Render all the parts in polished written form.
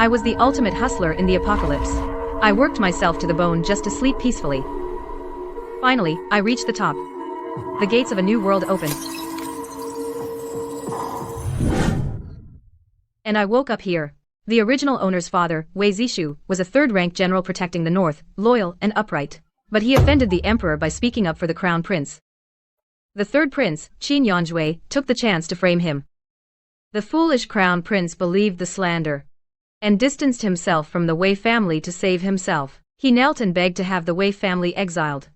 I was the ultimate hustler in the apocalypse. I worked myself to the bone just to sleep peacefully. Finally, I reached the top. The gates of a new world opened. And I woke up here. The original owner's father, Wei Zishu, was a third-rank general protecting the north, loyal and upright. But he offended the emperor by speaking up for the crown prince. The third prince, Qin Yanjue, took the chance to frame him. The foolish crown prince believed the slander and distanced himself from the Wei family to save himself. He knelt and begged to have the Wei family exiled.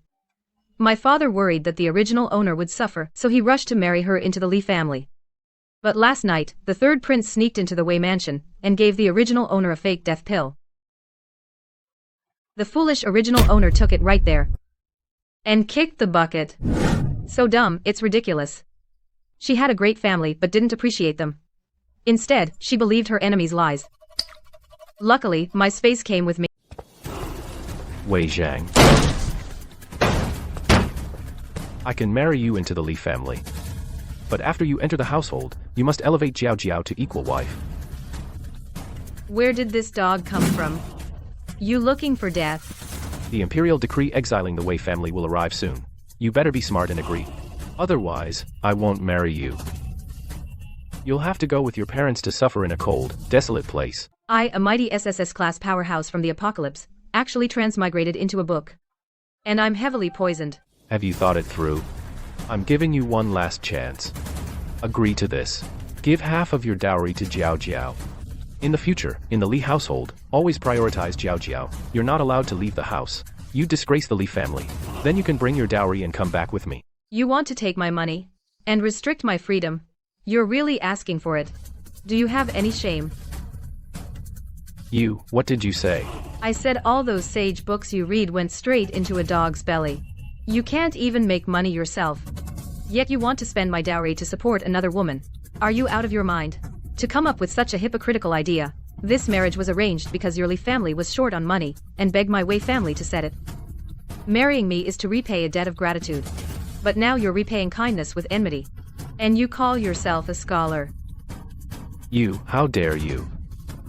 My father worried that the original owner would suffer, so he rushed to marry her into the Li family. But last night, the third prince sneaked into the Wei mansion and gave the original owner a fake death pill. The foolish original owner took it right there and kicked the bucket. So dumb, it's ridiculous. She had a great family but didn't appreciate them. Instead, she believed her enemies' lies. Luckily, my space came with me. Wei Zhang. I can marry you into the Li family. But after you enter the household, you must elevate Jiao Jiao to equal wife. Where did this dog come from? You looking for death? The Imperial decree exiling the Wei family will arrive soon. You better be smart and agree. Otherwise, I won't marry you. You'll have to go with your parents to suffer in a cold, desolate place. I, a mighty SSS-class powerhouse from the apocalypse, actually transmigrated into a book. And I'm heavily poisoned. Have you thought it through? I'm giving you one last chance. Agree to this. Give half of your dowry to Jiao Jiao. In the future, in the Li household, always prioritize Jiao Jiao. You're not allowed to leave the house. You disgrace the Li family. Then you can bring your dowry and come back with me. You want to take my money and restrict my freedom? You're really asking for it. Do you have any shame? What did you say? I said all those sage books you read went straight into a dog's belly. You can't even make money yourself. Yet you want to spend my dowry to support another woman. Are you out of your mind? To come up with such a hypocritical idea. This marriage was arranged because your Li family was short on money and begged my Wei family to set it. Marrying me is to repay a debt of gratitude. But now you're repaying kindness with enmity. And you call yourself a scholar. How dare you?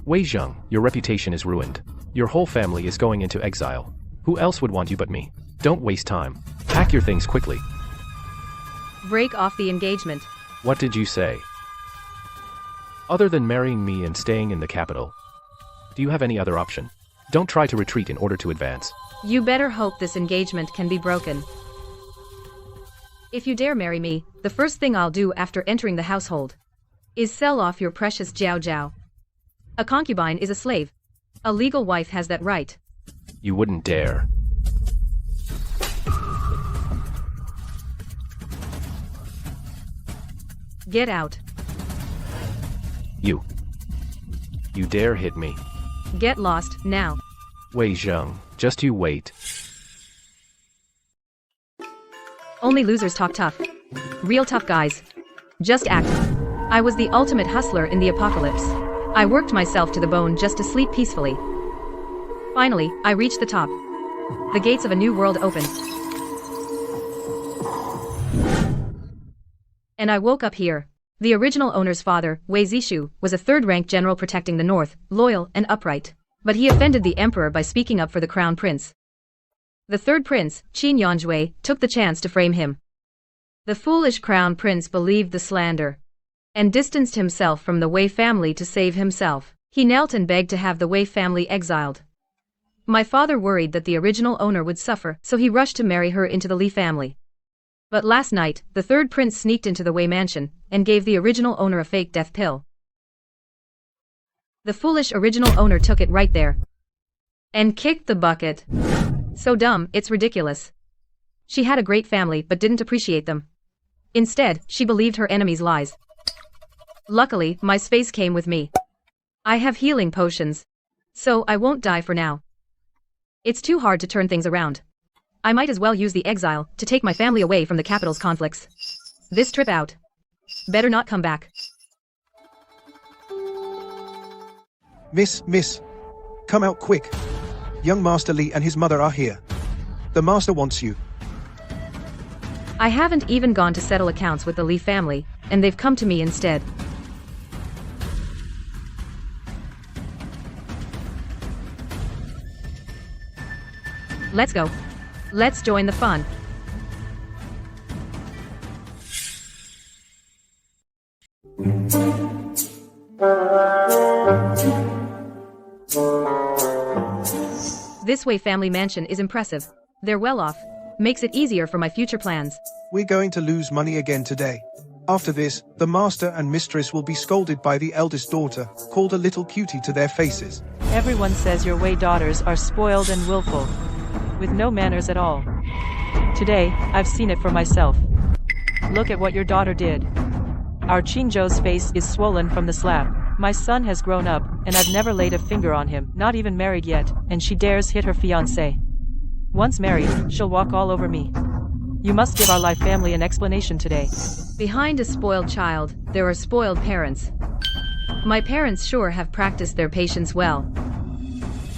Wei Zheng, your reputation is ruined. Your whole family is going into exile. Who else would want you but me? Don't waste time. Pack your things quickly. Break off the engagement. What did you say? Other than marrying me and staying in the capital, do you have any other option? Don't try to retreat in order to advance. You better hope this engagement can be broken. If you dare marry me, the first thing I'll do after entering the household is sell off your precious Jiao Jiao. A concubine is a slave. A legal wife has that right. You wouldn't dare. Get out. You dare hit me. Get lost, now. Wei Zheng, just you wait. Only losers talk tough. Real tough guys just act. I was the ultimate hustler in the apocalypse. I worked myself to the bone just to sleep peacefully. Finally, I reached the top. The gates of a new world opened. And I woke up here. The original owner's father, Wei Zishu, was a third-rank general protecting the north, loyal and upright. But he offended the emperor by speaking up for the crown prince. The third prince, Qin Yanjue, took the chance to frame him. The foolish crown prince believed the slander and distanced himself from the Wei family to save himself. He knelt and begged to have the Wei family exiled. My father worried that the original owner would suffer, so he rushed to marry her into the Li family. But last night, the third prince sneaked into the Wei mansion and gave the original owner a fake death pill. The foolish original owner took it right there and kicked the bucket. So dumb, it's ridiculous. She had a great family but didn't appreciate them. Instead, she believed her enemies' lies. Luckily, my space came with me. I have healing potions, so I won't die for now. It's too hard to turn things around. I might as well use the exile to take my family away from the capital's conflicts. This trip out. Better not come back. Miss, come out quick. Young Master Li and his mother are here. The master wants you. I haven't even gone to settle accounts with the Li family, and they've come to me instead. Let's go. Let's join the fun. This Wei family mansion is impressive. They're well off. Makes it easier for my future plans. We're going to lose money again today. After this, the master and mistress will be scolded by the eldest daughter, called a little cutie to their faces. Everyone says your Wei daughters are spoiled and willful, with no manners at all. Today, I've seen it for myself. Look at what your daughter did. Our Qingzhou's face is swollen from the slap. My son has grown up, and I've never laid a finger on him, not even married yet, and she dares hit her fiancé. Once married, she'll walk all over me. You must give our Lai family an explanation today. Behind a spoiled child, there are spoiled parents. My parents sure have practiced their patience well.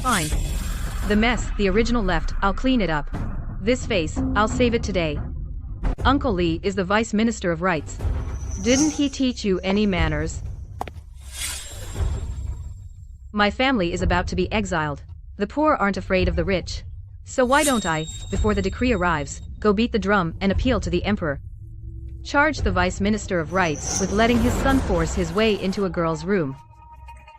Fine. The mess the original left, I'll clean it up. This face, I'll save it today. Uncle Li is the Vice Minister of Rights. Didn't he teach you any manners? My family is about to be exiled. The poor aren't afraid of the rich. So why don't I, before the decree arrives, go beat the drum and appeal to the emperor? Charge the Vice Minister of Rights with letting his son force his way into a girl's room.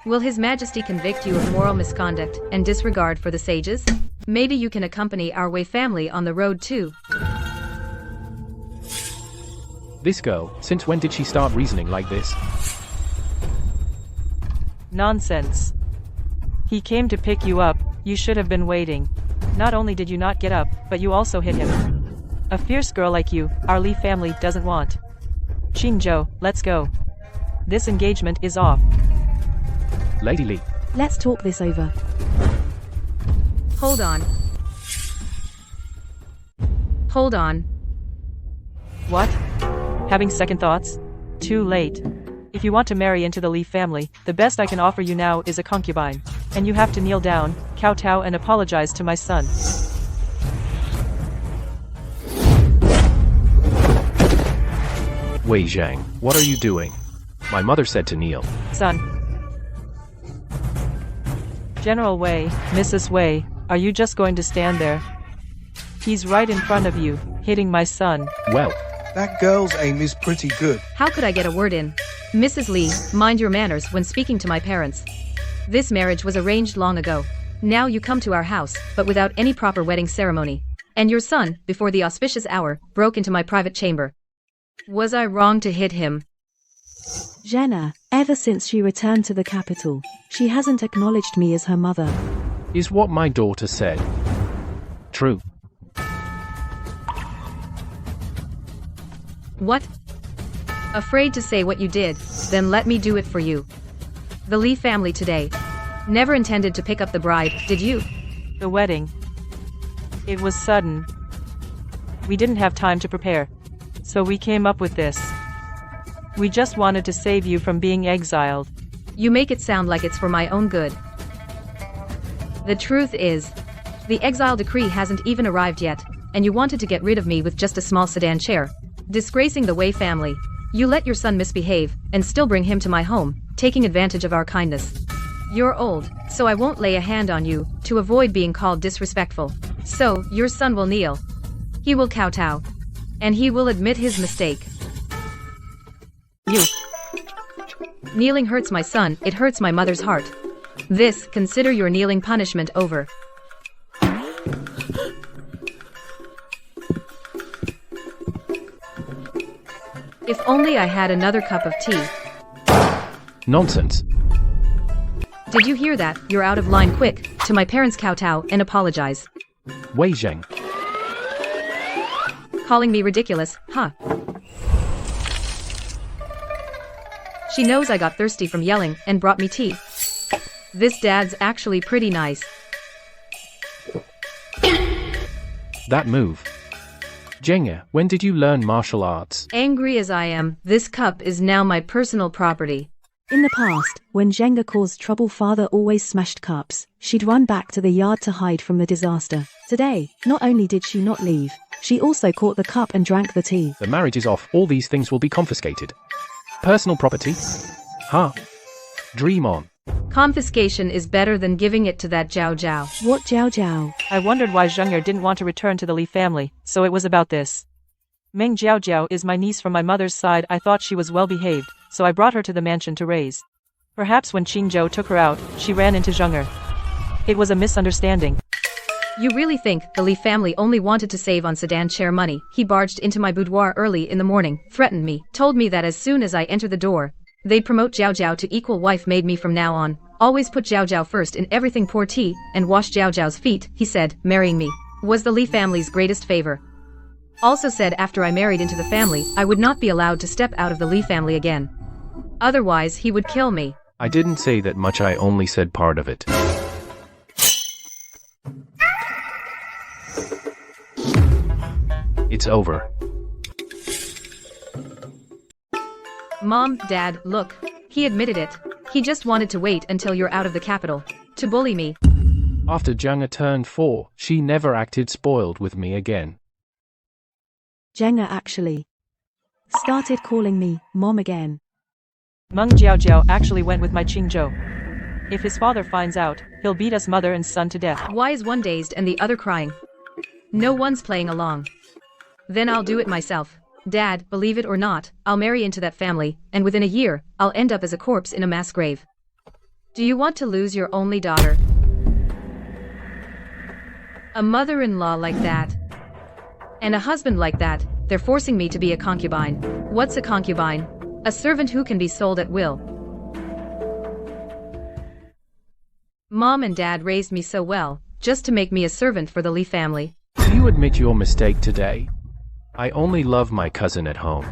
Will His Majesty convict you of moral misconduct and disregard for the sages? Maybe you can accompany our Wei family on the road too. This girl, since when did she start reasoning like this? Nonsense. He came to pick you up, you should have been waiting. Not only did you not get up, but you also hit him. A fierce girl like you, our Li family doesn't want. Qingzhou, let's go. This engagement is off. Lady Li. Let's talk this over. Hold on. Hold on. What? Having second thoughts? Too late. If you want to marry into the Li family, the best I can offer you now is a concubine. And you have to kneel down, kowtow and apologize to my son. Wei Zhang, what are you doing? My mother said to kneel. Son. General Wei, Mrs. Wei, are you just going to stand there? He's right in front of you, hitting my son. Well, That girl's aim is pretty good. How could I get a word in? Mrs. Li, mind your manners when speaking to my parents. This marriage was arranged long ago. Now you come to our house, but without any proper wedding ceremony. And your son, before the auspicious hour, broke into my private chamber. Was I wrong to hit him? Jenna, ever since she returned to the capital, she hasn't acknowledged me as her mother. is what my daughter said true? What? Afraid to say what you did? Then let me do it for you. The Li family today. Never intended to pick up the bride, did you? The wedding. It was sudden. We didn't have time to prepare. So we came up with this. We just wanted to save you from being exiled. You make it sound like it's for my own good. The truth is, the exile decree hasn't even arrived yet, and you wanted to get rid of me with just a small sedan chair. Disgracing the Wei family. You let your son misbehave, and still bring him to my home, taking advantage of our kindness. You're old, so I won't lay a hand on you, to avoid being called disrespectful. So, your son will kneel. He will kowtow. And he will admit his mistake. You. Kneeling hurts my son, it hurts my mother's heart. This, consider your kneeling punishment over. If only I had another cup of tea. Nonsense. Did you hear that? You're out of line, quick, to my parents kowtow and apologize. Wei Zhang. Calling me ridiculous, huh? She knows I got thirsty from yelling and brought me tea. This dad's actually pretty nice. That move. Zheng, when did you learn martial arts? Angry as I am, this cup is now my personal property. In the past, when Zhenga caused trouble, father always smashed cups. She'd run back to the yard to hide from the disaster. Today, not only did she not leave, she also caught the cup and drank the tea. The marriage is off, all these things will be confiscated. Personal property? Huh? Dream on. Confiscation is better than giving it to that Jiao Jiao. What Jiao Jiao? I wondered why Zheng'er didn't want to return to the Li family, so it was about this. Meng Jiao Jiao is my niece from my mother's side. I thought she was well behaved, so I brought her to the mansion to raise. Perhaps when Qingzhou took her out, she ran into Zheng'er. It was a misunderstanding. You really think the Li family only wanted to save on sedan chair money? He barged into my boudoir early in the morning, threatened me, told me that as soon as I enter the door, they'd promote Jiao Jiao to equal wife made me from now on. Always put Jiao Jiao first in everything, pour tea, and wash Jiao Jiao's feet, he said. Marrying me was the Li family's greatest favor. Also said after I married into the family, I would not be allowed to step out of the Li family again. Otherwise he would kill me. I didn't say that much, I only said part of it. It's over. Mom, Dad, look. He admitted it. He just wanted to wait until you're out of the capital to bully me. After Zheng'er turned 4, she never acted spoiled with me again. Zheng'er actually started calling me Mom again. Meng Jiao Jiao actually went with my Qingzhou. If his father finds out, he'll beat us mother and son to death. Why is one dazed and the other crying? No one's playing along. Then I'll do it myself. Dad, believe it or not, I'll marry into that family, and within a year, I'll end up as a corpse in a mass grave. Do you want to lose your only daughter? A mother-in-law like that? And a husband like that? They're forcing me to be a concubine. What's a concubine? A servant who can be sold at will. Mom and Dad raised me so well, just to make me a servant for the Li family. You admit your mistake today. I only love my cousin at home.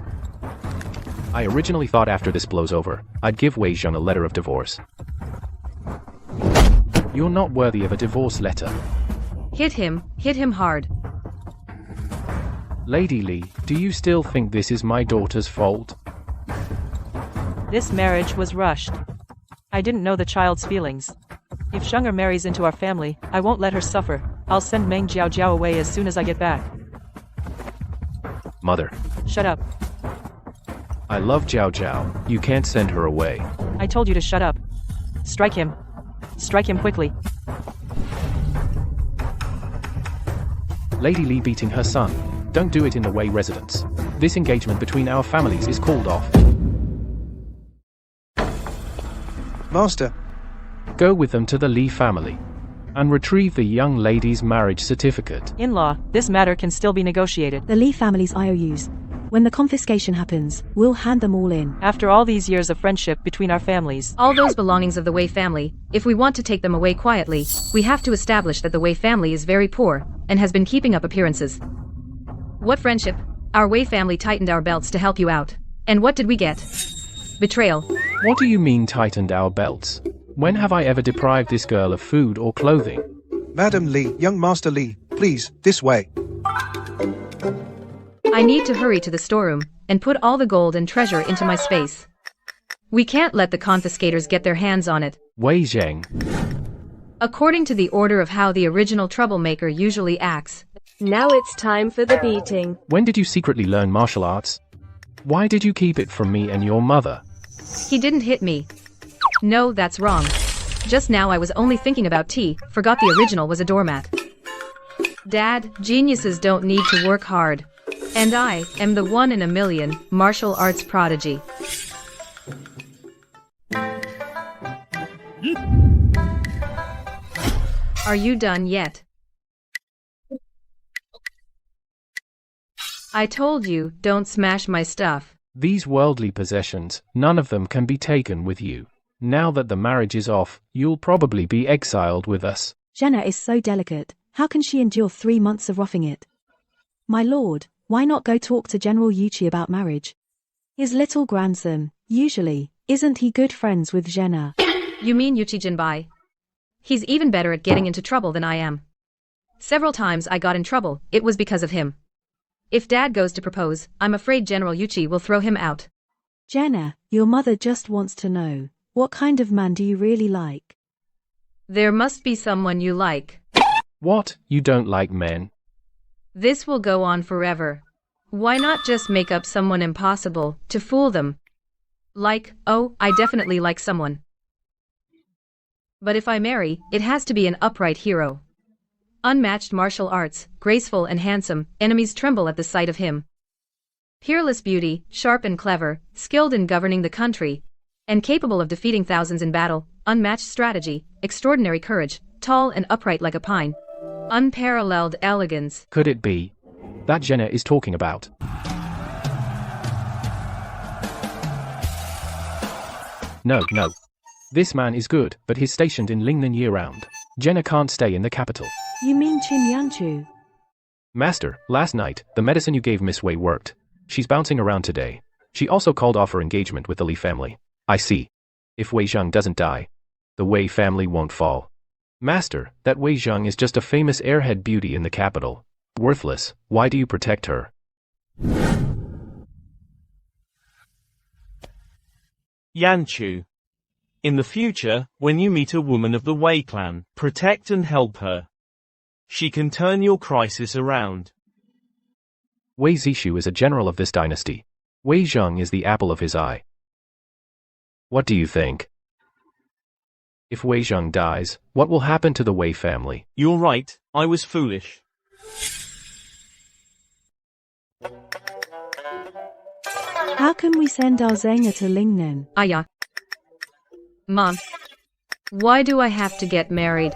I originally thought after this blows over, I'd give Wei Zheng a letter of divorce. You're not worthy of a divorce letter. Hit him hard. Lady Li, do you still think this is my daughter's fault? This marriage was rushed. I didn't know the child's feelings. If Zheng'er marries into our family, I won't let her suffer. I'll send Meng Jiao Jiao away as soon as I get back. Mother. Shut up. I love Jiao Jiao. You can't send her away. I told you to shut up. Strike him. Strike him quickly. Lady Li beating her son. Don't do it in the Wei residence. This engagement between our families is called off. Master, Go with them to the Li family and retrieve the young lady's marriage certificate. In-law, this matter can still be negotiated. The Li family's IOUs. When the confiscation happens, we'll hand them all in. After all these years of friendship between our families. All those belongings of the Wei family, if we want to take them away quietly, we have to establish that the Wei family is very poor and has been keeping up appearances. What friendship? Our Wei family tightened our belts to help you out. And what did we get? Betrayal. What do you mean tightened our belts? When have I ever deprived this girl of food or clothing? Madam Li, young Master Li, please, this way. I need to hurry to the storeroom and put all the gold and treasure into my space. We can't let the confiscators get their hands on it. Wei Zheng. According to the order of how the original troublemaker usually acts. Now it's time for the beating. When did you secretly learn martial arts? Why did you keep it from me and your mother? He didn't hit me. No, that's wrong. Just now I was only thinking about tea, forgot the original was a doormat. Dad, geniuses don't need to work hard. And I am the 1 in a million martial arts prodigy. Are you done yet? I told you, don't smash my stuff. These worldly possessions, none of them can be taken with you. Now that the marriage is off, you'll probably be exiled with us. Jenna is so delicate. How can she endure 3 months of roughing it? My lord, why not go talk to General Yuchi about marriage? His little grandson, usually, isn't he good friends with Jenna? You mean Yuchi Jinbai? He's even better at getting into trouble than I am. Several times I got in trouble, it was because of him. If Dad goes to propose, I'm afraid General Yuchi will throw him out. Jenna, your mother just wants to know, what kind of man do you really like? There must be someone you like. What? You don't like men? This will go on forever. Why not just make up someone impossible to fool them? Like, oh, I definitely like someone. But if I marry, it has to be an upright hero. Unmatched martial arts, graceful and handsome, enemies tremble at the sight of him. Peerless beauty, sharp and clever, skilled in governing the country, and capable of defeating thousands in battle, unmatched strategy, extraordinary courage, tall and upright like a pine. Unparalleled elegance. Could it be that Jenna is talking about? No. This man is good, but he's stationed in Lingnan year-round. Jenna can't stay in the capital. You mean Qin Yanchu? Master, last night, the medicine you gave Miss Wei worked. She's bouncing around today. She also called off her engagement with the Li family. I see. If Wei Zheng doesn't die, the Wei family won't fall. Master, that Wei Zheng is just a famous airhead beauty in the capital. Worthless, why do you protect her? Yanchu. In the future, when you meet a woman of the Wei clan, protect and help her. She can turn your crisis around. Wei Zishu is a general of this dynasty. Wei Zheng is the apple of his eye. What do you think? If Wei Zheng dies, what will happen to the Wei family? You're right, I was foolish. How can we send our Zhenya to Lingnan? Aya. Mom. Why do I have to get married?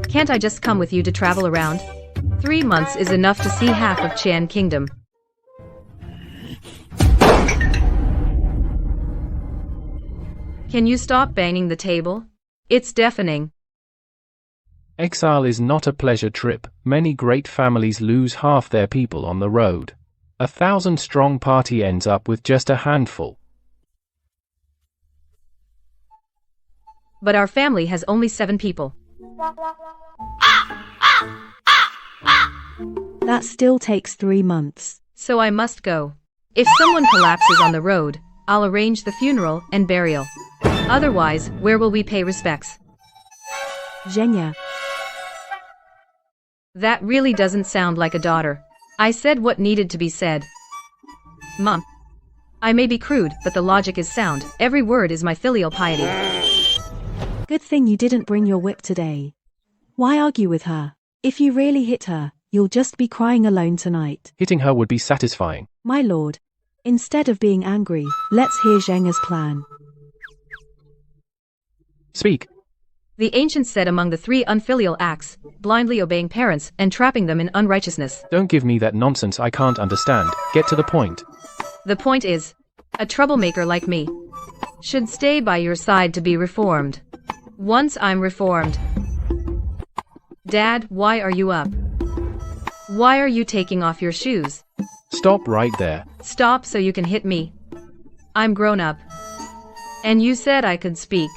Can't I just come with you to travel around? 3 months is enough to see half of Qian Kingdom. Can you stop banging the table? It's deafening. Exile is not a pleasure trip. Many great families lose half their people on the road. 1,000-strong party ends up with just a handful. But our family has only 7 people. That still takes 3 months. So I must go. If someone collapses on the road, I'll arrange the funeral and burial. Otherwise, where will we pay respects? Zhenya. That really doesn't sound like a daughter. I said what needed to be said. Mom. I may be crude, but the logic is sound. Every word is my filial piety. Good thing you didn't bring your whip today. Why argue with her? If you really hit her, you'll just be crying alone tonight. Hitting her would be satisfying. My lord, instead of being angry, let's hear Zhenya's plan. Speak. The ancients said among the 3 unfilial acts, blindly obeying parents and trapping them in unrighteousness. Don't give me that nonsense I can't understand. Get to the point. The point is, a troublemaker like me should stay by your side to be reformed. Once I'm reformed. Dad, why are you up? Why are you taking off your shoes? Stop right there. Stop so you can hit me. I'm grown up. And you said I could speak.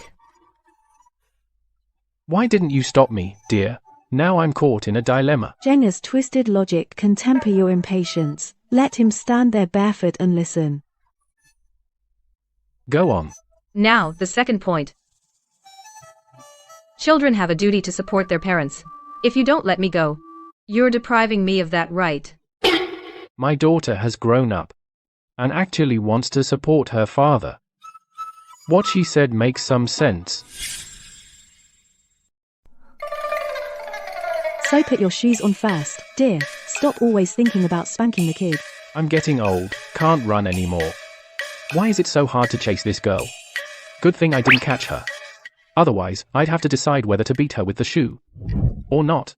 Why didn't you stop me, dear? Now I'm caught in a dilemma. Zhenya's twisted logic can temper your impatience. Let him stand there barefoot and listen. Go on. Now, the second point. Children have a duty to support their parents. If you don't let me go, you're depriving me of that right. My daughter has grown up and actually wants to support her father. What she said makes some sense. So put your shoes on first, dear. Stop always thinking about spanking the kid. I'm getting old, can't run anymore. Why is it so hard to chase this girl? Good thing I didn't catch her. Otherwise, I'd have to decide whether to beat her with the shoe. Or not.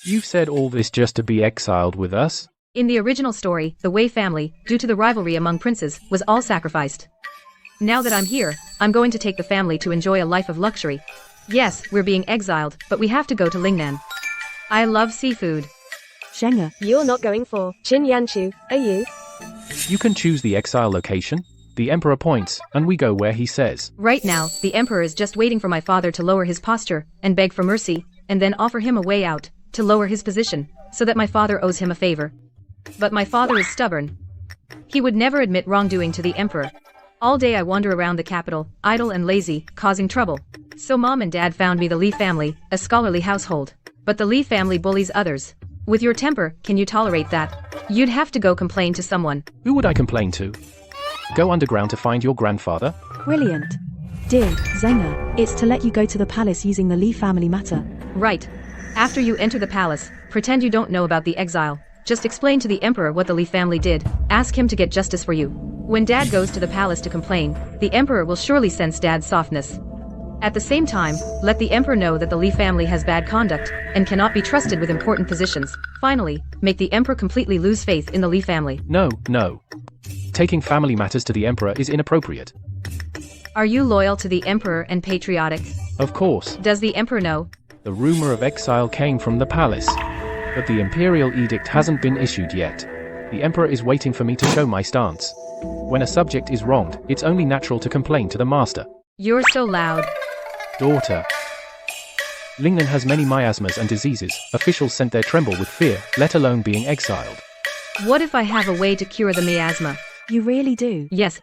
You've said all this just to be exiled with us? In the original story, the Wei family, due to the rivalry among princes, was all sacrificed. Now that I'm here, I'm going to take the family to enjoy a life of luxury. Yes, we're being exiled, but we have to go to Lingnan. I love seafood. Zhenya. You're not going for Qin Yanchu, are you? You can choose the exile location. The emperor appoints, and we go where he says. Right now, the emperor is just waiting for my father to lower his posture and beg for mercy, and then offer him a way out to lower his position, so that my father owes him a favor. But my father is stubborn. He would never admit wrongdoing to the emperor. All day I wander around the capital, idle and lazy, causing trouble. So Mom and Dad found me the Li family, a scholarly household. But the Li family bullies others. With your temper, can you tolerate that? You'd have to go complain to someone. Who would I complain to? Go underground to find your grandfather? Brilliant. Dear Zhenghe, it's to let you go to the palace using the Li family matter. Right. After you enter the palace, pretend you don't know about the exile. Just explain to the emperor what the Li family did. Ask him to get justice for you. When dad goes to the palace to complain, the emperor will surely sense dad's softness. At the same time, let the emperor know that the Li family has bad conduct and cannot be trusted with important positions. Finally, make the emperor completely lose faith in the Li family. No. Taking family matters to the emperor is inappropriate. Are you loyal to the emperor and patriotic? Of course. Does the emperor know? The rumor of exile came from the palace, but the Imperial edict hasn't been issued yet. The emperor is waiting for me to show my stance. When a subject is wronged, it's only natural to complain to the master. You're so loud. Daughter. Lingnan has many miasmas and diseases. Officials sent there tremble with fear, let alone being exiled. What if I have a way to cure the miasma? You really do? Yes.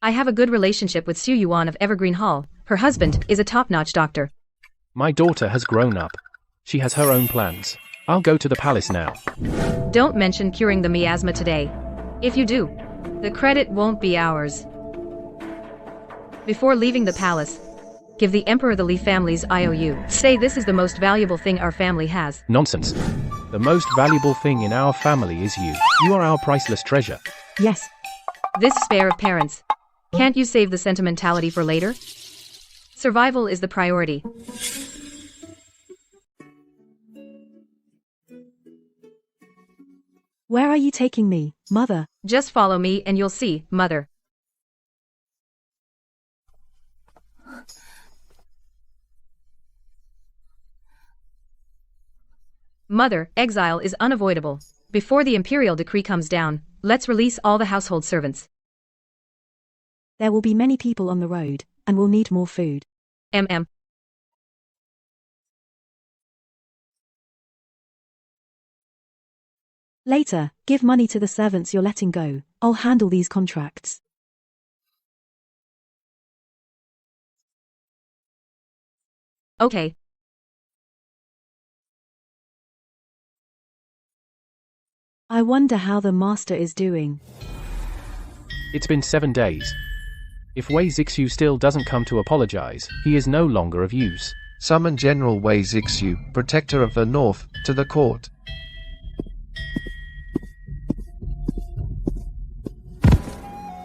I have a good relationship with Xu Yuan of Evergreen Hall. Her husband is a top-notch doctor. My daughter has grown up. She has her own plans. I'll go to the palace now. Don't mention curing the miasma today. If you do, the credit won't be ours. Before leaving the palace, give the emperor the Li family's IOU. Say this is the most valuable thing our family has. Nonsense. The most valuable thing in our family is you. You are our priceless treasure. Yes. This spare of parents. Can't you save the sentimentality for later? Survival is the priority. Where are you taking me, mother? Just follow me and you'll see, mother. Mother, exile is unavoidable. Before the Imperial decree comes down, let's release all the household servants. There will be many people on the road, and we'll need more food. Later, give money to the servants you're letting go. I'll handle these contracts. Okay. I wonder how the master is doing. It's been 7 days. If Wei Zixu still doesn't come to apologize, he is no longer of use. Summon General Wei Zixu, Protector of the North, to the court.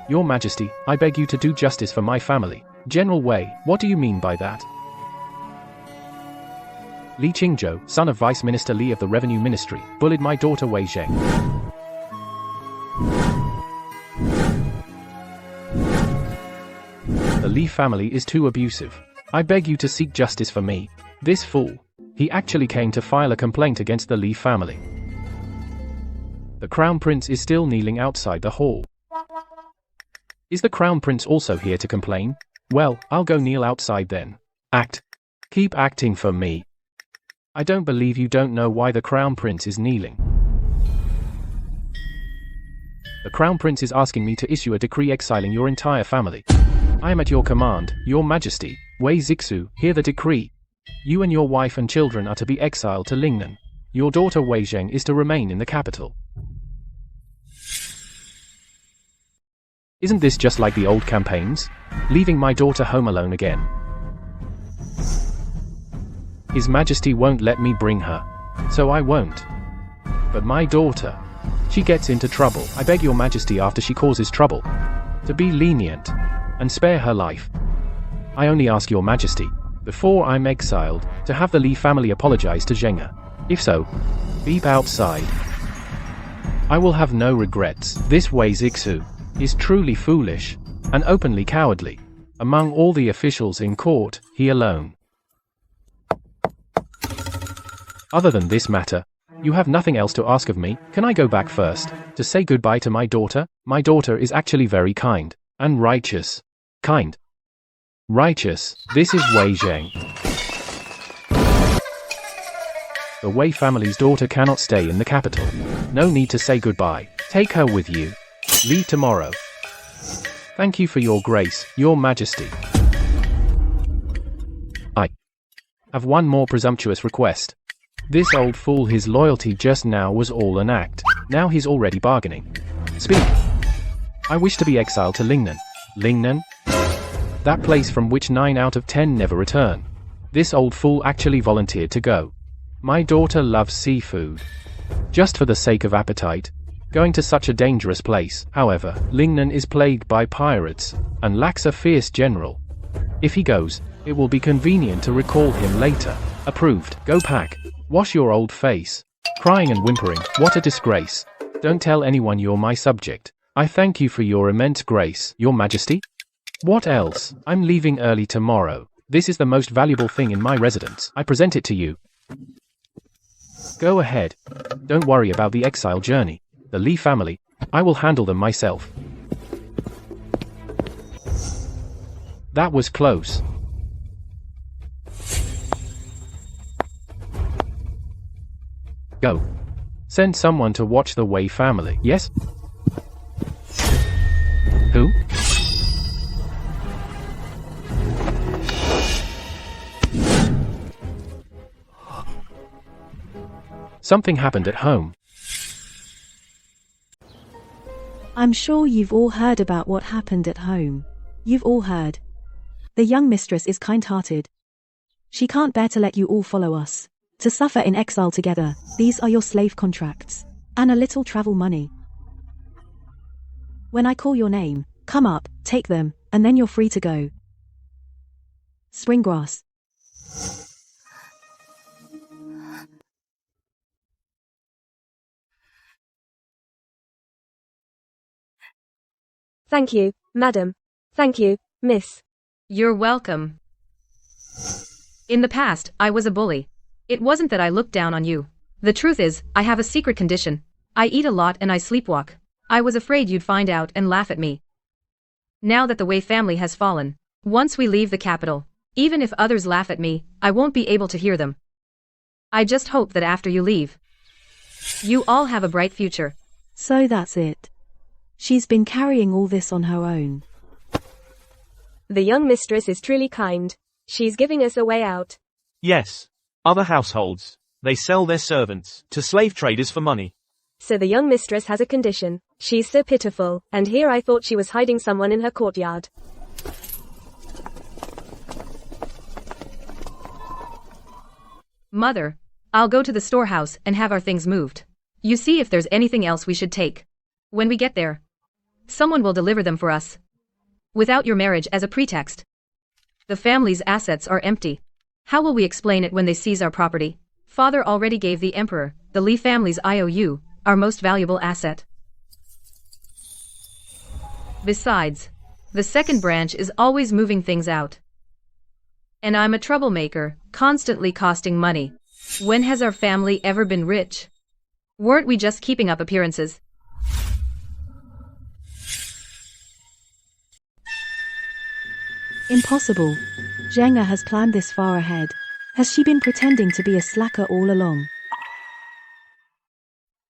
Your Majesty, I beg you to do justice for my family. General Wei, what do you mean by that? Li Qingzhou, son of Vice Minister Li of the Revenue Ministry, bullied my daughter Wei Zheng. The Li family is too abusive. I beg you to seek justice for me. This fool. He actually came to file a complaint against the Li family. The Crown Prince is still kneeling outside the hall. Is the Crown Prince also here to complain? Well, I'll go kneel outside then. Act. Keep acting for me. I don't believe you don't know why the Crown Prince is kneeling. The Crown Prince is asking me to issue a decree exiling your entire family. I am at your command, Your Majesty. Wei Zixu, hear the decree. You and your wife and children are to be exiled to Lingnan. Your daughter Wei Zheng is to remain in the capital. Isn't this just like the old campaigns? Leaving my daughter home alone again. His Majesty won't let me bring her. So I won't. But my daughter, she gets into trouble. I beg your Majesty after she causes trouble, to be lenient, and spare her life. I only ask your Majesty, before I'm exiled, to have the Li family apologize to Zhenghe. If so, beep outside. I will have no regrets. This Wei Zixu is truly foolish, and openly cowardly. Among all the officials in court, he alone. Other than this matter, you have nothing else to ask of me. Can I go back first, to say goodbye to my daughter? My daughter is actually very kind, and righteous. Kind. Righteous. This is Wei Zheng. The Wei family's daughter cannot stay in the capital. No need to say goodbye. Take her with you. Leave tomorrow. Thank you for your grace, Your Majesty. I have one more presumptuous request. This old fool, his loyalty just now was all an act. Now he's already bargaining. Speak. I wish to be exiled to Lingnan. Lingnan? That place from which 9 out of 10 never return. This old fool actually volunteered to go. My daughter loves seafood. Just for the sake of appetite. Going to such a dangerous place. However, Lingnan is plagued by pirates, and lacks a fierce general. If he goes, it will be convenient to recall him later. Approved. Go pack. Wash your old face. Crying and whimpering, what a disgrace. Don't tell anyone you're my subject. I thank you for your immense grace, your majesty. What else? I'm leaving early tomorrow. This is the most valuable thing in my residence. I present it to you. Go ahead. Don't worry about the exile journey. The Li family. I will handle them myself. That was close. Go. Send someone to watch the Wei family. Yes? Who? Something happened at home. I'm sure you've all heard about what happened at home. You've all heard. The young mistress is kind-hearted. She can't bear to let you all follow us. To suffer in exile together. These are your slave contracts. And a little travel money. When I call your name, come up, take them, and then you're free to go. Springgrass. Thank you, madam. Thank you, miss. You're welcome. In the past, I was a bully. It wasn't that I looked down on you. The truth is, I have a secret condition. I eat a lot and I sleepwalk. I was afraid you'd find out and laugh at me. Now that the Wei family has fallen, once we leave the capital, even if others laugh at me, I won't be able to hear them. I just hope that after you leave, you all have a bright future. So that's it. She's been carrying all this on her own. The young mistress is truly kind. She's giving us a way out. Yes. Other households. They sell their servants to slave traders for money. So the young mistress has a condition. She's so pitiful, and here I thought she was hiding someone in her courtyard. Mother, I'll go to the storehouse and have our things moved. You see if there's anything else we should take. When we get there, someone will deliver them for us. Without your marriage as a pretext. The family's assets are empty. How will we explain it when they seize our property? Father already gave the emperor, the Li family's IOU, our most valuable asset. Besides, the second branch is always moving things out. And I'm a troublemaker, constantly costing money. When has our family ever been rich? Weren't we just keeping up appearances? Impossible. Zhenga has planned this far ahead. Has she been pretending to be a slacker all along?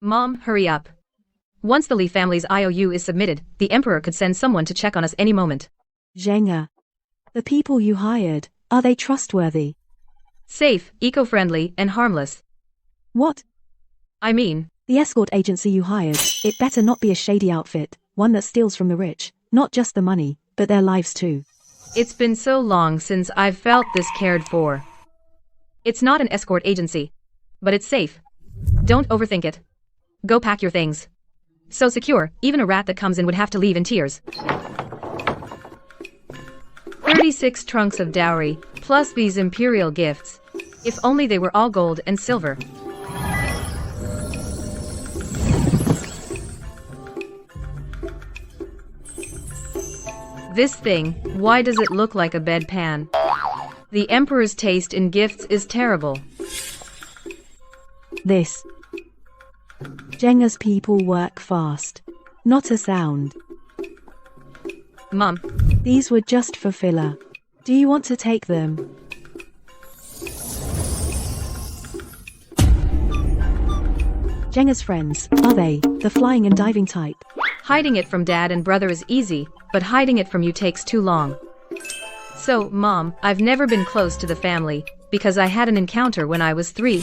Mom, hurry up. Once the Li family's IOU is submitted, the emperor could send someone to check on us any moment. Zhenga. The people you hired, are they trustworthy? Safe, eco-friendly, and harmless. What? I mean, the escort agency you hired, it better not be a shady outfit, one that steals from the rich, not just the money, but their lives too. It's been so long since I've felt this cared for. It's not an escort agency. But it's safe. Don't overthink it. Go pack your things. So secure, even a rat that comes in would have to leave in tears. 36 trunks of dowry, plus these Imperial gifts. If only they were all gold and silver. This thing, why does it look like a bedpan? The emperor's taste in gifts is terrible. This. Zhenga's people work fast. Not a sound. Mom. These were just for filler. Do you want to take them? Zhenga's friends, are they, the flying and diving type? Hiding it from dad and brother is easy, but hiding it from you takes too long. So, Mom, I've never been close to the family, because I had an encounter when I was 3.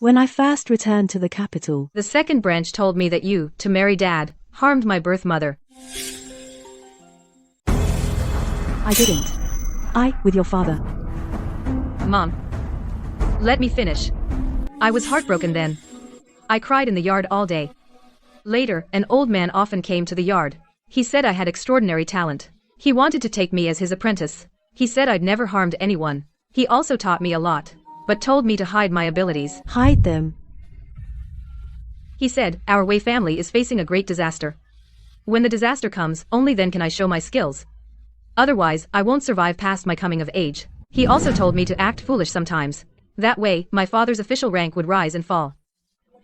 When I first returned to the capital, The second branch told me that you, to marry Dad, harmed my birth mother. I didn't. With your father. Mom. Let me finish. I was heartbroken then. I cried in the yard all day. Later, an old man often came to the yard. He said I had extraordinary talent. He wanted to take me as his apprentice. He said I'd never harmed anyone. He also taught me a lot, but told me to hide my abilities. Hide them. He said, our Wei family is facing a great disaster. When the disaster comes, only then can I show my skills. Otherwise, I won't survive past my coming of age. He also told me to act foolish sometimes. That way, my father's official rank would rise and fall.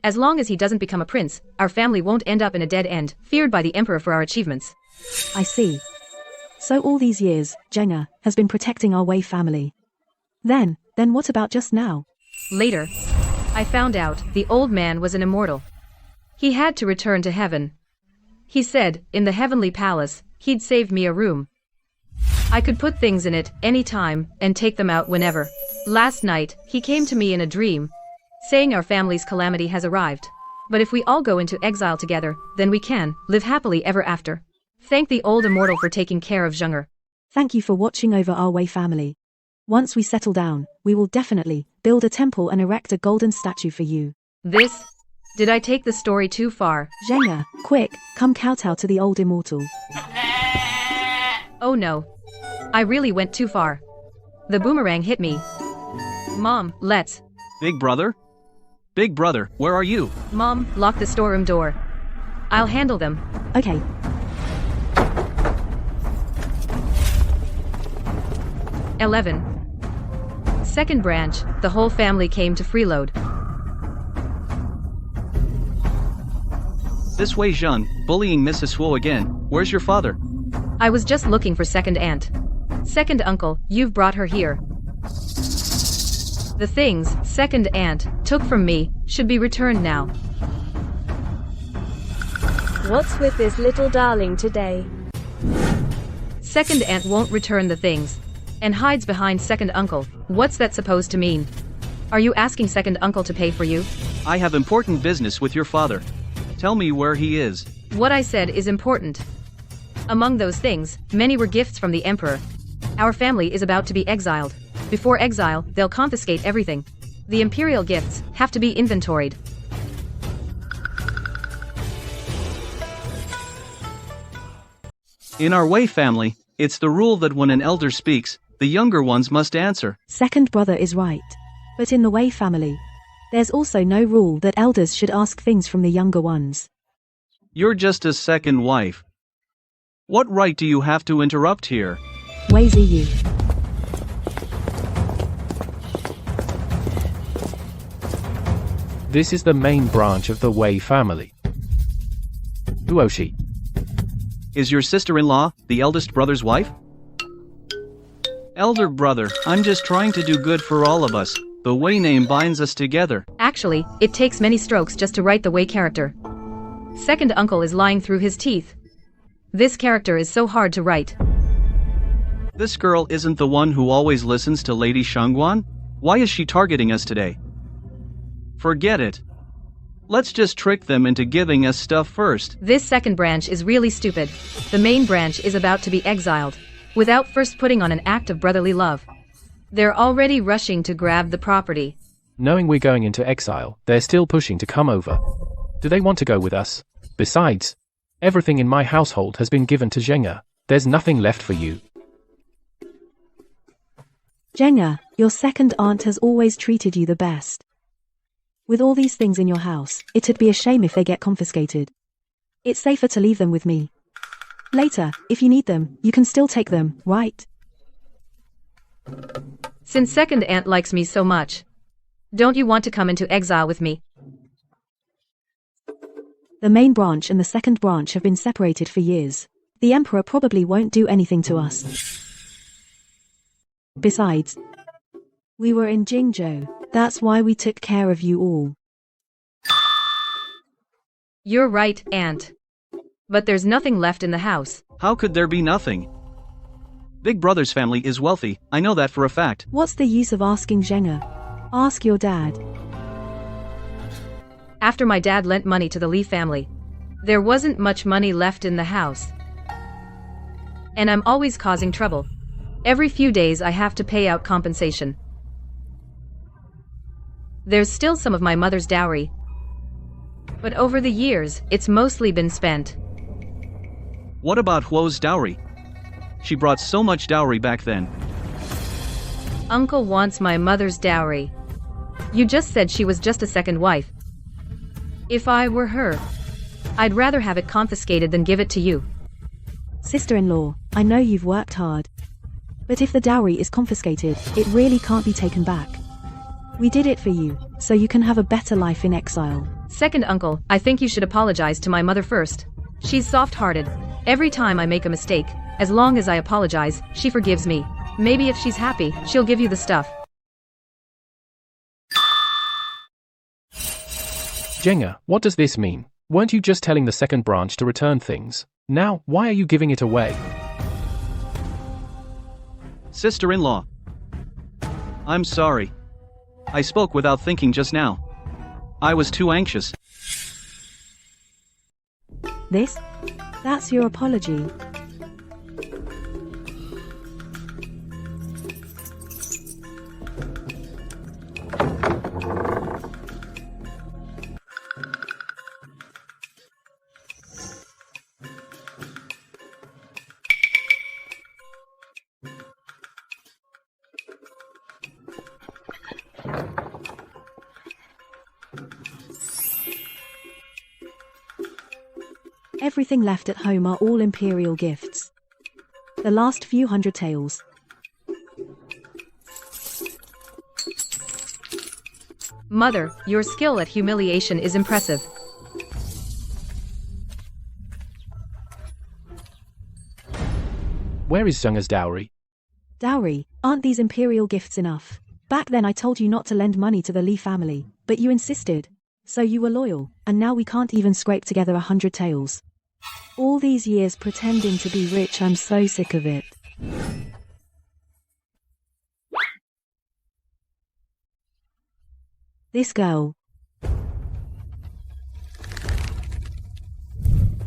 As long as he doesn't become a prince, our family won't end up in a dead end, feared by the emperor for our achievements. I see. So all these years, Jenga has been protecting our Wei family. Then what about just now? Later, I found out the old man was an immortal. He had to return to heaven. He said, in the heavenly palace, he'd save me a room. I could put things in it anytime and take them out whenever. Last night, he came to me in a dream, saying our family's calamity has arrived. But if we all go into exile together, then we can live happily ever after. Thank the old immortal for taking care of Zheng'er. Thank you for watching over our Wei family. Once we settle down, we will definitely build a temple and erect a golden statue for you. Did I take the story too far? Jenga, quick, come kowtow to the old immortal. Oh no. I really went too far. The boomerang hit me. Mom, let's. Big brother? Big brother, where are you? Mom, lock the storeroom door. I'll handle them. Okay. Second branch, the whole family came to freeload. This way, Jean, bullying Mrs. Suo again. Where's your father? I was just looking for second aunt. Second uncle, you've brought her here. The things second aunt took from me should be returned now. What's with this little darling today? Second aunt won't return the things and hides behind second uncle. What's that supposed to mean? Are you asking second uncle to pay for you? I have important business with your father. Tell me where he is. What I said is important. Among those things, many were gifts from the emperor. Our family is about to be exiled. Before exile, they'll confiscate everything. The imperial gifts have to be inventoried. In our Wei family, it's the rule that when an elder speaks, the younger ones must answer. Second brother is right. But in the Wei family, there's also no rule that elders should ask things from the younger ones. You're just a second wife. What right do you have to interrupt here? Wei Ziyu. This is the main branch of the Wei family. Duoshi. Is your sister-in-law the eldest brother's wife? Elder brother, I'm just trying to do good for all of us. The Wei name binds us together. Actually, it takes many strokes just to write the Wei character. Second uncle is lying through his teeth. This character is so hard to write. This girl isn't the one who always listens to Lady Shangguan? Why is she targeting us today? Forget it. Let's just trick them into giving us stuff first. This second branch is really stupid. The main branch is about to be exiled, without first putting on an act of brotherly love. They're already rushing to grab the property. Knowing we're going into exile, they're still pushing to come over. Do they want to go with us? Besides, everything in my household has been given to Zheng'er. There's nothing left for you. Jenga, your second aunt has always treated you the best. With all these things in your house, it'd be a shame if they get confiscated. It's safer to leave them with me. Later, if you need them, you can still take them, right? Since second aunt likes me so much, don't you want to come into exile with me? The main branch and the second branch have been separated for years. The emperor probably won't do anything to us. Besides, we were in Jingzhou. That's why we took care of you all. You're right, aunt. But there's nothing left in the house. How could there be nothing? Big brother's family is wealthy, I know that for a fact. What's the use of asking Zheng'er? Ask your dad. after my dad lent money to the Lee family. There wasn't much money left in the house. And I'm always causing trouble. Every few days I have to pay out compensation. There's still some of my mother's dowry. But over the years, it's mostly been spent. What about Huo's dowry? She brought so much dowry back then. Uncle wants my mother's dowry. You just said she was just a second wife. If I were her, I'd rather have it confiscated than give it to you. Sister-in-law, I know you've worked hard. But if the dowry is confiscated, it really can't be taken back. We did it for you, so you can have a better life in exile. Second uncle, I think you should apologize to my mother first. She's soft-hearted. Every time I make a mistake, as long as I apologize, she forgives me. Maybe if she's happy, she'll give you the stuff. Jenga, what does this mean? Weren't you just telling the second branch to return things? Now, why are you giving it away? Sister-in-law. I'm sorry. I spoke without thinking just now. I was too anxious. That's your apology. Everything left at home are all Imperial gifts. The last few hundred taels. Mother, your skill at humiliation is impressive. Where is Zheng's dowry? Dowry, aren't these Imperial gifts enough? Back then I told you not to lend money to the Lee family, but you insisted. So you were loyal, and now we can't even scrape together 100 taels. All these years pretending to be rich, I'm so sick of it. This girl.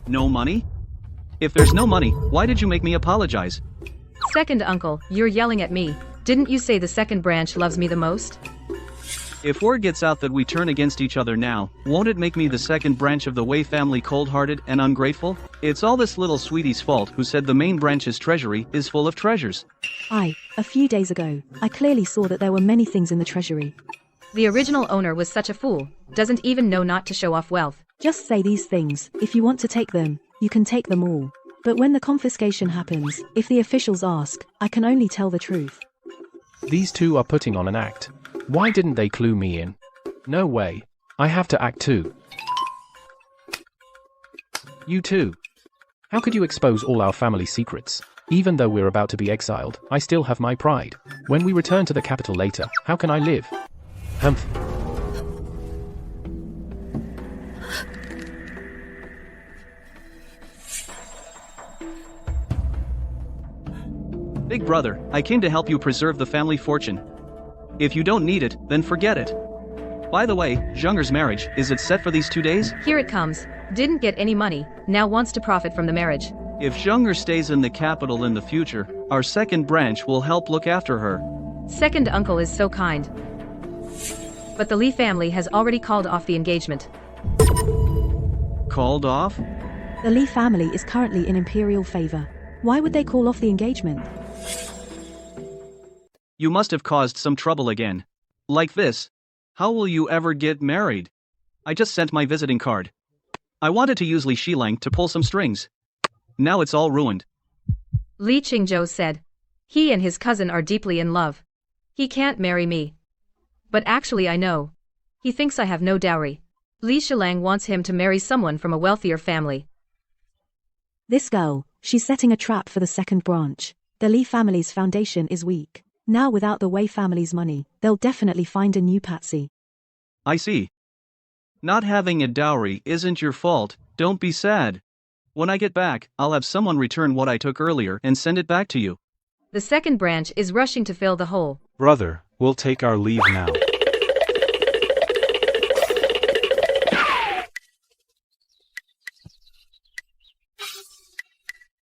No money? If there's no money, why did you make me apologize? Second uncle, you're yelling at me. Didn't you say the second branch loves me the most? If word gets out that we turn against each other now, won't it make me the second branch of the Wei family cold-hearted and ungrateful? It's all this little sweetie's fault who said the main branch's treasury is full of treasures. A few days ago, I clearly saw that there were many things in the treasury. The original owner was such a fool, doesn't even know not to show off wealth. Just say these things. If you want to take them, you can take them all. But when the confiscation happens, if the officials ask, I can only tell the truth. These two are putting on an act. Why didn't they clue me in? No way. I have to act too. You too. How could you expose all our family secrets? Even though we're about to be exiled, I still have my pride. When we return to the capital later, how can I live? Humph. Big brother, I came to help you preserve the family fortune. If you don't need it, then forget it. By the way, Zhenger's marriage, is it set for these 2 days? Here it comes. Didn't get any money, now wants to profit from the marriage. If Zhenger stays in the capital in the future, our second branch will help look after her. Second uncle is so kind. But the Lee family has already called off the engagement. Called off? The Lee family is currently in Imperial favor. Why would they call off the engagement? You must have caused some trouble again. Like this. How will you ever get married? I just sent my visiting card. I wanted to use Li Shilang to pull some strings. Now it's all ruined. Li Qingzhou said. He and his cousin are deeply in love. He can't marry me. But actually I know. He thinks I have no dowry. Li Shilang wants him to marry someone from a wealthier family. This girl, she's setting a trap for the second branch. The Li family's foundation is weak. Now without the Wei family's money, they'll definitely find a new patsy. I see. Not having a dowry isn't your fault, don't be sad. When I get back, I'll have someone return what I took earlier and send it back to you. The second branch is rushing to fill the hole. Brother, we'll take our leave now.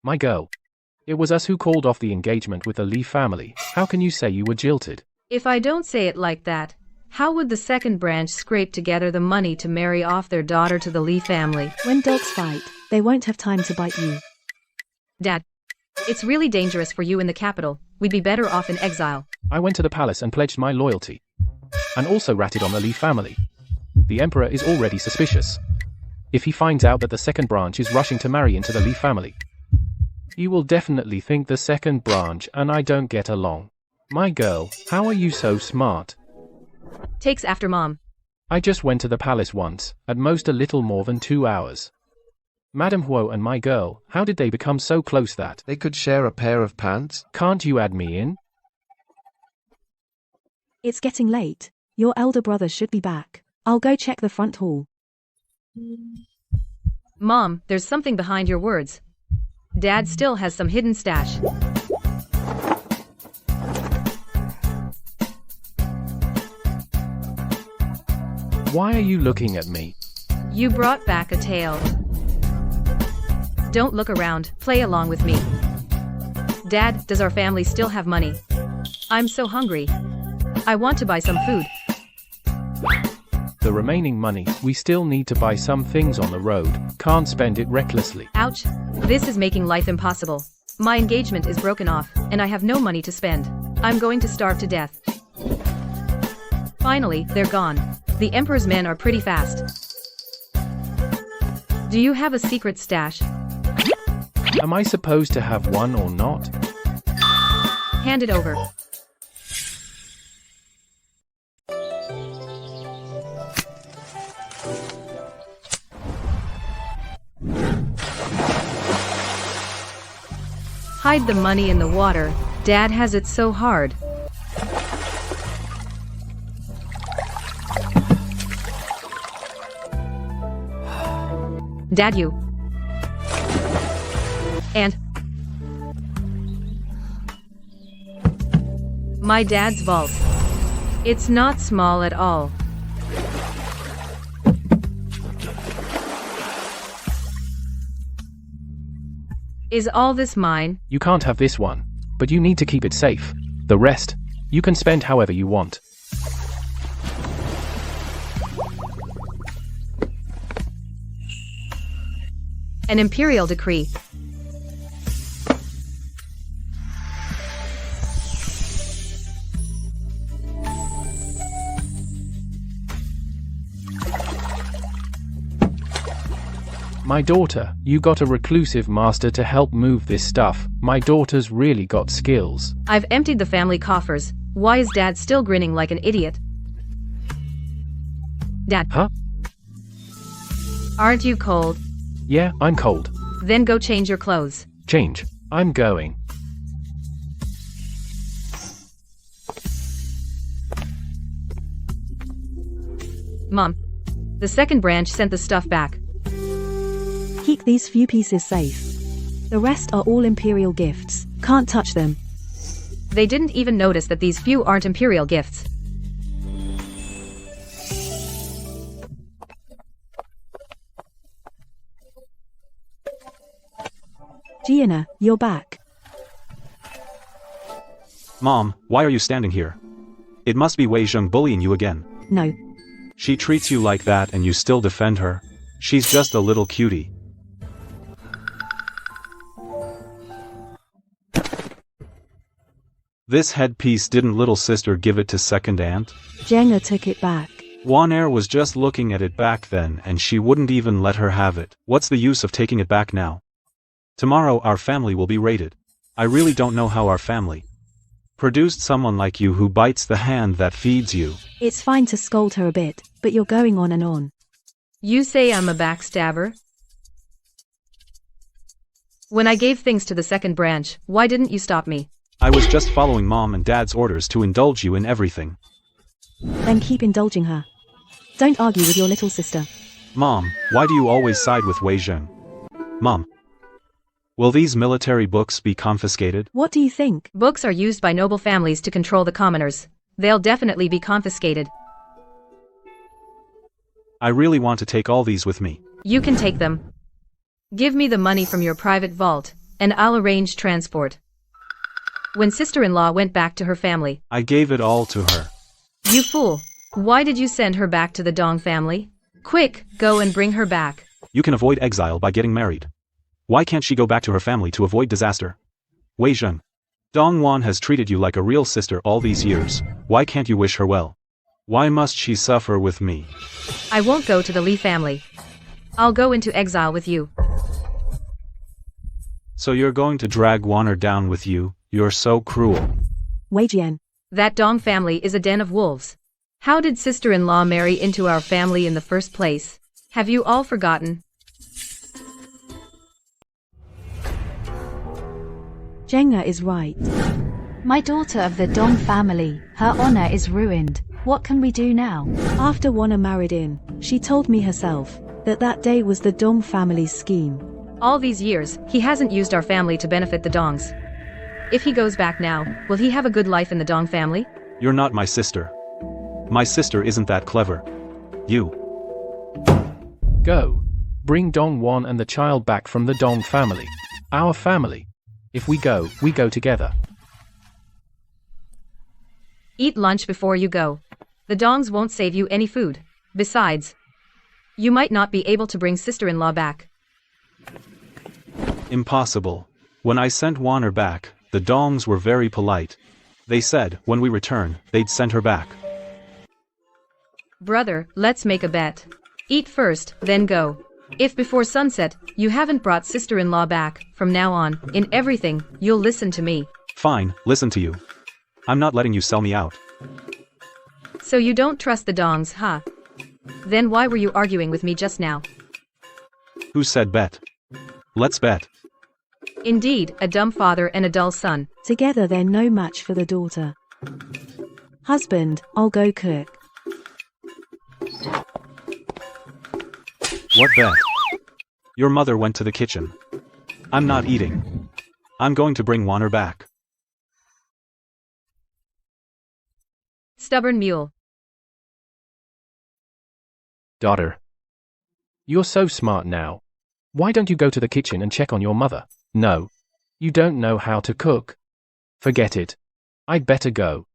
My girl. It was us who called off the engagement with the Li family. How can you say you were jilted? If I don't say it like that, how would the second branch scrape together the money to marry off their daughter to the Li family? When dogs fight, they won't have time to bite you. Dad, it's really dangerous for you in the capital. We'd be better off in exile. I went to the palace and pledged my loyalty. And also ratted on the Li family. The emperor is already suspicious. If he finds out that the second branch is rushing to marry into the Li family, he will definitely think the second branch and I don't get along. My girl, how are you so smart? Takes after mom. I just went to the palace once, at most a little more than 2 hours. Madame Huo and my girl, how did they become so close that They could share a pair of pants? Can't you add me in? It's getting late. Your elder brother should be back. I'll go check the front hall. Mom, there's something behind your words. Dad still has some hidden stash. Why are you looking at me? You brought back a tail. Don't look around, play along with me. Dad, does our family still have money? I'm so hungry. I want to buy some food. The remaining money, we still need to buy some things on the road. Can't spend it recklessly. Ouch. This is making life impossible. My engagement is broken off, and I have no money to spend. I'm going to starve to death. Finally, they're gone. The Emperor's men are pretty fast. Do you have a secret stash? Am I supposed to have one or not? Hand it over. Hide the money in the water. Dad has it so hard. Dad, you. And my dad's vault. It's not small at all. Is all this mine? You can't have this one, but you need to keep it safe. The rest, you can spend however you want. An Imperial decree. My daughter, you got a reclusive master to help move this stuff. My daughter's really got skills. I've emptied the family coffers. Why is Dad still grinning like an idiot? Dad. Huh? Aren't you cold? Yeah, I'm cold. Then go change your clothes. Change. I'm going. Mom. The second branch sent the stuff back. Keep these few pieces safe. The rest are all Imperial gifts. Can't touch them. They didn't even notice that these few aren't Imperial gifts. Gianna, you're back. Mom, why are you standing here? It must be Wei Zheng bullying you again. No. She treats you like that and you still defend her? She's just a little cutie. This headpiece, didn't little sister give it to second aunt? Jenga took it back. Wanair was just looking at it back then and she wouldn't even let her have it. What's the use of taking it back now? Tomorrow our family will be raided. I really don't know how our family produced someone like you who bites the hand that feeds you. It's fine to scold her a bit, but you're going on and on. You say I'm a backstabber? When I gave things to the second branch, why didn't you stop me? I was just following Mom and Dad's orders to indulge you in everything. Then keep indulging her. Don't argue with your little sister. Mom, why do you always side with Wei Zheng? Mom. Will these military books be confiscated? What do you think? Books are used by noble families to control the commoners. They'll definitely be confiscated. I really want to take all these with me. You can take them. Give me the money from your private vault. and I'll arrange transport. When sister-in-law went back to her family. I gave it all to her. You fool. Why did you send her back to the Dong family? Quick, go and bring her back. You can avoid exile by getting married. Why can't she go back to her family to avoid disaster? Wei Zheng. Dongwan has treated you like a real sister all these years. Why can't you wish her well? Why must she suffer with me? I won't go to the Li family. I'll go into exile with you. So you're going to drag Wanner down with you? You're so cruel. Wei Jian. That Dong family is a den of wolves. How did sister-in-law marry into our family in the first place? Have you all forgotten? Zhenga is right. My daughter of the Dong family, her honor is ruined. What can we do now? After Wanna married in, she told me herself that that day was the Dong family's scheme. All these years, he hasn't used our family to benefit the Dongs. If he goes back now, will he have a good life in the Dong family? You're not my sister. My sister isn't that clever. You. Go. Bring Dongwan and the child back from the Dong family. Our family. If we go together. Eat lunch before you go. The Dongs won't save you any food. Besides, you might not be able to bring sister-in-law back. Impossible. When I sent Wanner back, the Dongs were very polite. They said, when we return, they'd send her back. Brother, let's make a bet. Eat first, then go. If before sunset, you haven't brought sister-in-law back, from now on, in everything, you'll listen to me. Fine, listen to you. I'm not letting you sell me out. So you don't trust the Dongs, huh? Then why were you arguing with me just now? Who said bet? Let's bet. Indeed, a dumb father and a dull son. Together they're no match for the daughter. Husband, I'll go cook. What bet? Your mother went to the kitchen. I'm not eating. I'm going to bring Wanner back. Stubborn mule. Daughter. You're so smart now. Why don't you go to the kitchen and check on your mother? No. You don't know how to cook. Forget it. I'd better go.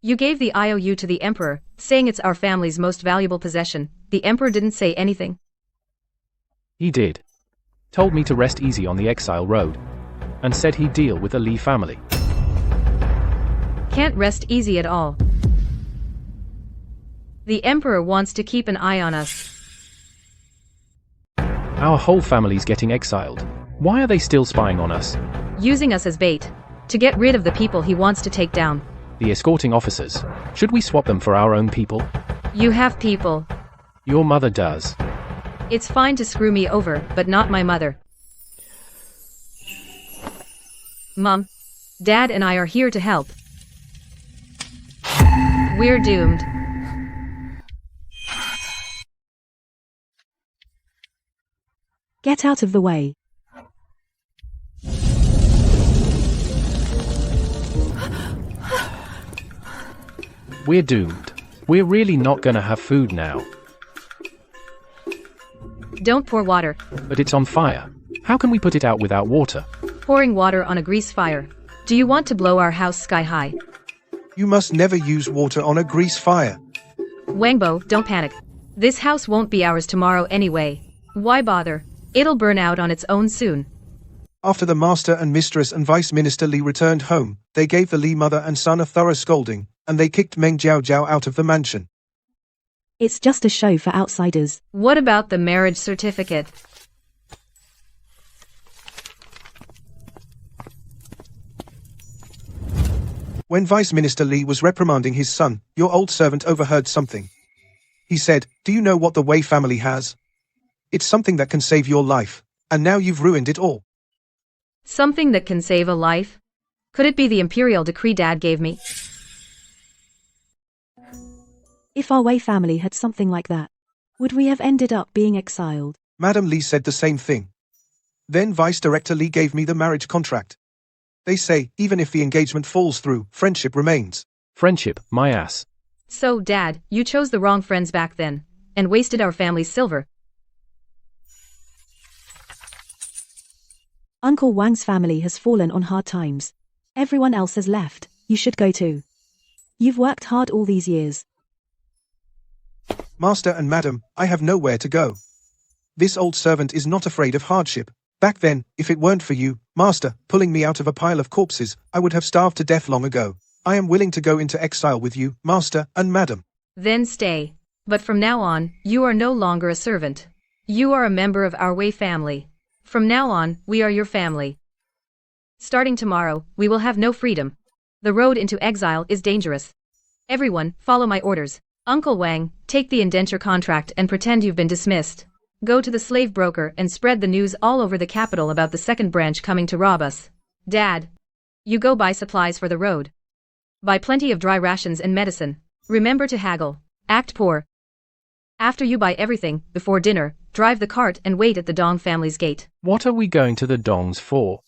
You gave the IOU to the Emperor, saying it's our family's most valuable possession. The Emperor didn't say anything. He did. Told me to rest easy on the Exile road. And said he'd deal with the Li family. Can't rest easy at all. The Emperor wants to keep an eye on us. Our whole family's getting exiled. Why are they still spying on us? Using us as bait. To get rid of the people he wants to take down. The escorting officers. Should we swap them for our own people? You have people. Your mother does. It's fine to screw me over, but not my mother. Mom, Dad and I are here to help. We're doomed. Get out of the way. We're doomed. We're really not gonna have food now. Don't pour water. But it's on fire. How can we put it out without water? Pouring water on a grease fire. Do you want to blow our house sky high? You must never use water on a grease fire. Wangbo, don't panic. This house won't be ours tomorrow anyway. Why bother? It'll burn out on its own soon. After the master and mistress and Vice Minister Li returned home, they gave the Li mother and son a thorough scolding, and they kicked Meng Jiao out of the mansion. It's just a show for outsiders. What about the marriage certificate? When Vice Minister Li was reprimanding his son, your old servant overheard something. He said, "Do you know what the Wei family has? It's something that can save your life, and now you've ruined it all." Something that can save a life? Could it be the Imperial decree Dad gave me? If our Wei family had something like that, would we have ended up being exiled? Madam Li said the same thing. Then Vice Director Li gave me the marriage contract. They say, even if the engagement falls through, friendship remains. Friendship, my ass. So, Dad, you chose the wrong friends back then, and wasted our family's silver. Uncle Wang's family has fallen on hard times. Everyone else has left, you should go too. You've worked hard all these years. Master and Madam, I have nowhere to go. This old servant is not afraid of hardship. Back then, if it weren't for you, Master, pulling me out of a pile of corpses, I would have starved to death long ago. I am willing to go into exile with you, Master and Madam. Then stay. But from now on, you are no longer a servant. You are a member of our Wei family. From now on, we are your family. Starting tomorrow, we will have no freedom. The road into exile is dangerous. Everyone, follow my orders. Uncle Wang, take the indenture contract and pretend you've been dismissed. Go to the slave broker and spread the news all over the capital about the second branch coming to rob us. Dad, you go buy supplies for the road. Buy plenty of dry rations and medicine. Remember to haggle. Act poor. After you buy everything, before dinner, drive the cart and wait at the Dong family's gate. What are we going to the Dongs for?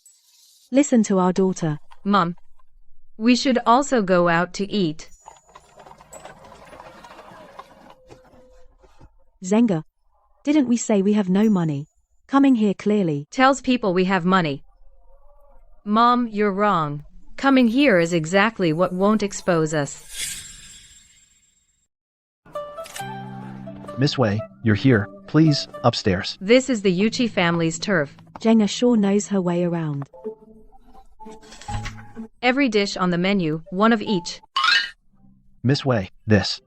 Listen to our daughter. Mom, we should also go out to eat. Zenga. Didn't we say we have no money? Coming here clearly Tells people we have money. Mom, you're wrong. Coming here is exactly what won't expose us. Miss Wei, you're here. Please, upstairs. This is the Yuchi family's turf. Jenga sure knows her way around. Every dish on the menu, one of each. Miss Wei, this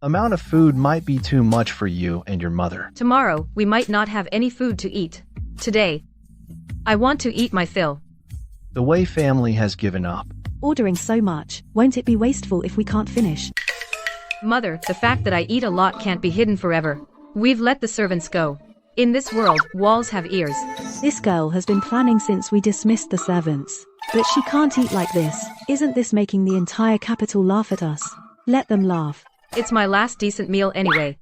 amount of food might be too much for you and your mother. Tomorrow, we might not have any food to eat. Today, I want to eat my fill. The Wei family has given up. Ordering so much, won't it be wasteful if we can't finish? Mother, the fact that I eat a lot can't be hidden forever. We've let the servants go. In this world, walls have ears. This girl has been planning since we dismissed the servants. But she can't eat like this. Isn't this making the entire capital laugh at us? Let them laugh. It's my last decent meal anyway.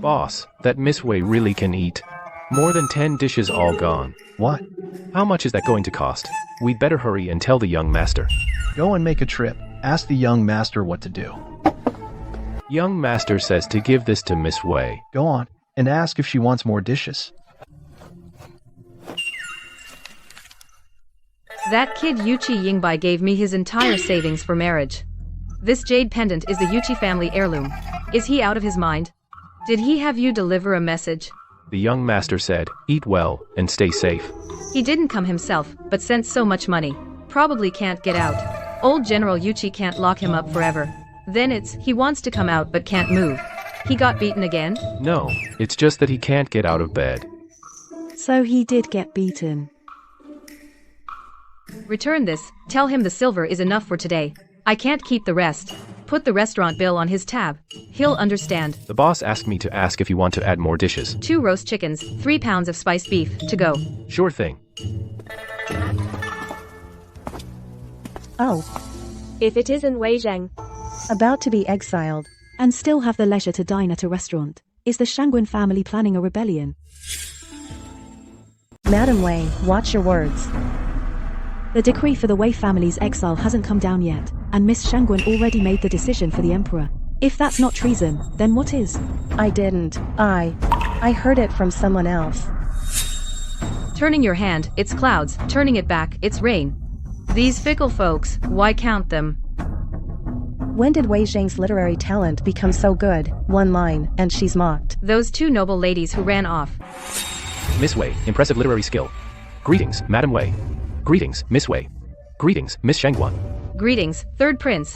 Boss, that Miss Wei really can eat. More than 10 dishes all gone. What? How much is that going to cost? We'd better hurry and tell the young master. Go and make a trip. Ask the young master what to do. Young master says to give this to Miss Wei. Go on, and ask if she wants more dishes. That kid Yuchi Yingbai gave me his entire savings for marriage. This jade pendant is the Yuchi family heirloom. Is he out of his mind? Did he have you deliver a message? The young master said, eat well, and stay safe. He didn't come himself, but sent so much money. Probably can't get out. Old General Yuchi can't lock him up forever. Then it's, he wants to come out but can't move. He got beaten again? No, it's just that he can't get out of bed. So he did get beaten. Return this, tell him the silver is enough for today. I can't keep the rest. Put the restaurant bill on his tab. He'll understand. The boss asked me to ask if you want to add more dishes. 2 roast chickens, 3 pounds of spiced beef, to go. Sure thing. Oh, If it isn't Wei Zheng. about to be exiled. And still have the leisure to dine at a restaurant. Is the Shangguan family planning a rebellion? Madam Wei, watch your words. The decree for the Wei family's exile hasn't come down yet, and Miss Shangguan already made the decision for the emperor. If that's not treason, then what is? I didn't. I heard it from someone else. Turning your hand, it's clouds. Turning it back, it's rain. These fickle folks, why count them? When did Wei Zheng's literary talent become so good? One line, and she's mocked. Those 2 noble ladies who ran off. Miss Wei, impressive literary skill. Greetings, Madam Wei. Greetings, Miss Wei. Greetings, Miss Shangguan. Greetings, third prince.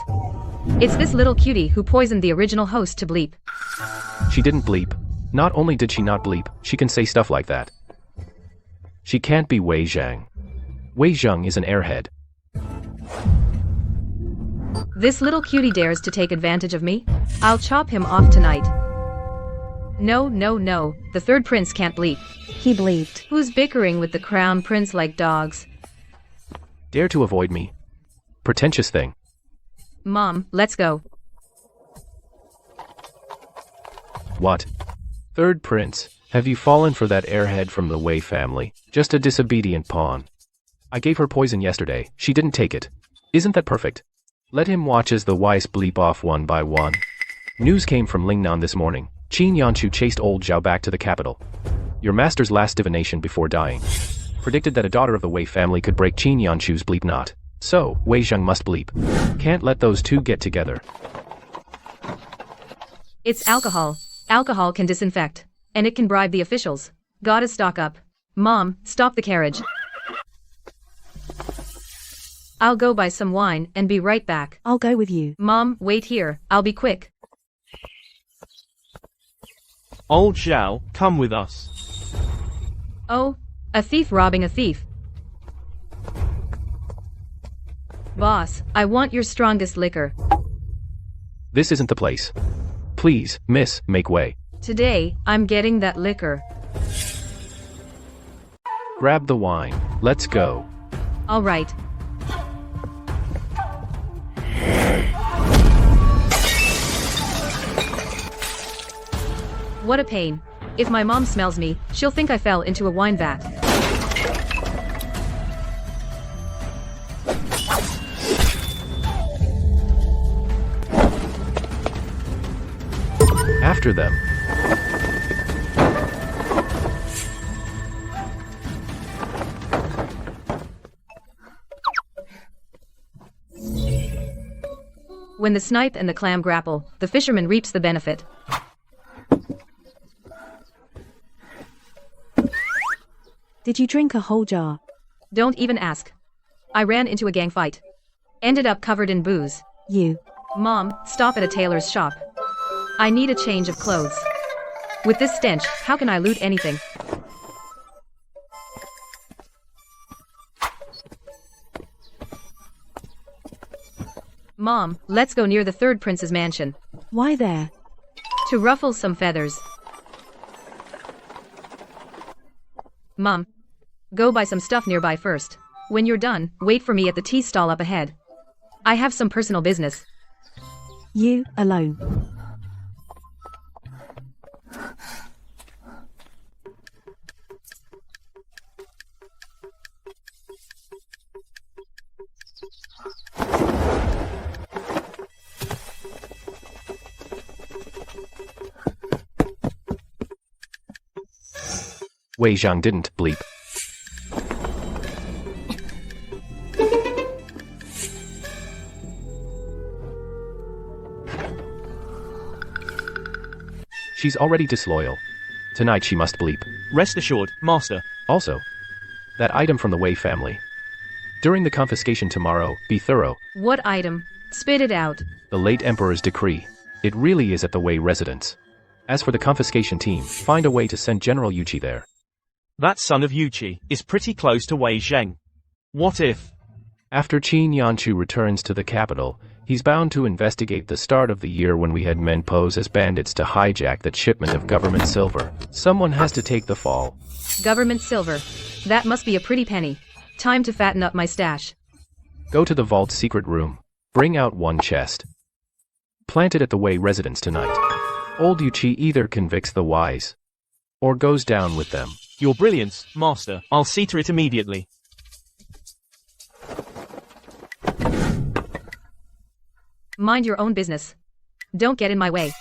It's this little cutie who poisoned the original host to bleep. She didn't bleep. Not only did she not bleep, she can say stuff like that. She can't be Wei Zhang. Wei Zheng is an airhead. This little cutie dares to take advantage of me? I'll chop him off tonight. No, no, no, the third prince can't bleep. He bleeped. Who's bickering with the crown prince like dogs? Dare to avoid me? Pretentious thing. Mom, let's go. What? Third prince, have you fallen for that airhead from the Wei family? Just a disobedient pawn. I gave her poison yesterday, she didn't take it. Isn't that perfect? Let him watch as the Weiss bleep off one by one. News came from Lingnan this morning. Qin Yanchu chased old Zhao back to the capital. Your master's last divination before dying predicted that a daughter of the Wei family could break Qin Yanchu's bleep knot. So, Wei Zheng must bleep. Can't let those two get together. It's alcohol. Alcohol can disinfect. And it can bribe the officials. Gotta stock up. Mom, stop the carriage. I'll go buy some wine and be right back. I'll go with you. Mom, wait here. I'll be quick. Old Zhao, come with us. Oh, a thief robbing a thief. Boss, I want your strongest liquor. This isn't the place. Please, miss, make way. Today, I'm getting that liquor. Grab the wine. Let's go. All right. What a pain. If my mom smells me, she'll think I fell into a wine vat. After them. When the snipe and the clam grapple, the fisherman reaps the benefit. Did you drink a whole jar? Don't even ask. I ran into a gang fight. Ended up covered in booze. You. Mom, stop at a tailor's shop. I need a change of clothes. With this stench, how can I loot anything? Mom, let's go near the third prince's mansion. Why there? To ruffle some feathers. Mom, go buy some stuff nearby first. When you're done, wait for me at the tea stall up ahead. I have some personal business. You, alone. Wei Zhang didn't bleep. She's already disloyal. Tonight she must bleep. Rest assured, Master. Also, that item from the Wei family. During the confiscation tomorrow, be thorough. What item? Spit it out. The late Emperor's decree. It really is at the Wei residence. As for the confiscation team, find a way to send General Yuqi there. That son of Yuqi is pretty close to Wei Zheng. What if? After Qin Yanchu returns to the capital, he's bound to investigate the start of the year when we had men pose as bandits to hijack that shipment of government silver. Someone has to take the fall. Government silver. That must be a pretty penny. Time to fatten up my stash. Go to the vault's secret room. Bring out one chest. Plant it at the Wei residence tonight. Old Yuqi either convicts the wise or goes down with them. Your brilliance, Master. I'll see to it immediately. Mind your own business. Don't get in my way.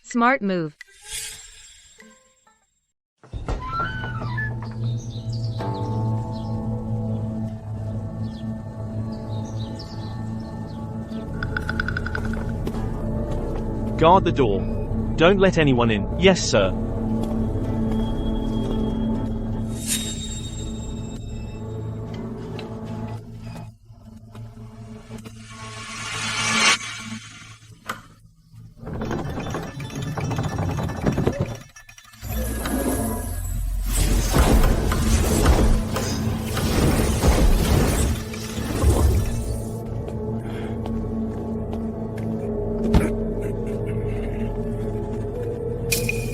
Smart move. Guard the door. Don't let anyone in. Yes, sir.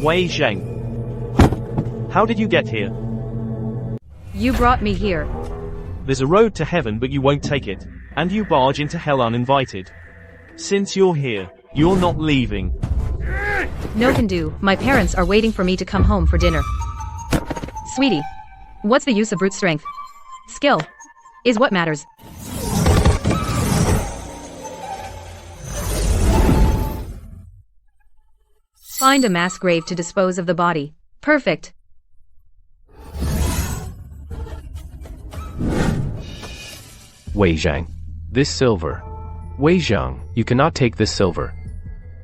Wei Zheng. How did you get here? You brought me here. There's a road to heaven but you won't take it, and you barge into hell uninvited. Since you're here, you're not leaving. No can do, my parents are waiting for me to come home for dinner. Sweetie, what's the use of brute strength? Skill is what matters. Find a mass grave to dispose of the body. Perfect. Wei Zhang. This silver. Wei Zhang, you cannot take this silver.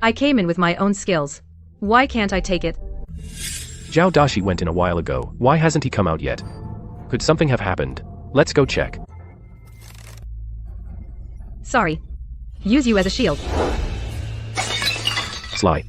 I came in with my own skills. Why can't I take it? Zhao Dashi went in a while ago. Why hasn't he come out yet? Could something have happened? Let's go check. Sorry. Use you as a shield. Sly.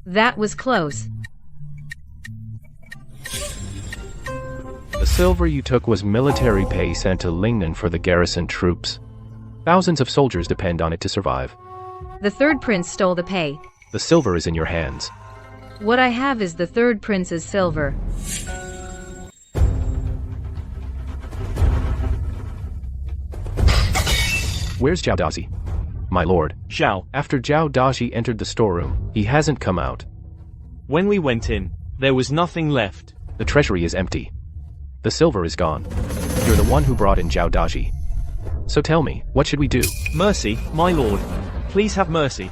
That was close. The silver you took was military pay sent to Lingnan for the garrison troops. Thousands of soldiers depend on it to survive. The third prince stole the pay. The silver is in your hands. What I have is the third prince's silver. Where's Zhao Dashi? My lord. Zhao. After Zhao Dashi entered the storeroom, he hasn't come out. When we went in, there was nothing left. The treasury is empty. The silver is gone. You're the one who brought in Zhao Dashi. So tell me, what should we do? Mercy, my lord. Please have mercy.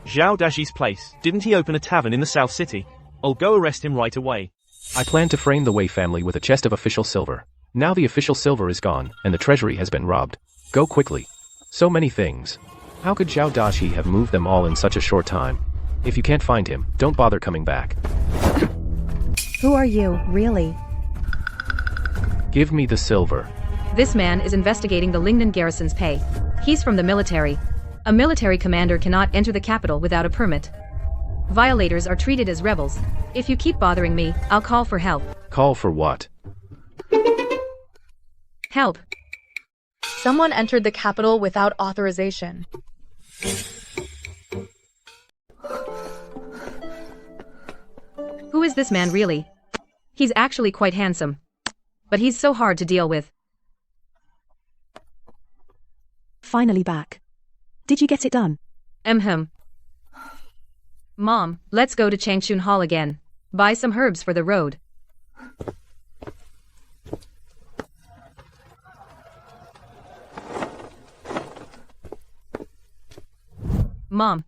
Zhao Dashi's place. Didn't he open a tavern in the South City? I'll go arrest him right away. I plan to frame the Wei family with a chest of official silver. Now the official silver is gone, and the treasury has been robbed. Go quickly. So many things. How could Zhao Dashi have moved them all in such a short time? If you can't find him, don't bother coming back. Who are you, really? Give me the silver. This man is investigating the Lingnan garrison's pay. He's from the military. A military commander cannot enter the capital without a permit. Violators are treated as rebels. If you keep bothering me, I'll call for help. Call for what? Help. Someone entered the capital without authorization. Who is this man really? He's actually quite handsome. But he's so hard to deal with. Finally back. Did you get it done? Mom, let's go to Changchun Hall again. Buy some herbs for the road. Mom,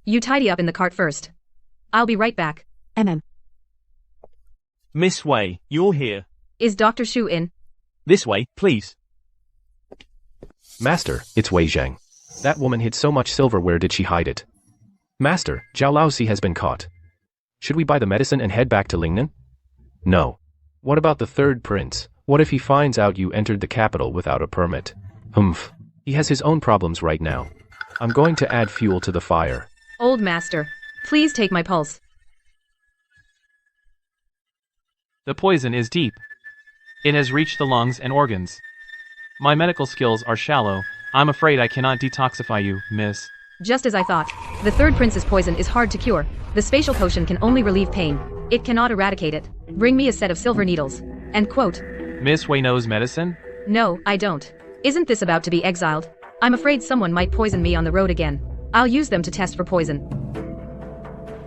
you tidy up in the cart first. I'll be right back. Miss Wei, you're here. Is Dr. Shu in? This way, please. Master, it's Wei Zhang. That woman hid so much silver, where did she hide it? Master, Zhao Laozi has been caught. Should we buy the medicine and head back to Lingnan? No. What about the third prince? What if he finds out you entered the capital without a permit? Humph. He has his own problems right now. I'm going to add fuel to the fire. Old master, please take my pulse. The poison is deep. It has reached the lungs and organs. My medical skills are shallow. I'm afraid I cannot detoxify you, miss. Just as I thought. The third prince's poison is hard to cure. The spatial potion can only relieve pain. It cannot eradicate it. Bring me a set of silver needles. End quote. Miss Wei knows medicine? No, I don't. Isn't this about to be exiled? I'm afraid someone might poison me on the road again. I'll use them to test for poison.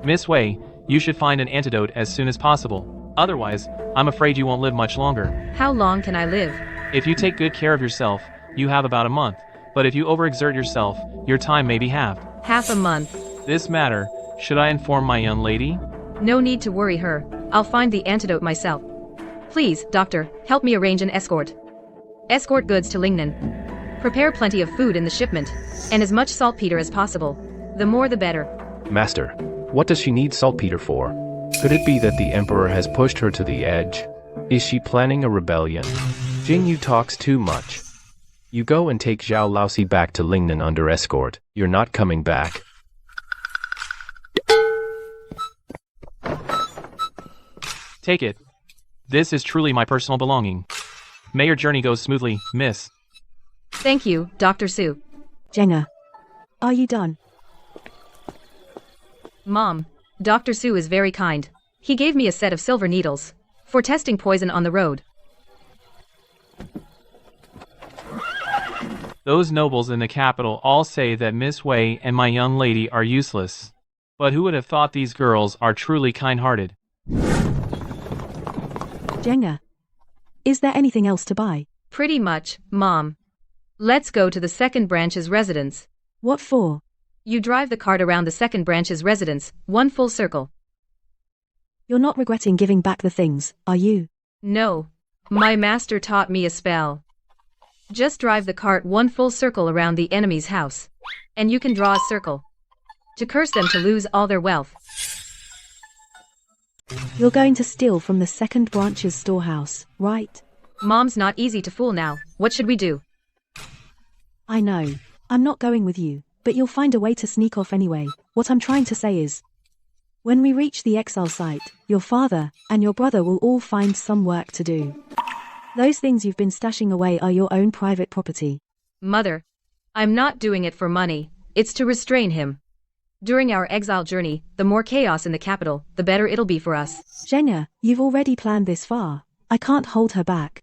Miss Wei, you should find an antidote as soon as possible. Otherwise, I'm afraid you won't live much longer. How long can I live? If you take good care of yourself, you have about a month. But if you overexert yourself, your time may be halved. Half a month. This matter, should I inform my young lady? No need to worry her. I'll find the antidote myself. Please, doctor, help me arrange an escort. Escort goods to Lingnan. Prepare plenty of food in the shipment, and as much saltpeter as possible. The more the better. Master, what does she need saltpeter for? Could it be that the Emperor has pushed her to the edge? Is she planning a rebellion? Jingyu talks too much. You go and take Zhao Laozi back to Lingnan under escort. You're not coming back. Take it. This is truly my personal belonging. May your journey go smoothly, miss. Thank you, Dr. Su. Jenga. Are you done? Mom, Dr. Su is very kind. He gave me a set of silver needles for testing poison on the road. Those nobles in the capital all say that Miss Wei and my young lady are useless. But who would have thought these girls are truly kind-hearted? Jenga. Is there anything else to buy? Pretty much, Mom. Let's go to the second branch's residence. What for? You drive the cart around the second branch's residence, one full circle. You're not regretting giving back the things, are you? No. My master taught me a spell. Just drive the cart one full circle around the enemy's house. And you can draw a circle to curse them to lose all their wealth. You're going to steal from the second branch's storehouse, right? Mom's not easy to fool now. What should we do? I know. I'm not going with you, but you'll find a way to sneak off anyway. What I'm trying to say is, when we reach the Exile site, your father and your brother will all find some work to do. Those things you've been stashing away are your own private property. Mother, I'm not doing it for money. It's to restrain him. During our exile journey, the more chaos in the capital, the better it'll be for us. Jenga, you've already planned this far. I can't hold her back.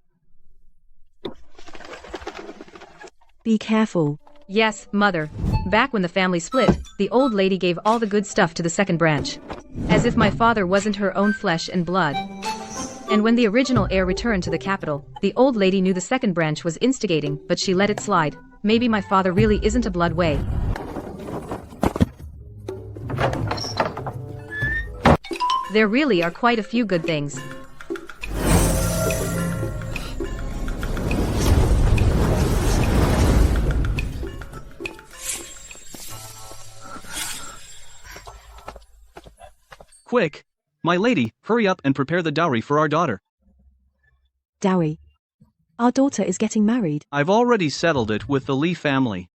Be careful. Yes, Mother. Back when the family split, the old lady gave all the good stuff to the second branch. As if my father wasn't her own flesh and blood. And when the original heir returned to the capital, the old lady knew the second branch was instigating, but she let it slide. Maybe my father really isn't a blood Wei. There really are quite a few good things. Quick! My lady, hurry up and prepare the dowry for our daughter. Dowry. Our daughter is getting married. I've already settled it with the Li family.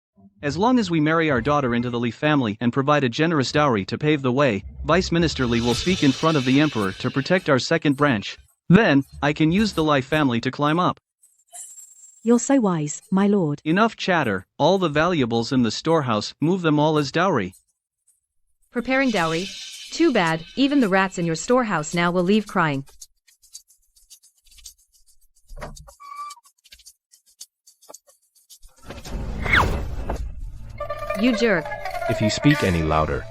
As long as we marry our daughter into the Li family and provide a generous dowry to pave the way, Vice Minister Li will speak in front of the Emperor to protect our second branch. Then, I can use the Li family to climb up. You're so wise, my lord. Enough chatter, all the valuables in the storehouse, move them all as dowry. Preparing dowry? Too bad, even the rats in your storehouse now will leave crying. You jerk. If you speak any louder,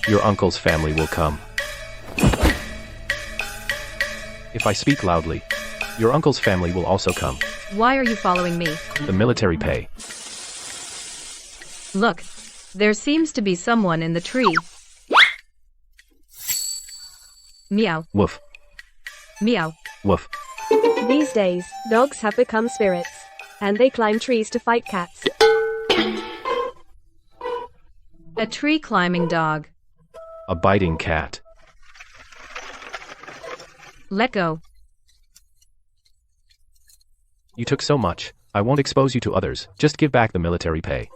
your uncle's family will come. If I speak loudly, your uncle's family will also come. Why are you following me? The military pay. Look, there seems to be someone in the tree. Meow. Woof. Meow. Woof. These days, dogs have become spirits. And they climb trees to fight cats. A tree-climbing dog. A biting cat. Let go. You took so much. I won't expose you to others. Just give back the military pay.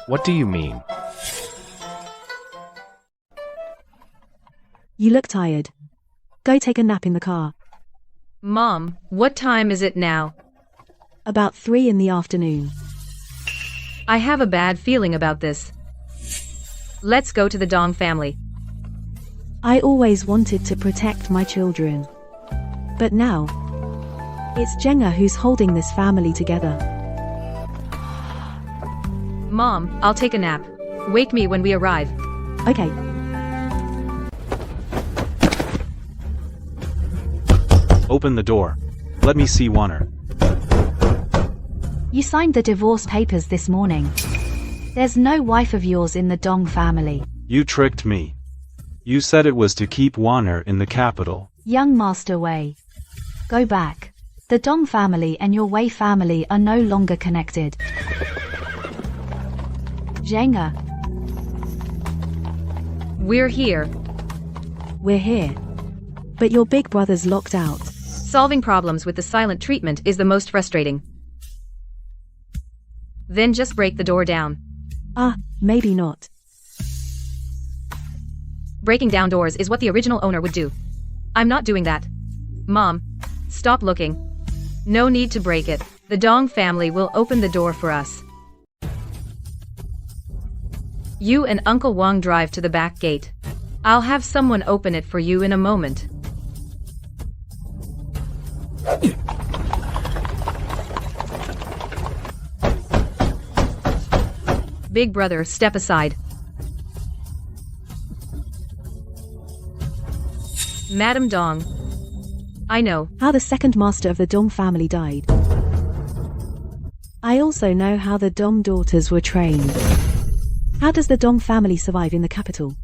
What do you mean? You look tired. Go take a nap in the car. Mom, what time is it now? About 3 in the afternoon. I have a bad feeling about this. Let's go to the Dong family. I always wanted to protect my children. But now, it's Jenga who's holding this family together. Mom, I'll take a nap. Wake me when we arrive. Okay. Open the door. Let me see Warner. You signed the divorce papers this morning. There's no wife of yours in the Dong family. You tricked me. You said it was to keep Warner in the capital. Young Master Wei. Go back. The Dong family and your Wei family are no longer connected. Jenga. We're here. We're here. But your big brother's locked out. Solving problems with the silent treatment is the most frustrating. Then just break the door down. Maybe not. Breaking down doors is what the original owner would do. I'm not doing that. Mom, stop looking. No need to break it. The Dong family will open the door for us. You and Uncle Wang drive to the back gate. I'll have someone open it for you in a moment. Big brother, step aside. Madam Dong. I know how the second master of the Dong family died. I also know how the Dong daughters were trained. How does the Dong family survive in the capital?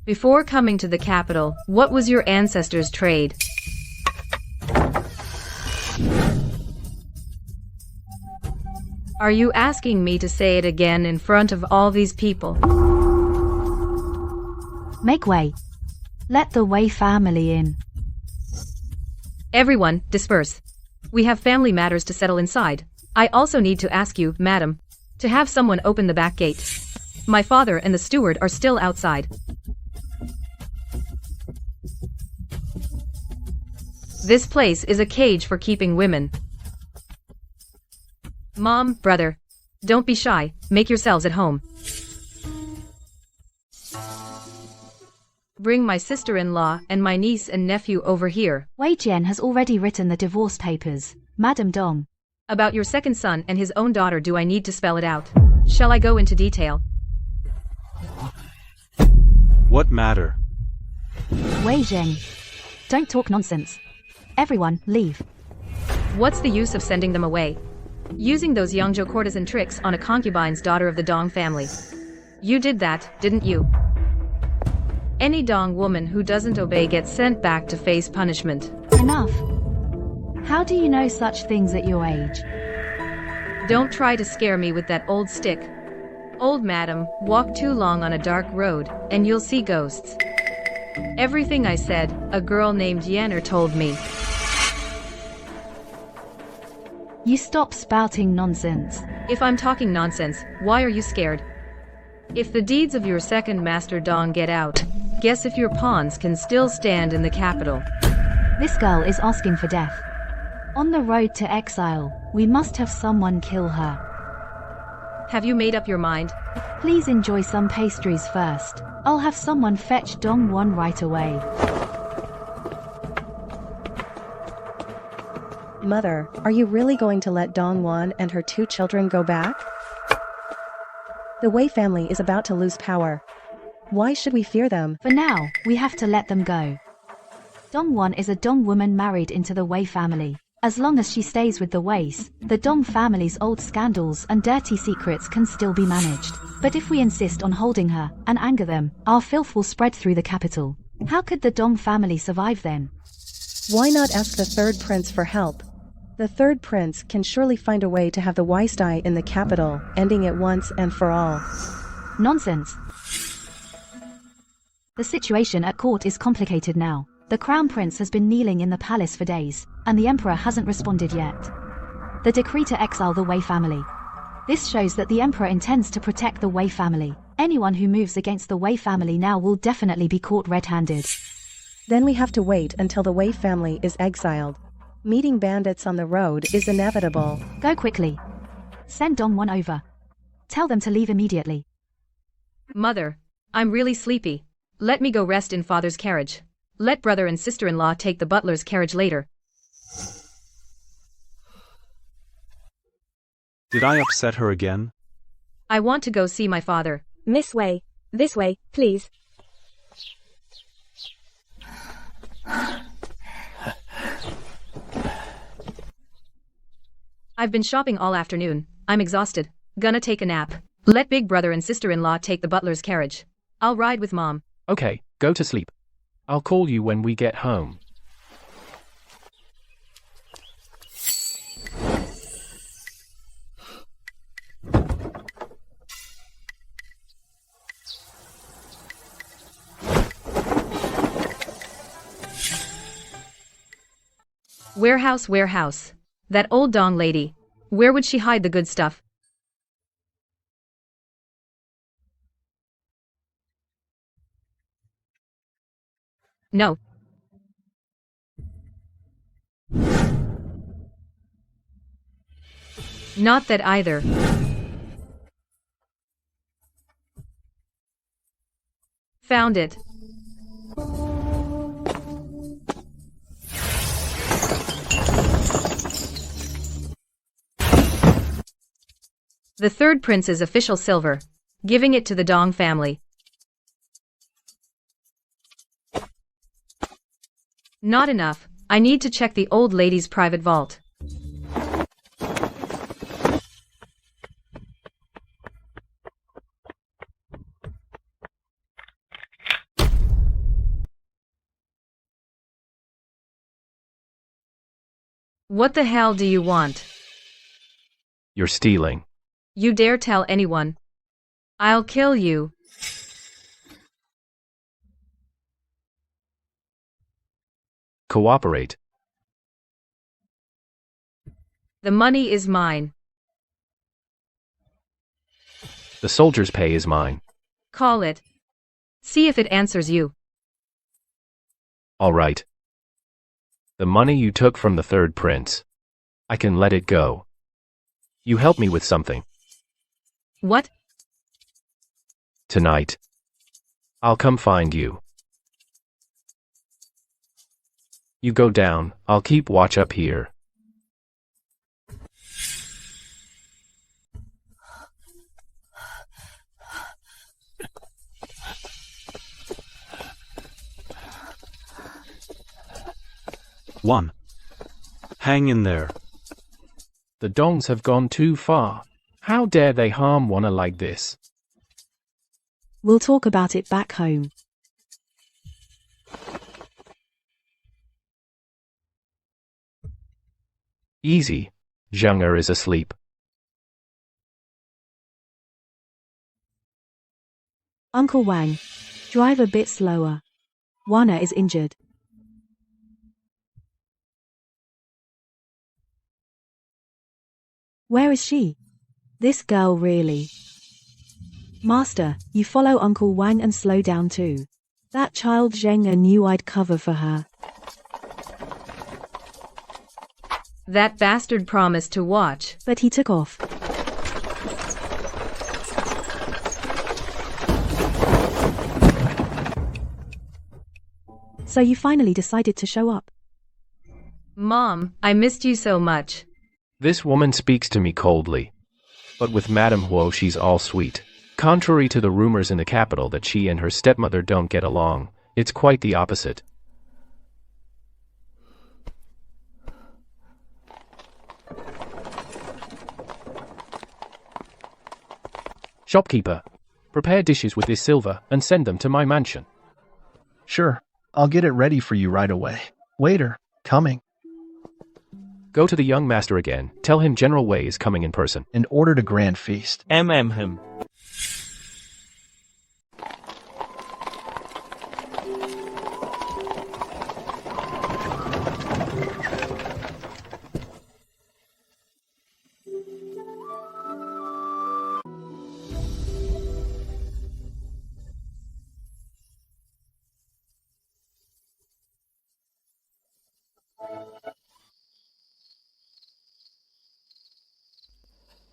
Before coming to the capital, what was your ancestors' trade? Are you asking me to say it again in front of all these people? Make way. Let the Wei family in. Everyone, disperse. We have family matters to settle inside. I also need to ask you, madam, to have someone open the back gate. My father and the steward are still outside. This place is a cage for keeping women. Mom, brother, don't be shy, make yourselves at home. Bring my sister-in-law and my niece and nephew over here. Wei Jian has already written the divorce papers, Madam Dong. About your second son and his own daughter, do I need to spell it out? Shall I go into detail? What matter? Wei Zheng. Don't talk nonsense. Everyone, leave. What's the use of sending them away? Using those Yangzhou courtesan tricks on a concubine's daughter of the Dong family. You did that, didn't you? Any Dong woman who doesn't obey gets sent back to face punishment. Enough. How do you know such things at your age? Don't try to scare me with that old stick. Old madam, walk too long on a dark road, and you'll see ghosts. Everything I said, a girl named Yenner told me. You stop spouting nonsense. If I'm talking nonsense, why are you scared? If the deeds of your second master Dong get out, guess if your pawns can still stand in the capital. This girl is asking for death. On the road to exile, we must have someone kill her. Have you made up your mind? Please enjoy some pastries first. I'll have someone fetch Dong Won right away. Mother, are you really going to let Dong Won and her 2 children go back? The Wei family is about to lose power. Why should we fear them? For now, we have to let them go. Dong Won is a Dong woman married into the Wei family. As long as she stays with the Weis, the Dong family's old scandals and dirty secrets can still be managed. But if we insist on holding her and anger them, our filth will spread through the capital. How could the Dong family survive then? Why not ask the third prince for help? The third prince can surely find a way to have the Weis die in the capital, ending it once and for all. Nonsense. The situation at court is complicated now. The crown prince has been kneeling in the palace for days, and the emperor hasn't responded yet. The decree to exile the Wei family. This shows that the emperor intends to protect the Wei family. Anyone who moves against the Wei family now will definitely be caught red-handed. Then we have to wait until the Wei family is exiled. Meeting bandits on the road is inevitable. Go quickly. Send Dong Won over. Tell them to leave immediately. Mother, I'm really sleepy. Let me go rest in father's carriage. Let brother and sister-in-law take the butler's carriage later. Did I upset her again? I want to go see my father. Miss Wei. This way, please. I've been shopping all afternoon. I'm exhausted. Gonna take a nap. Let big brother and sister-in-law take the butler's carriage. I'll ride with mom. Okay, go to sleep. I'll call you when we get home. Warehouse, warehouse. That old Dong lady. Where would she hide the good stuff? No. Not that either. Found it. The third prince's official silver. Giving it to the Dong family. Not enough. I need to check the old lady's private vault. What the hell do you want? You're stealing. You dare tell anyone? I'll kill you. Cooperate. The money is mine. The soldier's pay is mine. Call it. See if it answers you. All right. The money you took from the third prince. I can let it go. You help me with something. What? Tonight. I'll come find you. You go down, I'll keep watch up here. One. Hang in there. The Dongs have gone too far. How dare they harm one like this? We'll talk about it back home. Easy. Zheng is asleep. Uncle Wang, drive a bit slower. Wana is injured. Where is she? This girl really. Master, you follow Uncle Wang and slow down too. That child Zheng knew I'd cover for her. That bastard promised to watch. But he took off. So you finally decided to show up? Mom, I missed you so much. This woman speaks to me coldly. But with Madame Huo she's all sweet. Contrary to the rumors in the capital that she and her stepmother don't get along, it's quite the opposite. Shopkeeper, prepare dishes with this silver and send them to my mansion. Sure, I'll get it ready for you right away. Waiter, coming. Go to the young master again, tell him General Wei is coming in person. In order to grand feast. Him.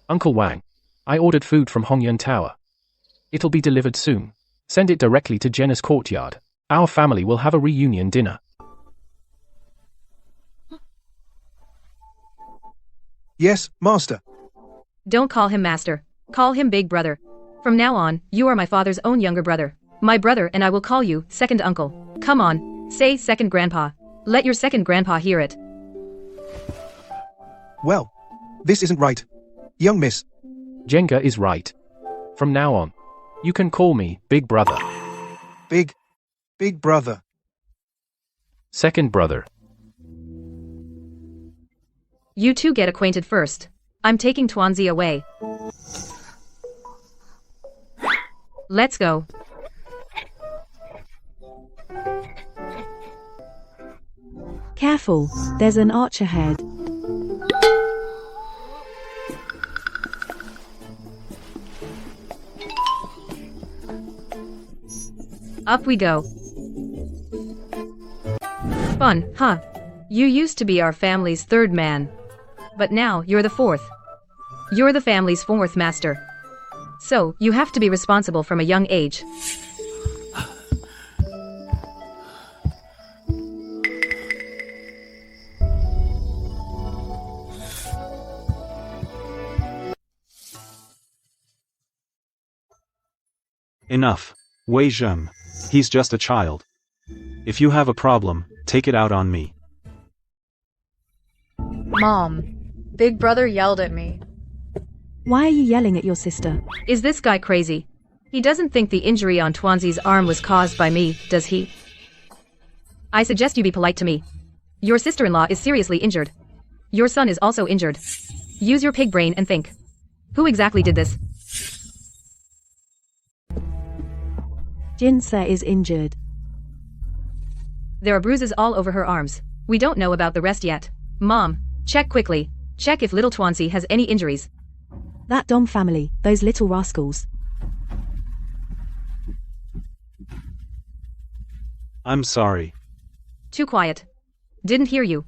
Uncle Wang, I ordered food from Hongyun Tower. It'll be delivered soon. Send it directly to Jenna's courtyard. Our family will have a reunion dinner. Yes, master. Don't call him master. Call him big brother. From now on, you are my father's own younger brother. My brother and I will call you second uncle. Come on, say second grandpa. Let your second grandpa hear it. Well, this isn't right. Young miss. Jenga is right. From now on, you can call me Big Brother. Big brother. Second brother. You two get acquainted first. I'm taking Tuanzi away. Let's go. Careful, there's an arch ahead. Up we go. Fun, huh? You used to be our family's third man. But now, you're the fourth. You're the family's fourth master. So, you have to be responsible from a young age. Enough. Wei Zheng. He's just a child. If you have a problem, take it out on me. Mom, Big Brother yelled at me. Why are you yelling at your sister? Is this guy crazy? He doesn't think the injury on Tuanzi's arm was caused by me, does he? I suggest you be polite to me. Your sister-in-law is seriously injured. Your son is also injured. Use your pig brain and think. Who exactly did this? Jinse is injured. There are bruises all over her arms. We don't know about the rest yet. Mom, check quickly. Check if little Tuanzi has any injuries. That Dong family, those little rascals. I'm sorry. Too quiet. Didn't hear you.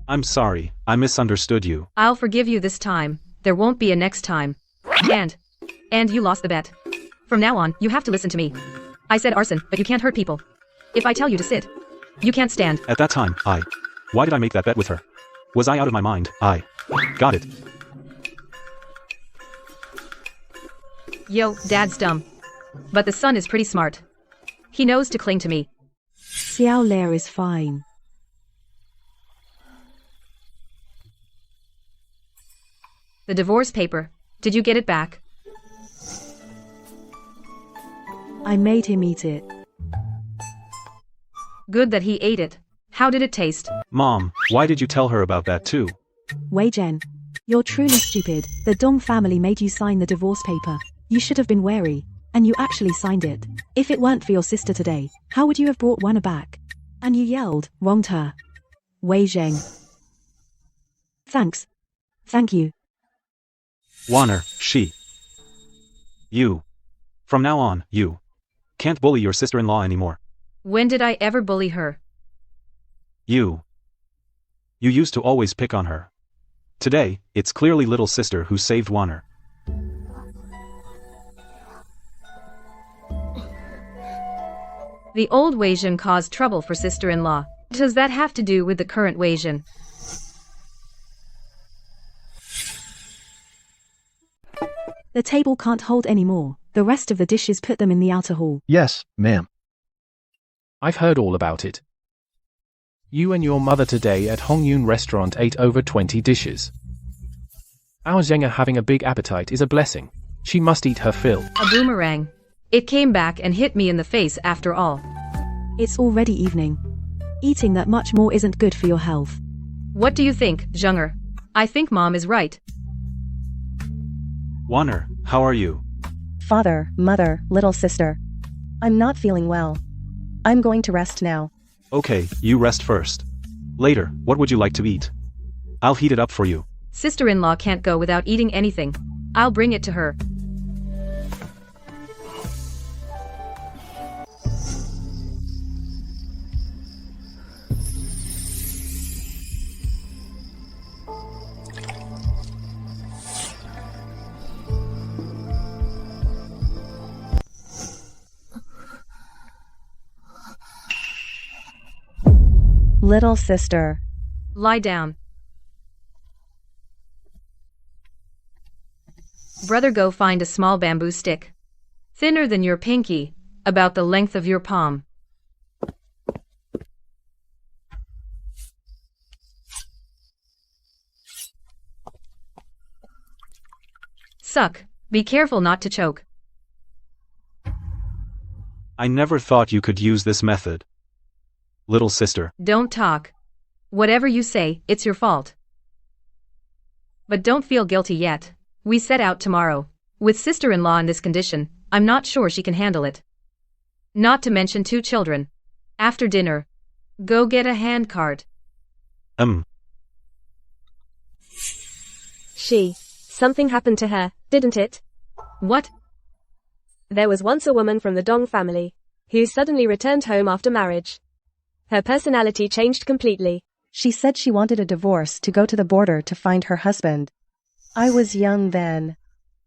I'm sorry, I misunderstood you. I'll forgive you this time. There won't be a next time. And you lost the bet. From now on, you have to listen to me. I said arson, but you can't hurt people. If I tell you to sit, you can't stand. At that time, why did I make that bet with her? Was I out of my mind? Got it. Yo, Dad's dumb. But the son is pretty smart. He knows to cling to me. Xiao Lair is fine. The divorce paper. Did you get it back? I made him eat it. Good that he ate it. How did it taste? Mom, why did you tell her about that too? Wei Zheng, you're truly stupid. The Dong family made you sign the divorce paper. You should have been wary. And you actually signed it. If it weren't for your sister today, how would you have brought Wana back? And you yelled, wronged her. Wei Zheng. Thanks. Thank you. Wanner, you. From now on, you can't bully your sister-in-law anymore. When did I ever bully her? You used to always pick on her. Today, it's clearly little sister who saved Wanner. The old Wei Zheng caused trouble for sister-in-law. Does that have to do with the current Wei Zheng? The table can't hold any more. The rest of the dishes, put them in the outer hall. Yes, ma'am. I've heard all about it. You and your mother today at Hongyun restaurant ate over 20 dishes. Our Zheng having a big appetite is a blessing. She must eat her fill. A boomerang. It came back and hit me in the face after all. It's already evening. Eating that much more isn't good for your health. What do you think, Zhenger? I think Mom is right. Wanner, how are you? Father, mother, little sister. I'm not feeling well. I'm going to rest now. Okay, you rest first. Later, what would you like to eat? I'll heat it up for you. Sister-in-law can't go without eating anything. I'll bring it to her. Little sister. Lie down. Brother, go find a small bamboo stick. Thinner than your pinky, about the length of your palm. Suck. Be careful not to choke. I never thought you could use this method. Little sister. Don't talk. Whatever you say, it's your fault. But don't feel guilty yet. We set out tomorrow. With sister-in-law in this condition, I'm not sure she can handle it. Not to mention 2 children. After dinner, go get a handcart. Something happened to her, didn't it? What? There was once a woman from the Dong family who suddenly returned home after marriage. Her personality changed completely. She said she wanted a divorce to go to the border to find her husband. I was young then.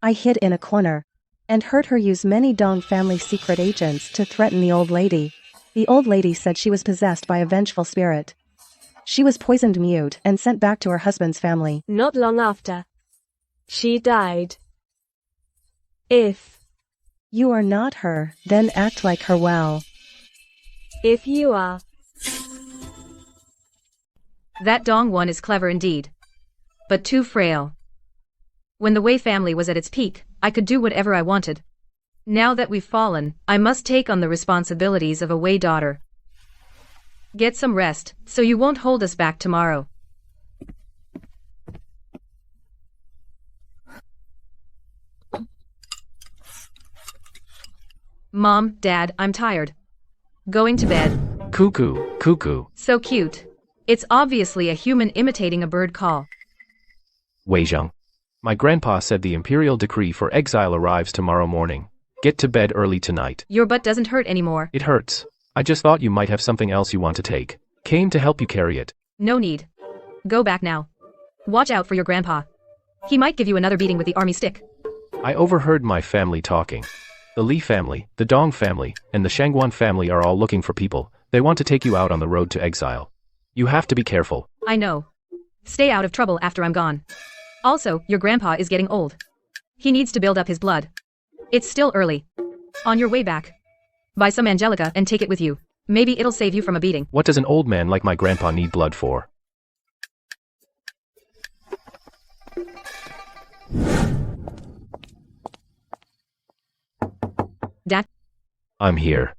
I hid in a corner and heard her use many Dong family secret agents to threaten the old lady. The old lady said she was possessed by a vengeful spirit. She was poisoned mute and sent back to her husband's family. Not long after, she died. If you are not her, then act like her well. If you are. That Dong one is clever indeed. But too frail. When the Wei family was at its peak, I could do whatever I wanted. Now that we've fallen, I must take on the responsibilities of a Wei daughter. Get some rest, so you won't hold us back tomorrow. Mom, Dad, I'm tired. Going to bed. Cuckoo, cuckoo. So cute. It's obviously a human imitating a bird call. Wei Zheng. My grandpa said the Imperial decree for exile arrives tomorrow morning. Get to bed early tonight. Your butt doesn't hurt anymore. It hurts. I just thought you might have something else you want to take. Came to help you carry it. No need. Go back now. Watch out for your grandpa. He might give you another beating with the army stick. I overheard my family talking. The Li family, the Dong family, and the Shangguan family are all looking for people. They want to take you out on the road to exile. You have to be careful. I know. Stay out of trouble after I'm gone. Also, your grandpa is getting old. He needs to build up his blood. It's still early. On your way back, buy some Angelica and take it with you. Maybe it'll save you from a beating. What does an old man like my grandpa need blood for? Dad? I'm here.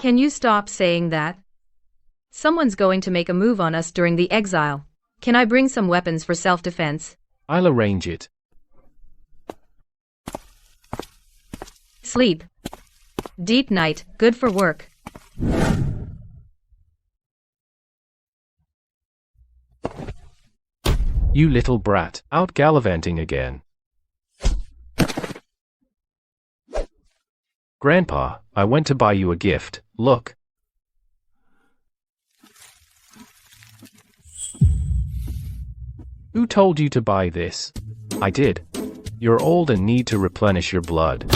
Can you stop saying that? Someone's going to make a move on us during the exile. Can I bring some weapons for self-defense? I'll arrange it. Sleep. Deep night, good for work. You little brat, out gallivanting again. Grandpa, I went to buy you a gift, look. Who told you to buy this? I did. You're old and need to replenish your blood.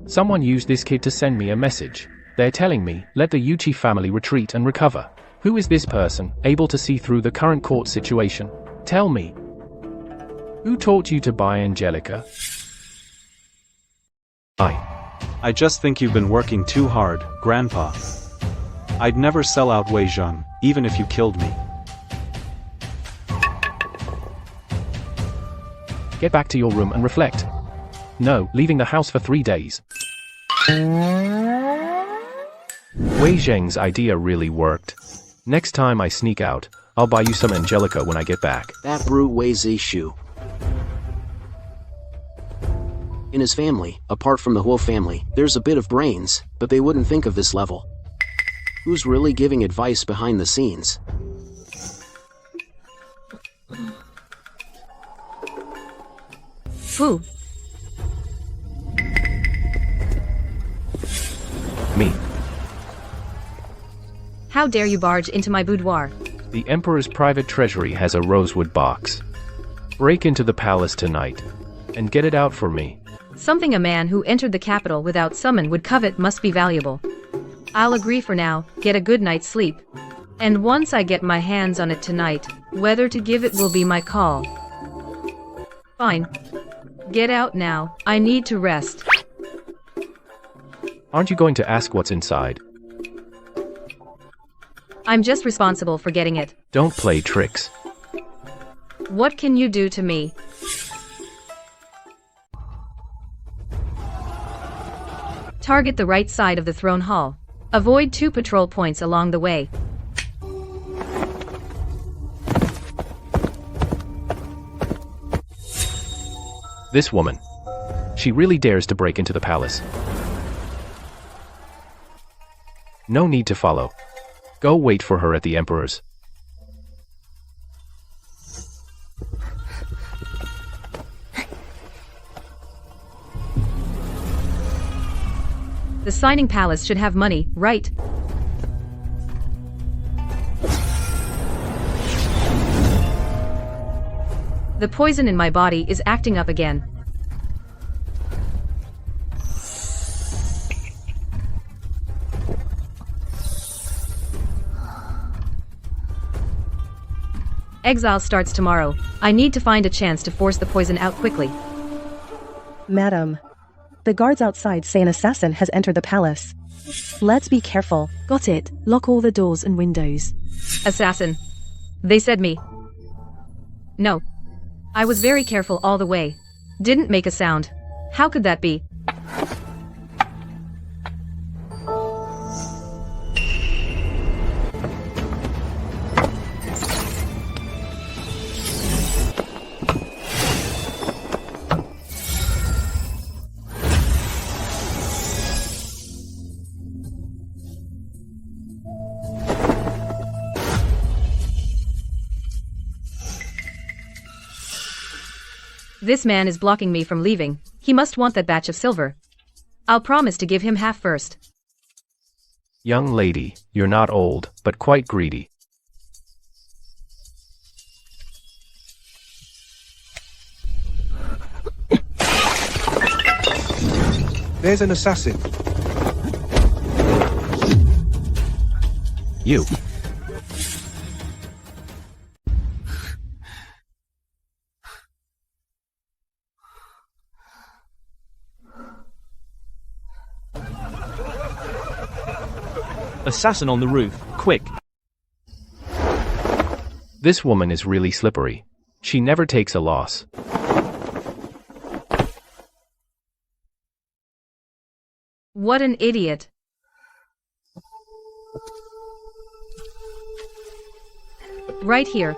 Someone used this kid to send me a message. They're telling me, let the Yuchi family retreat and recover. Who is this person, able to see through the current court situation? Tell me. Who taught you to buy Angelica? I just think you've been working too hard, Grandpa. I'd never sell out Wei Zheng, even if you killed me. Get back to your room and reflect. No, leaving the house for 3 days. Wei Zheng's idea really worked. Next time I sneak out, I'll buy you some Angelica when I get back. That brute Wei Zishu. In his family, apart from the Huo family, there's a bit of brains, but they wouldn't think of this level. Who's really giving advice behind the scenes? Who? Me. How dare you barge into my boudoir? The Emperor's private treasury has a rosewood box. Break into the palace tonight, and get it out for me. Something a man who entered the capital without summon would covet must be valuable. I'll agree for now, get a good night's sleep. And once I get my hands on it tonight, whether to give it will be my call. Fine. Get out now, I need to rest. Aren't you going to ask what's inside? I'm just responsible for getting it. Don't play tricks. What can you do to me? Target the right side of the throne hall. Avoid 2 patrol points along the way. This woman. She really dares to break into the palace. No need to follow. Go wait for her at the Emperor's. The signing palace should have money, right? The poison in my body is acting up again. Exile starts tomorrow. I need to find a chance to force the poison out quickly. Madam, the guards outside say an assassin has entered the palace. Let's be careful. Got it. Lock all the doors and windows. Assassin. They said me. No. I was very careful all the way. Didn't make a sound. How could that be? This man is blocking me from leaving. He must want that batch of silver. I'll promise to give him half first. Young lady, you're not old, but quite greedy. There's an assassin. You. Assassin on the roof, quick. This woman is really slippery. She never takes a loss. What an idiot. Right here.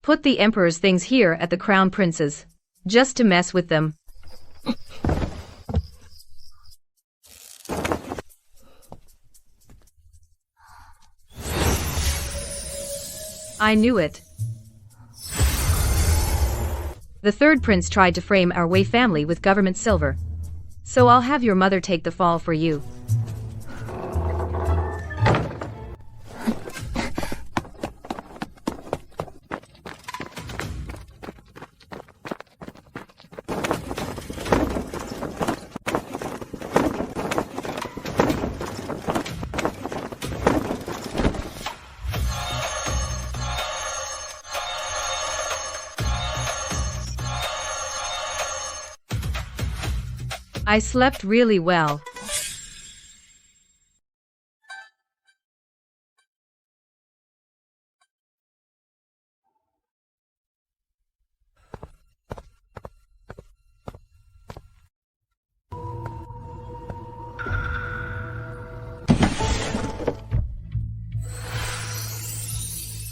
Put the Emperor's things here at the Crown Prince's. Just to mess with them. I knew it. The third prince tried to frame our Wei family with government silver. So I'll have your mother take the fall for you. I slept really well.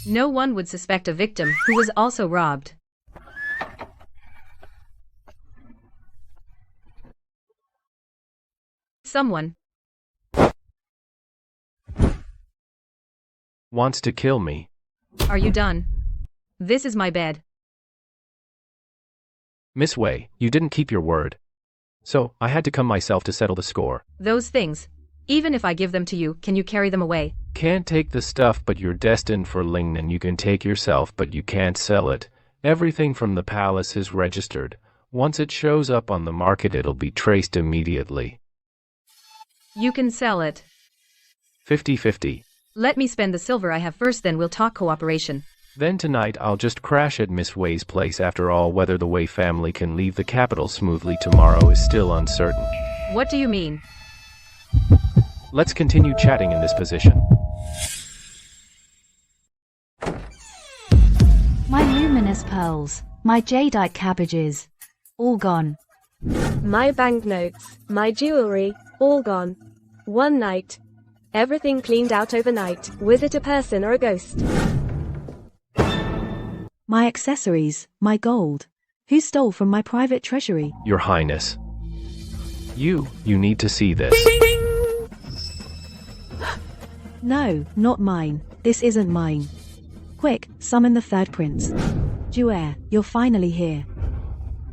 No one would suspect a victim who was also robbed. Someone wants to kill me. Are you done? This is my bed. Miss Wei, you didn't keep your word. So, I had to come myself to settle the score. Those things. Even if I give them to you, can you carry them away? Can't take the stuff, but you're destined for Lingnan. You can take yourself, but you can't sell it. Everything from the palace is registered. Once it shows up on the market, it'll be traced immediately. You can sell it. 50-50. Let me spend the silver I have first, then we'll talk cooperation. Then tonight I'll just crash at Miss Wei's place. After all, whether the Wei family can leave the capital smoothly tomorrow is still uncertain. What do you mean? Let's continue chatting in this position. My luminous pearls, my jadeite cabbages, all gone. My banknotes, my jewelry, all gone. One night. Everything cleaned out overnight. Was it a person or a ghost? My accessories, my gold. Who stole from my private treasury? Your Highness. You need to see this. No, not mine. This isn't mine. Quick, summon the third prince. Juer, you're finally here.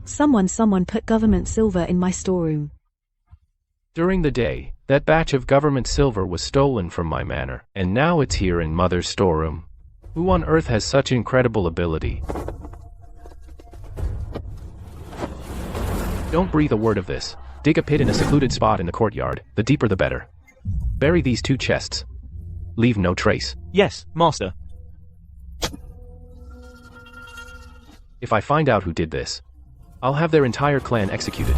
Someone put government silver in my storeroom. During the day, that batch of government silver was stolen from my manor, and now it's here in Mother's storeroom. Who on earth has such incredible ability? Don't breathe a word of this. Dig a pit in a secluded spot in the courtyard, the deeper the better. Bury these 2 chests. Leave no trace. Yes, master. If I find out who did this, I'll have their entire clan executed.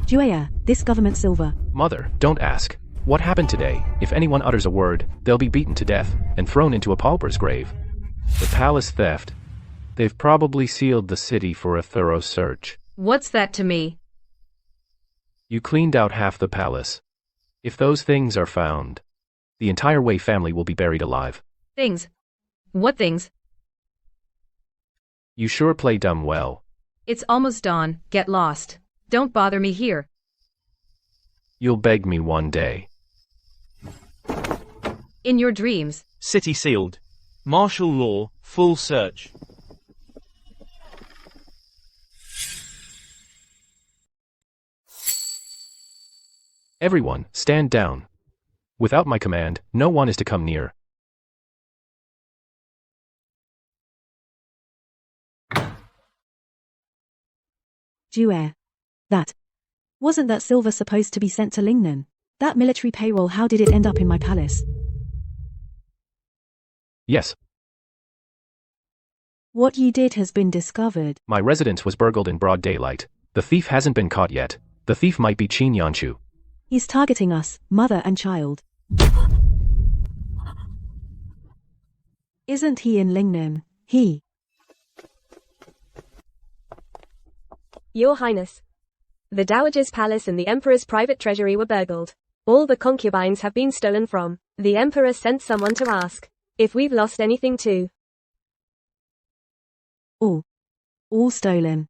Juer, this government silver. Mother, don't ask. What happened today? If anyone utters a word, they'll be beaten to death and thrown into a pauper's grave. The palace theft. They've probably sealed the city for a thorough search. What's that to me? You cleaned out half the palace. If those things are found, the entire Wei family will be buried alive. Things? What things? You sure play dumb well. It's almost dawn, get lost. Don't bother me here. You'll beg me one day. In your dreams. City sealed. Martial law, full search. Everyone, stand down. Without my command, no one is to come near. Juer. Wasn't that silver supposed to be sent to Lingnan? That military payroll, how did it end up in my palace? Yes. What you did has been discovered. My residence was burgled in broad daylight. The thief hasn't been caught yet. The thief might be Qin Yanshu. He's targeting us, mother and child. Isn't he in Lingnan? Your Highness. The Dowager's palace and the Emperor's private treasury were burgled. All the concubines have been stolen from. The Emperor sent someone to ask if we've lost anything too. All stolen.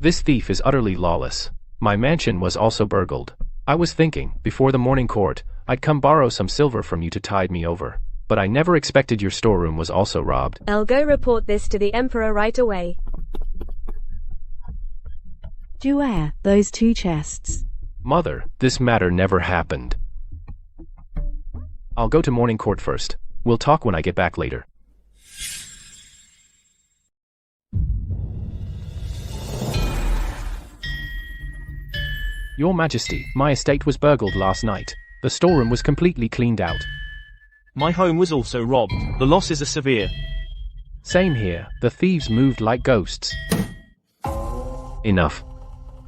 This thief is utterly lawless. My mansion was also burgled. I was thinking, before the morning court, I'd come borrow some silver from you to tide me over. But I never expected your storeroom was also robbed. I'll go report this to the Emperor right away. Juer, those 2 chests. Mother, this matter never happened. I'll go to morning court first. We'll talk when I get back later. Your Majesty, my estate was burgled last night. The storeroom was completely cleaned out. My home was also robbed. The losses are severe. Same here. The thieves moved like ghosts. Enough.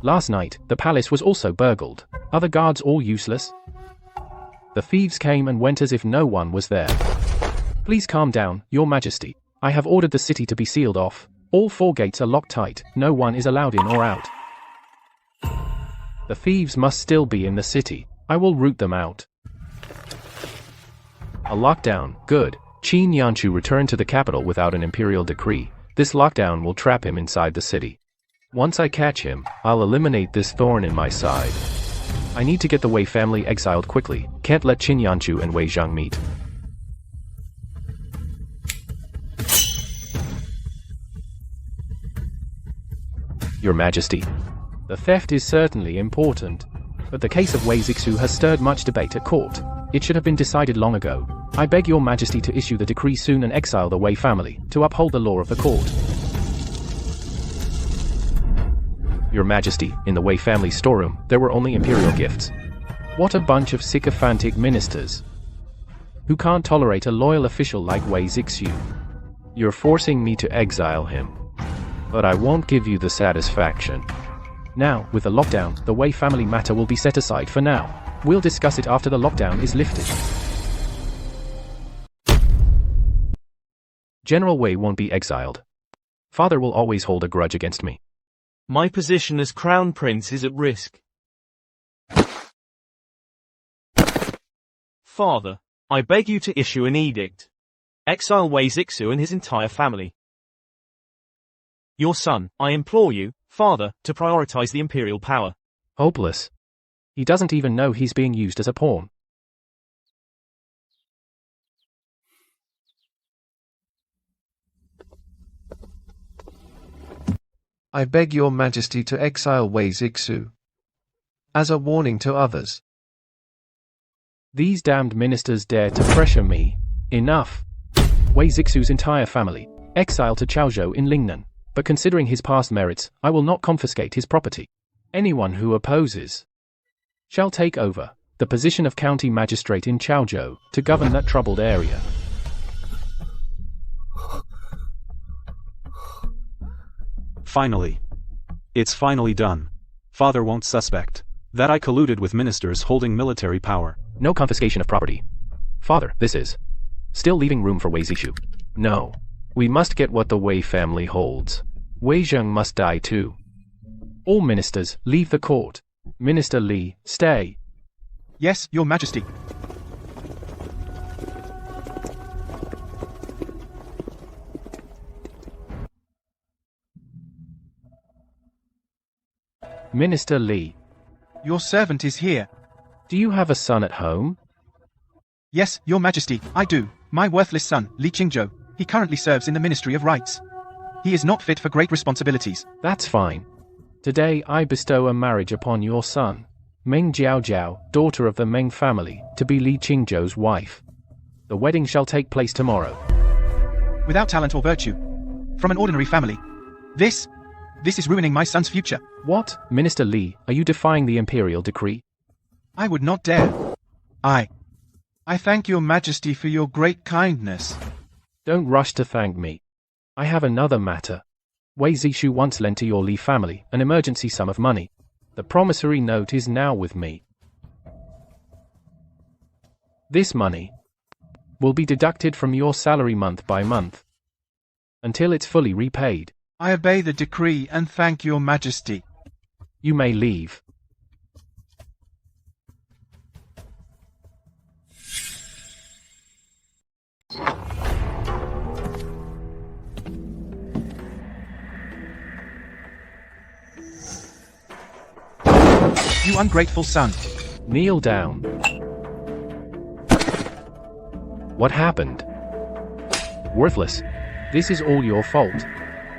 Last night, the palace was also burgled. Are the guards all useless? The thieves came and went as if no one was there. Please calm down, Your Majesty. I have ordered the city to be sealed off. All 4 gates are locked tight. No one is allowed in or out. The thieves must still be in the city. I will root them out. A lockdown, good. Qin Yanshu returned to the capital without an imperial decree. This lockdown will trap him inside the city. Once I catch him, I'll eliminate this thorn in my side. I need to get the Wei family exiled quickly. Can't let Qin Yanshu and Wei Zhang meet. Your Majesty. The theft is certainly important, but the case of Wei Zixu has stirred much debate at court. It should have been decided long ago. I beg Your Majesty to issue the decree soon and exile the Wei family, to uphold the law of the court. Your Majesty, in the Wei family storeroom, there were only imperial gifts. What a bunch of sycophantic ministers, who can't tolerate a loyal official like Wei Zixu. You're forcing me to exile him. But I won't give you the satisfaction. Now, with the lockdown, the Wei family matter will be set aside for now. We'll discuss it after the lockdown is lifted. General Wei won't be exiled. Father will always hold a grudge against me. My position as Crown Prince is at risk. Father, I beg you to issue an edict. Exile Wei Zixu and his entire family. Your son, I implore you, Father, to prioritize the Imperial power. Hopeless. He doesn't even know he's being used as a pawn. I beg your majesty to exile Wei Zixu. As a warning to others. These damned ministers dare to pressure me. Enough. Wei Zixu's entire family, exiled to Chaozhou in Lingnan, but considering his past merits, I will not confiscate his property. Anyone who opposes shall take over the position of county magistrate in Chaozhou to govern that troubled area. Finally. It's finally done. Father won't suspect that I colluded with ministers holding military power. No confiscation of property. Father, this is still leaving room for Wei Zixu. No. We must get what the Wei family holds. Wei Zheng must die too. All ministers, leave the court. Minister Li, stay. Yes, your majesty. Minister Li. Your servant is here. Do you have a son at home? Yes, your majesty, I do. My worthless son, Li Qingzhou. He currently serves in the Ministry of Rights. He is not fit for great responsibilities. That's fine. Today I bestow a marriage upon your son, Meng Jiaojiao, daughter of the Meng family, to be Li Qingzhou's wife. The wedding shall take place tomorrow. Without talent or virtue. From an ordinary family. This is ruining my son's future. What, Minister Li, are you defying the imperial decree? I would not dare. I thank your majesty for your great kindness. Don't rush to thank me. I have another matter. Wei Zixu once lent to your Li family an emergency sum of money. The promissory note is now with me. This money will be deducted from your salary month by month until it's fully repaid. I obey the decree and thank your majesty. You may leave. You ungrateful son. Kneel down. What happened? Worthless. This is all your fault.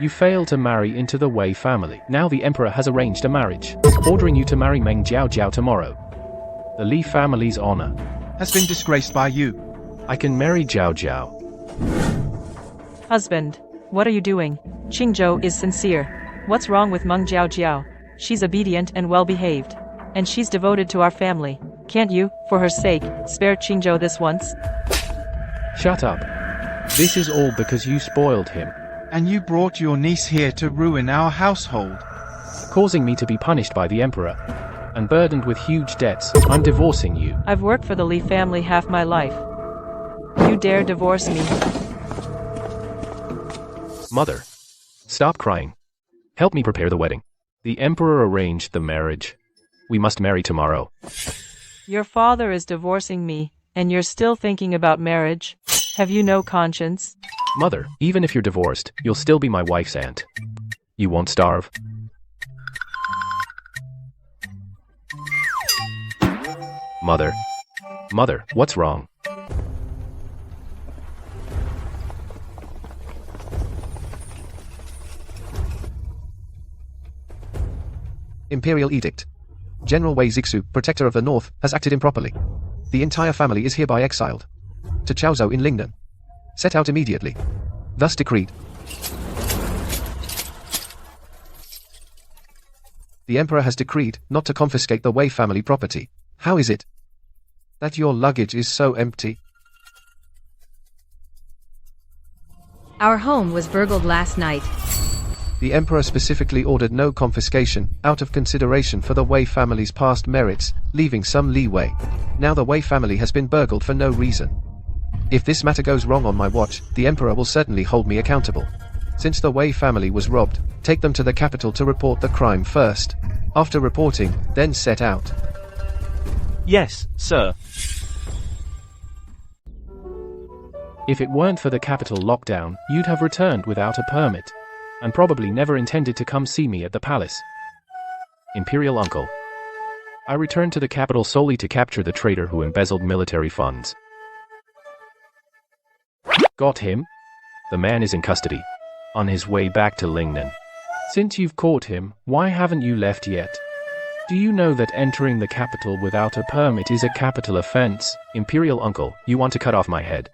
You failed to marry into the Wei family. Now the emperor has arranged a marriage, ordering you to marry Meng Jiaojiao tomorrow. The Li family's honor has been disgraced by you. I can marry Jiaojiao. Husband, what are you doing? Qingzhou is sincere. What's wrong with Meng Jiaojiao? She's obedient and well-behaved. And she's devoted to our family. Can't you, for her sake, spare Qingzhou this once? Shut up. This is all because you spoiled him. And you brought your niece here to ruin our household. Causing me to be punished by the emperor. And burdened with huge debts, I'm divorcing you. I've worked for the Li family half my life. You dare divorce me? Mother, stop crying. Help me prepare the wedding. The emperor arranged the marriage. We must marry tomorrow. Your father is divorcing me, and you're still thinking about marriage? Have you no conscience? Mother, even if you're divorced, you'll still be my wife's aunt. You won't starve. Mother. Mother, what's wrong? Imperial Edict. General Wei Zixu, Protector of the North, has acted improperly. The entire family is hereby exiled to Chaozhou in Lingnan. Set out immediately. Thus decreed. The Emperor has decreed not to confiscate the Wei family property. How is it that your luggage is so empty? Our home was burgled last night. The Emperor specifically ordered no confiscation, out of consideration for the Wei family's past merits, leaving some leeway. Now the Wei family has been burgled for no reason. If this matter goes wrong on my watch, the Emperor will certainly hold me accountable. Since the Wei family was robbed, take them to the capital to report the crime first. After reporting, then set out. Yes, sir. If it weren't for the capital lockdown, you'd have returned without a permit. And probably never intended to come see me at the palace. Imperial Uncle. I returned to the capital solely to capture the traitor who embezzled military funds. Got him? The man is in custody. On his way back to Lingnan. Since you've caught him, why haven't you left yet? Do you know that entering the capital without a permit is a capital offense? Imperial Uncle, you want to cut off my head?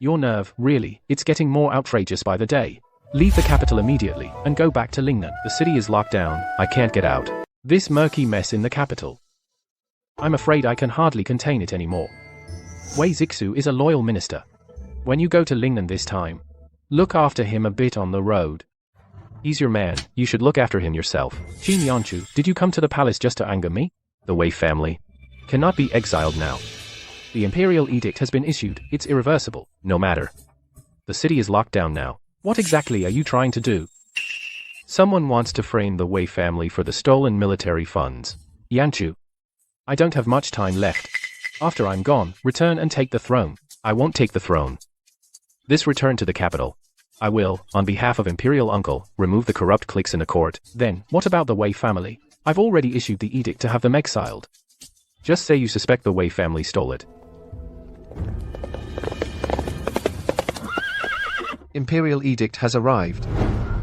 Your nerve, really, it's getting more outrageous by the day. Leave the capital immediately, and go back to Lingnan. The city is locked down, I can't get out. This murky mess in the capital. I'm afraid I can hardly contain it anymore. Wei Zixu is a loyal minister. When you go to Lingnan this time, look after him a bit on the road. He's your man, you should look after him yourself. Qin Yanchu, did you come to the palace just to anger me? The Wei family cannot be exiled now. The Imperial edict has been issued, it's irreversible, no matter. The city is locked down now. What exactly are you trying to do? Someone wants to frame the Wei family for the stolen military funds. Yanchu. I don't have much time left. After I'm gone, return and take the throne. I won't take the throne. This return to the capital. I will, on behalf of Imperial Uncle, remove the corrupt cliques in the court. Then, what about the Wei family? I've already issued the edict to have them exiled. Just say you suspect the Wei family stole it. Imperial edict has arrived.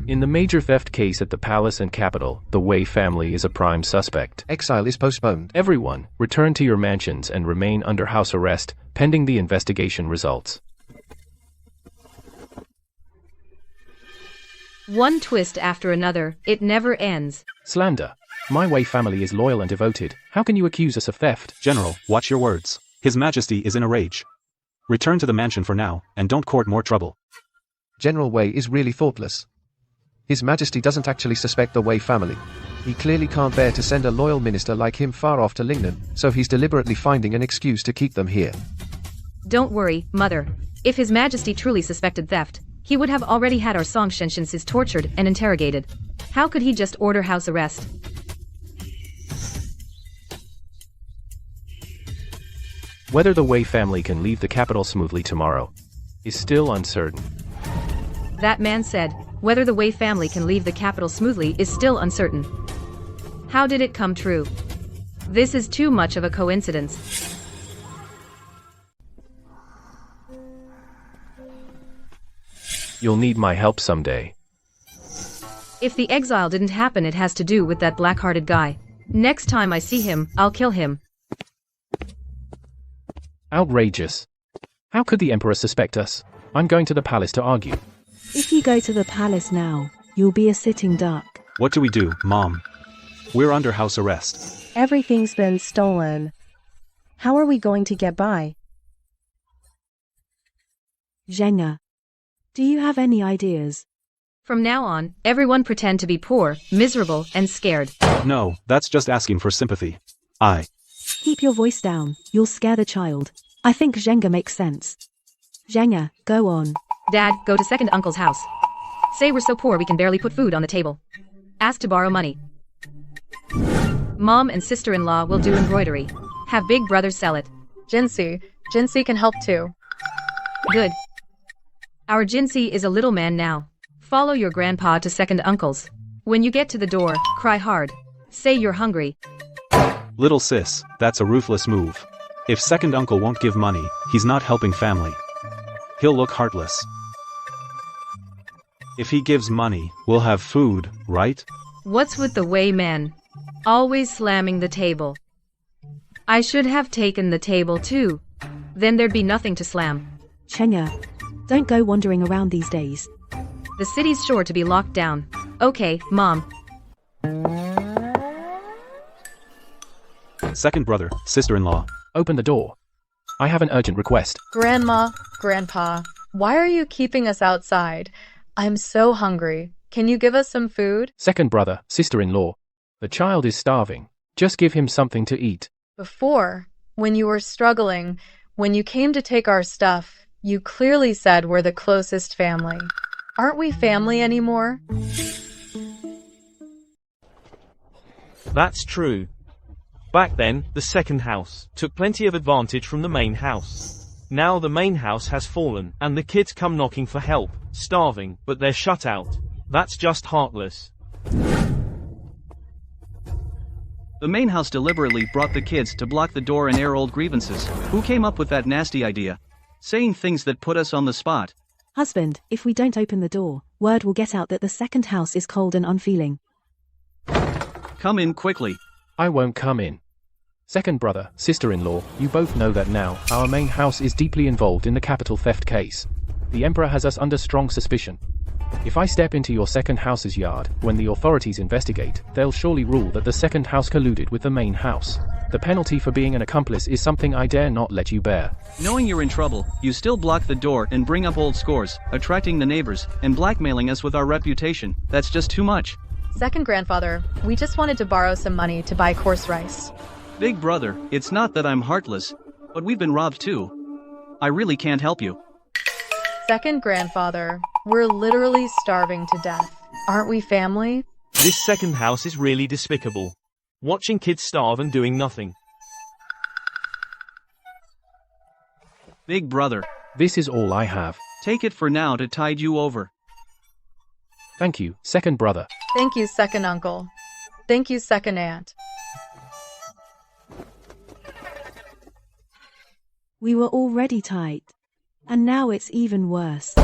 In the major theft case at the palace and capital, the Wei family is a prime suspect. Exile is postponed. Everyone, return to your mansions and remain under house arrest, pending the investigation results. One twist after another, it never ends. Slander. My Wei family is loyal and devoted. How can you accuse us of theft? General, watch your words. His Majesty is in a rage. Return to the mansion for now, and don't court more trouble. General Wei is really thoughtless. His Majesty doesn't actually suspect the Wei family. He clearly can't bear to send a loyal minister like him far off to Lingnan, so he's deliberately finding an excuse to keep them here. Don't worry, Mother. If His Majesty truly suspected theft, he would have already had our Song Shenshinsis tortured and interrogated. How could he just order house arrest? Whether the Wei family can leave the capital smoothly tomorrow is still uncertain. That man said, whether the Wei family can leave the capital smoothly is still uncertain. How did it come true? This is too much of a coincidence. You'll need my help someday. If the exile didn't happen, it has to do with that black-hearted guy. Next time I see him, I'll kill him. Outrageous. How could the Emperor suspect us? I'm going to the palace to argue. If you go to the palace now, you'll be a sitting duck. What do we do, Mom? We're under house arrest. Everything's been stolen. How are we going to get by? Zhenga, do you have any ideas? From now on, everyone pretend to be poor, miserable, and scared. No, that's just asking for sympathy. Keep your voice down, you'll scare the child. I think Zhenga makes sense. Zhenga, go on. Dad, go to second uncle's house. Say we're so poor we can barely put food on the table. Ask to borrow money. Mom and sister-in-law will do embroidery. Have big brother sell it. Jinsi can help too. Good. Our Jinsi is a little man now. Follow your grandpa to second uncle's. When you get to the door, cry hard. Say you're hungry. Little sis, that's a ruthless move. If second uncle won't give money, he's not helping family. He'll look heartless. If he gives money, we'll have food, right? What's with the Wei man? Always slamming the table. I should have taken the table too. Then there'd be nothing to slam. Zhenga, don't go wandering around these days. The city's sure to be locked down. Okay, Mom. Second brother, sister-in-law. Open the door. I have an urgent request. Grandma, Grandpa, why are you keeping us outside? I'm so hungry. Can you give us some food? Second brother, sister-in-law. The child is starving. Just give him something to eat. Before, when you were struggling, when you came to take our stuff, you clearly said we're the closest family. Aren't we family anymore? That's true. Back then, the second house took plenty of advantage from the main house. Now the main house has fallen, and the kids come knocking for help, starving, but they're shut out. That's just heartless. The main house deliberately brought the kids to block the door and air old grievances. Who came up with that nasty idea? Saying things that put us on the spot. Husband, if we don't open the door, word will get out that the second house is cold and unfeeling. Come in quickly. I won't come in. Second brother, sister-in-law, you both know that now, our main house is deeply involved in the capital theft case. The Emperor has us under strong suspicion. If I step into your second house's yard, when the authorities investigate, they'll surely rule that the second house colluded with the main house. The penalty for being an accomplice is something I dare not let you bear. Knowing you're in trouble, you still block the door and bring up old scores, attracting the neighbors, and blackmailing us with our reputation. That's just too much. Second grandfather, we just wanted to borrow some money to buy coarse rice. Big brother, it's not that I'm heartless, but we've been robbed too. I really can't help you. Second grandfather, we're literally starving to death. Aren't we family? This second house is really despicable. Watching kids starve and doing nothing. Big brother, this is all I have. Take it for now to tide you over. Thank you, second brother. Thank you, second uncle. Thank you, second aunt. We were already tight. And now it's even worse.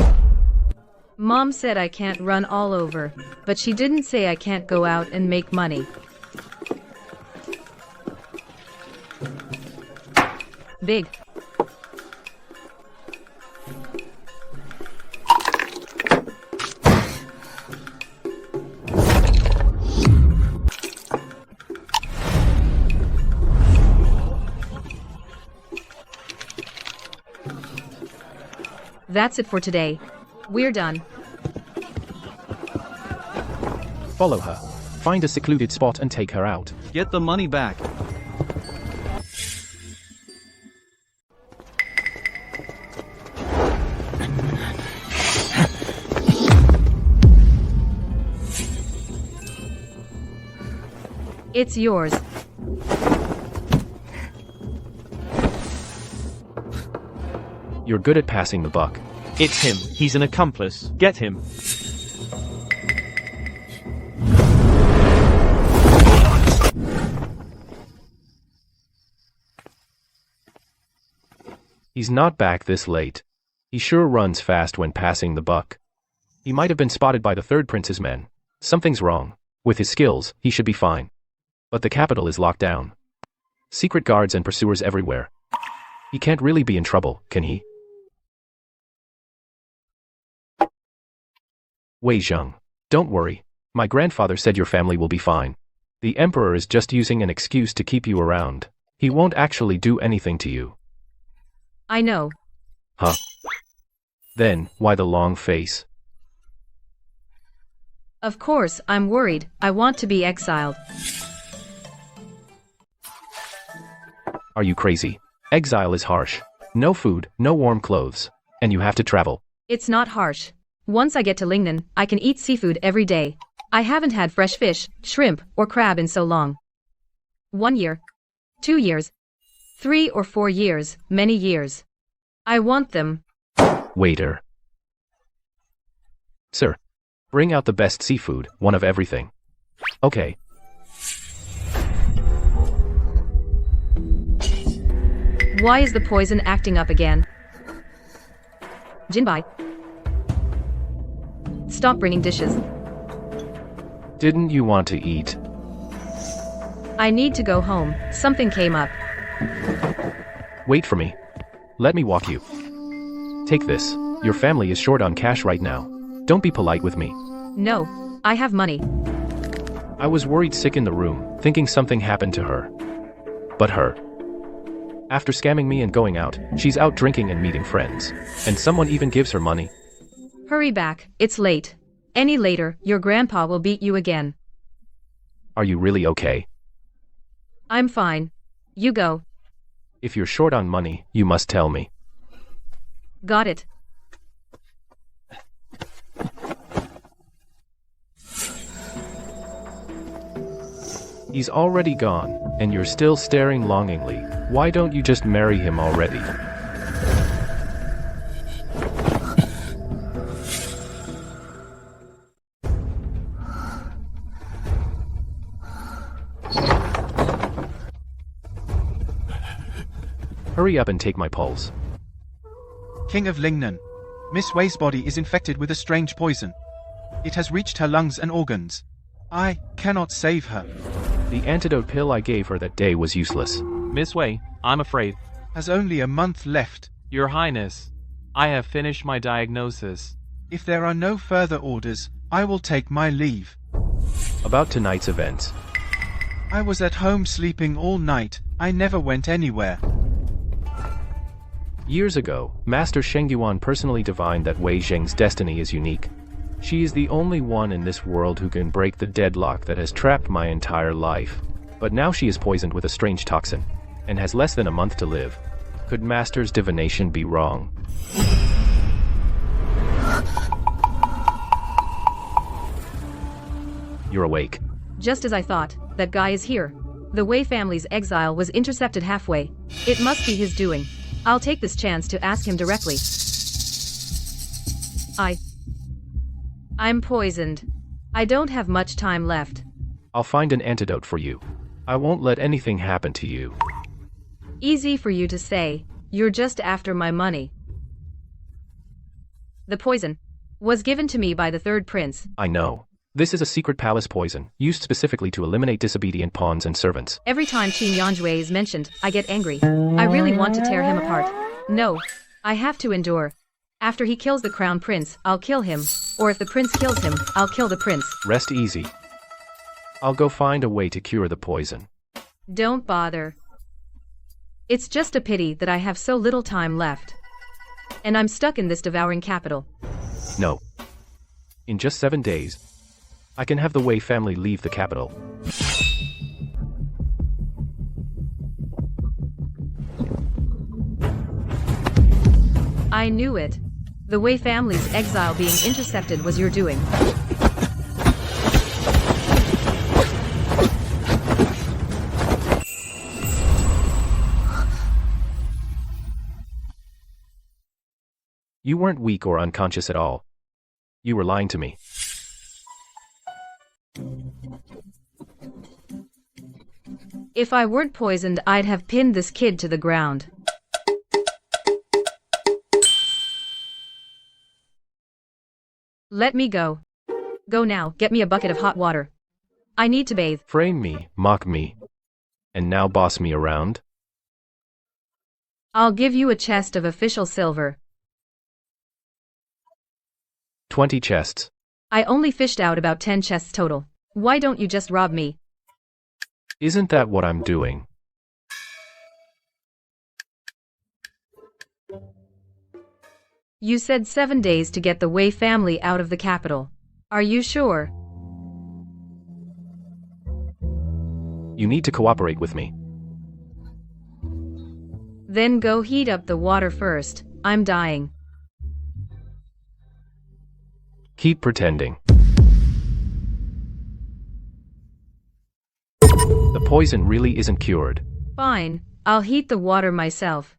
Mom said I can't run all over, but she didn't say I can't go out and make money. Big. That's it for today. We're done. Follow her. Find a secluded spot and take her out. Get the money back. It's yours. You're good at passing the buck. It's him. He's an accomplice. Get him. He's not back this late. He sure runs fast when passing the buck. He might have been spotted by the third prince's men. Something's wrong. With his skills, he should be fine. But the capital is locked down. Secret guards and pursuers everywhere. He can't really be in trouble, can he? Wei Zheng, don't worry. My grandfather said your family will be fine. The Emperor is just using an excuse to keep you around. He won't actually do anything to you. I know. Huh? Then, why the long face? Of course, I'm worried. I want to be exiled. Are you crazy? Exile is harsh. No food, no warm clothes. And you have to travel. It's not harsh. Once I get to Lingnan, I can eat seafood every day. I haven't had fresh fish, shrimp, or crab in so long. 1 year. 2 years. 3 or 4 years, many years. I want them. Waiter. Sir. Bring out the best seafood, one of everything. Okay. Why is the poison acting up again? Jinbai. Stop bringing dishes. Didn't you want to eat? I need to go home. Something came up. Wait for me. Let me walk you. Take this. Your family is short on cash right now. Don't be polite with me. No, I have money. I was worried sick in the room, thinking something happened to her. But her. After scamming me and going out, she's out drinking and meeting friends. And someone even gives her money. Hurry back, it's late. Any later, your grandpa will beat you again. Are you really okay? I'm fine. You go. If you're short on money, you must tell me. Got it. He's already gone, and you're still staring longingly. Why don't you just marry him already? Hurry up and take my pulse. King of Lingnan, Miss Wei's body is infected with a strange poison. It has reached her lungs and organs. I cannot save her. The antidote pill I gave her that day was useless. Miss Wei, I'm afraid. Has only a month left. Your Highness, I have finished my diagnosis. If there are no further orders, I will take my leave. About tonight's events. I was at home sleeping all night. I never went anywhere. Years ago, Master Sheng Yuan personally divined that Wei Zheng's destiny is unique. She is the only one in this world who can break the deadlock that has trapped my entire life. But now she is poisoned with a strange toxin, and has less than a month to live. Could Master's divination be wrong? You're awake. Just as I thought, that guy is here. The Wei family's exile was intercepted halfway. It must be his doing. I'll take this chance to ask him directly. I'm poisoned. I don't have much time left. I'll find an antidote for you. I won't let anything happen to you. Easy for you to say. You're just after my money. The poison was given to me by the third prince. I know. This is a secret palace poison, used specifically to eliminate disobedient pawns and servants. Every time Qin Yanjue is mentioned, I get angry. I really want to tear him apart. No. I have to endure. After he kills the crown prince, I'll kill him. Or if the prince kills him, I'll kill the prince. Rest easy. I'll go find a way to cure the poison. Don't bother. It's just a pity that I have so little time left. And I'm stuck in this devouring capital. No. In just 7 days, I can have the Wei family leave the capital. I knew it. The Wei family's exile being intercepted was your doing. You weren't weak or unconscious at all. You were lying to me. If I weren't poisoned, I'd have pinned this kid to the ground. Let me go. Go now, get me a bucket of hot water. I need to bathe. Frame me, mock me, and now boss me around? I'll give you a chest of official silver. 20 chests. I only fished out about 10 chests total. Why don't you just rob me? Isn't that what I'm doing? You said 7 days to get the Wei family out of the capital. Are you sure? You need to cooperate with me. Then go heat up the water first. I'm dying. Keep pretending. The poison really isn't cured. Fine, I'll heat the water myself.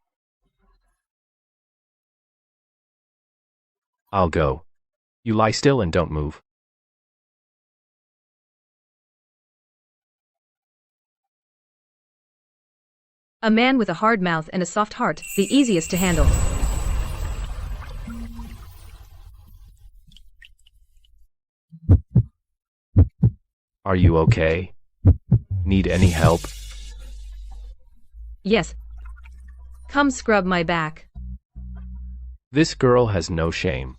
I'll go. You lie still and don't move. A man with a hard mouth and a soft heart, the easiest to handle. Are you okay? Need any help? Yes. Come scrub my back. This girl has no shame.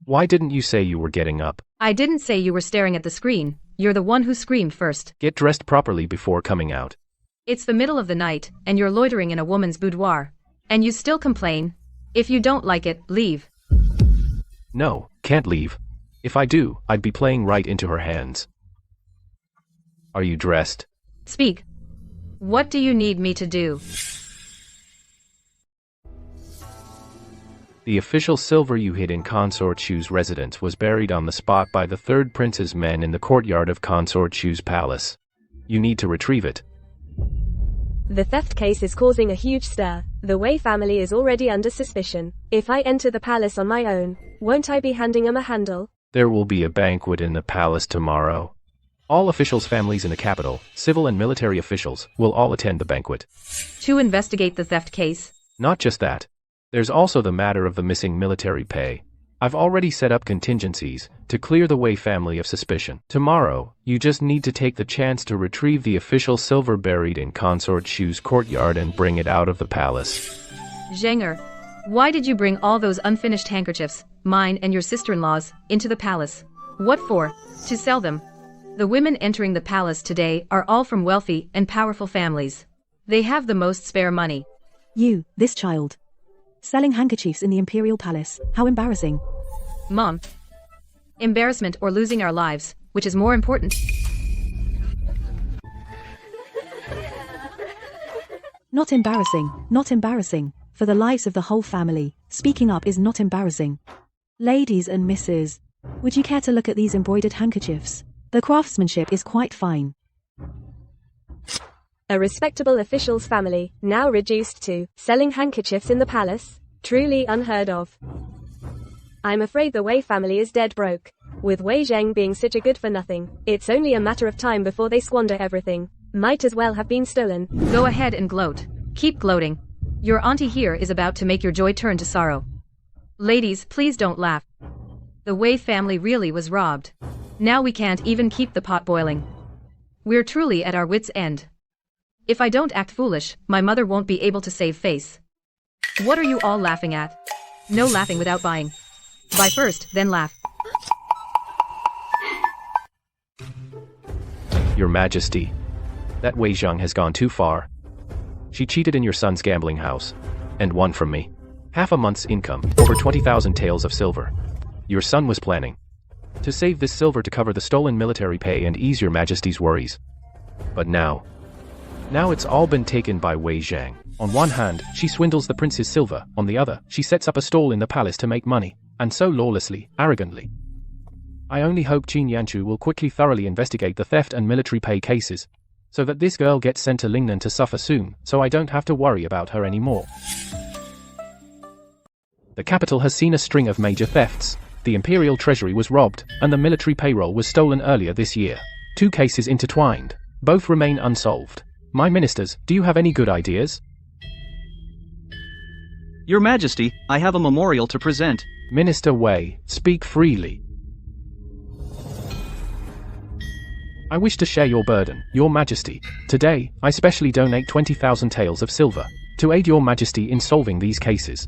Why didn't you say you were getting up? I didn't say you were staring at the screen. You're the one who screamed first. Get dressed properly before coming out. It's the middle of the night, and you're loitering in a woman's boudoir. And you still complain? If you don't like it, leave. No, can't leave. If I do, I'd be playing right into her hands. Are you dressed? Speak. What do you need me to do? The official silver you hid in Consort Shu's residence was buried on the spot by the third prince's men in the courtyard of Consort Shu's palace. You need to retrieve it. The theft case is causing a huge stir. The Wei family is already under suspicion. If I enter the palace on my own, won't I be handing them a handle? There will be a banquet in the palace tomorrow. All officials' families in the capital, civil and military officials, will all attend the banquet. To investigate the theft case? Not just that. There's also the matter of the missing military pay. I've already set up contingencies to clear the Wei family of suspicion. Tomorrow, you just need to take the chance to retrieve the official silver buried in Consort Shu's courtyard and bring it out of the palace. Zheng'er, why did you bring all those unfinished handkerchiefs, mine and your sister-in-law's, into the palace? What for? To sell them. The women entering the palace today are all from wealthy and powerful families. They have the most spare money. You, this child. Selling handkerchiefs in the Imperial Palace, how embarrassing. Mom. Embarrassment or losing our lives, which is more important? Not embarrassing. For the lives of the whole family, speaking up is not embarrassing. Ladies and misses, would you care to look at these embroidered handkerchiefs? The craftsmanship is quite fine. A respectable official's family, now reduced to selling handkerchiefs in the palace? Truly unheard of. I'm afraid the Wei family is dead broke. With Wei Zheng being such a good-for-nothing, it's only a matter of time before they squander everything. Might as well have been stolen. Go ahead and gloat. Keep gloating. Your auntie here is about to make your joy turn to sorrow. Ladies, please don't laugh. The Wei family really was robbed. Now we can't even keep the pot boiling. We're truly at our wits' end. If I don't act foolish, my mother won't be able to save face. What are you all laughing at? No laughing without buying. Buy first, then laugh. Your Majesty, that Wei Zhang has gone too far. She cheated in your son's gambling house, and won from me. Half a month's income, over 20,000 taels of silver. Your son was planning to save this silver to cover the stolen military pay and ease your Majesty's worries. But now it's all been taken by Wei Zhang. On one hand, she swindles the prince's silver, on the other, she sets up a stall in the palace to make money, and so lawlessly, arrogantly. I only hope Qin Yanchu will quickly thoroughly investigate the theft and military pay cases, so that this girl gets sent to Lingnan to suffer soon, so I don't have to worry about her anymore. The capital has seen a string of major thefts. The imperial treasury was robbed, and the military payroll was stolen earlier this year. 2 cases intertwined. Both remain unsolved. My ministers, do you have any good ideas? Your Majesty, I have a memorial to present. Minister Wei, speak freely. I wish to share your burden, Your Majesty. Today, I specially donate 20,000 taels of silver to aid Your Majesty in solving these cases.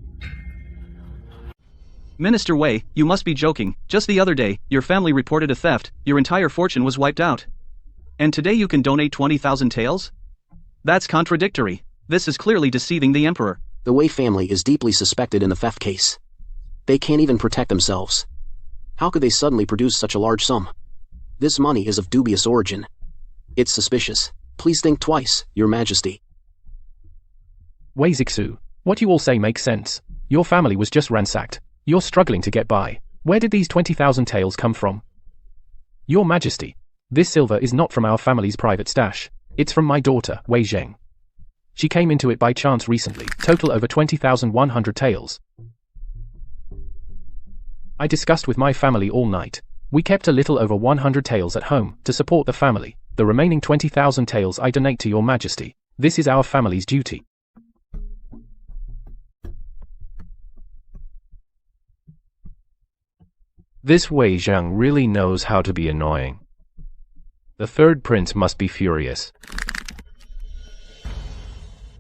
Minister Wei, you must be joking. Just the other day, your family reported a theft, your entire fortune was wiped out. And today you can donate 20,000 taels? That's contradictory. This is clearly deceiving the emperor. The Wei family is deeply suspected in the theft case. They can't even protect themselves. How could they suddenly produce such a large sum? This money is of dubious origin. It's suspicious. Please think twice, Your Majesty. Wei Zixu, what you all say makes sense. Your family was just ransacked. You're struggling to get by. Where did these 20,000 taels come from? Your Majesty, this silver is not from our family's private stash. It's from my daughter, Wei Zheng. She came into it by chance recently, total over 20,100 taels. I discussed with my family all night. We kept a little over 100 taels at home to support the family. The remaining 20,000 taels I donate to Your Majesty. This is our family's duty. This Wei Zhang really knows how to be annoying. The third prince must be furious.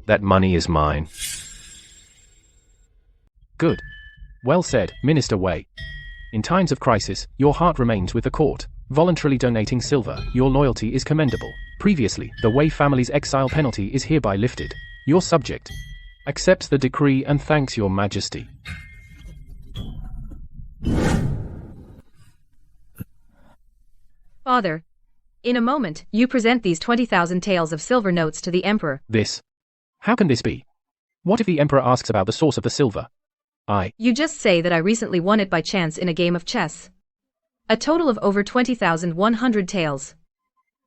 That money is mine. Good. Well said, Minister Wei. In times of crisis, your heart remains with the court. Voluntarily donating silver, your loyalty is commendable. Previously, the Wei family's exile penalty is hereby lifted. Your subject accepts the decree and thanks Your Majesty. Father, in a moment, you present these 20,000 taels of silver notes to the emperor. This? How can this be? What if the emperor asks about the source of the silver? You just say that I recently won it by chance in a game of chess. A total of over 20,100 taels.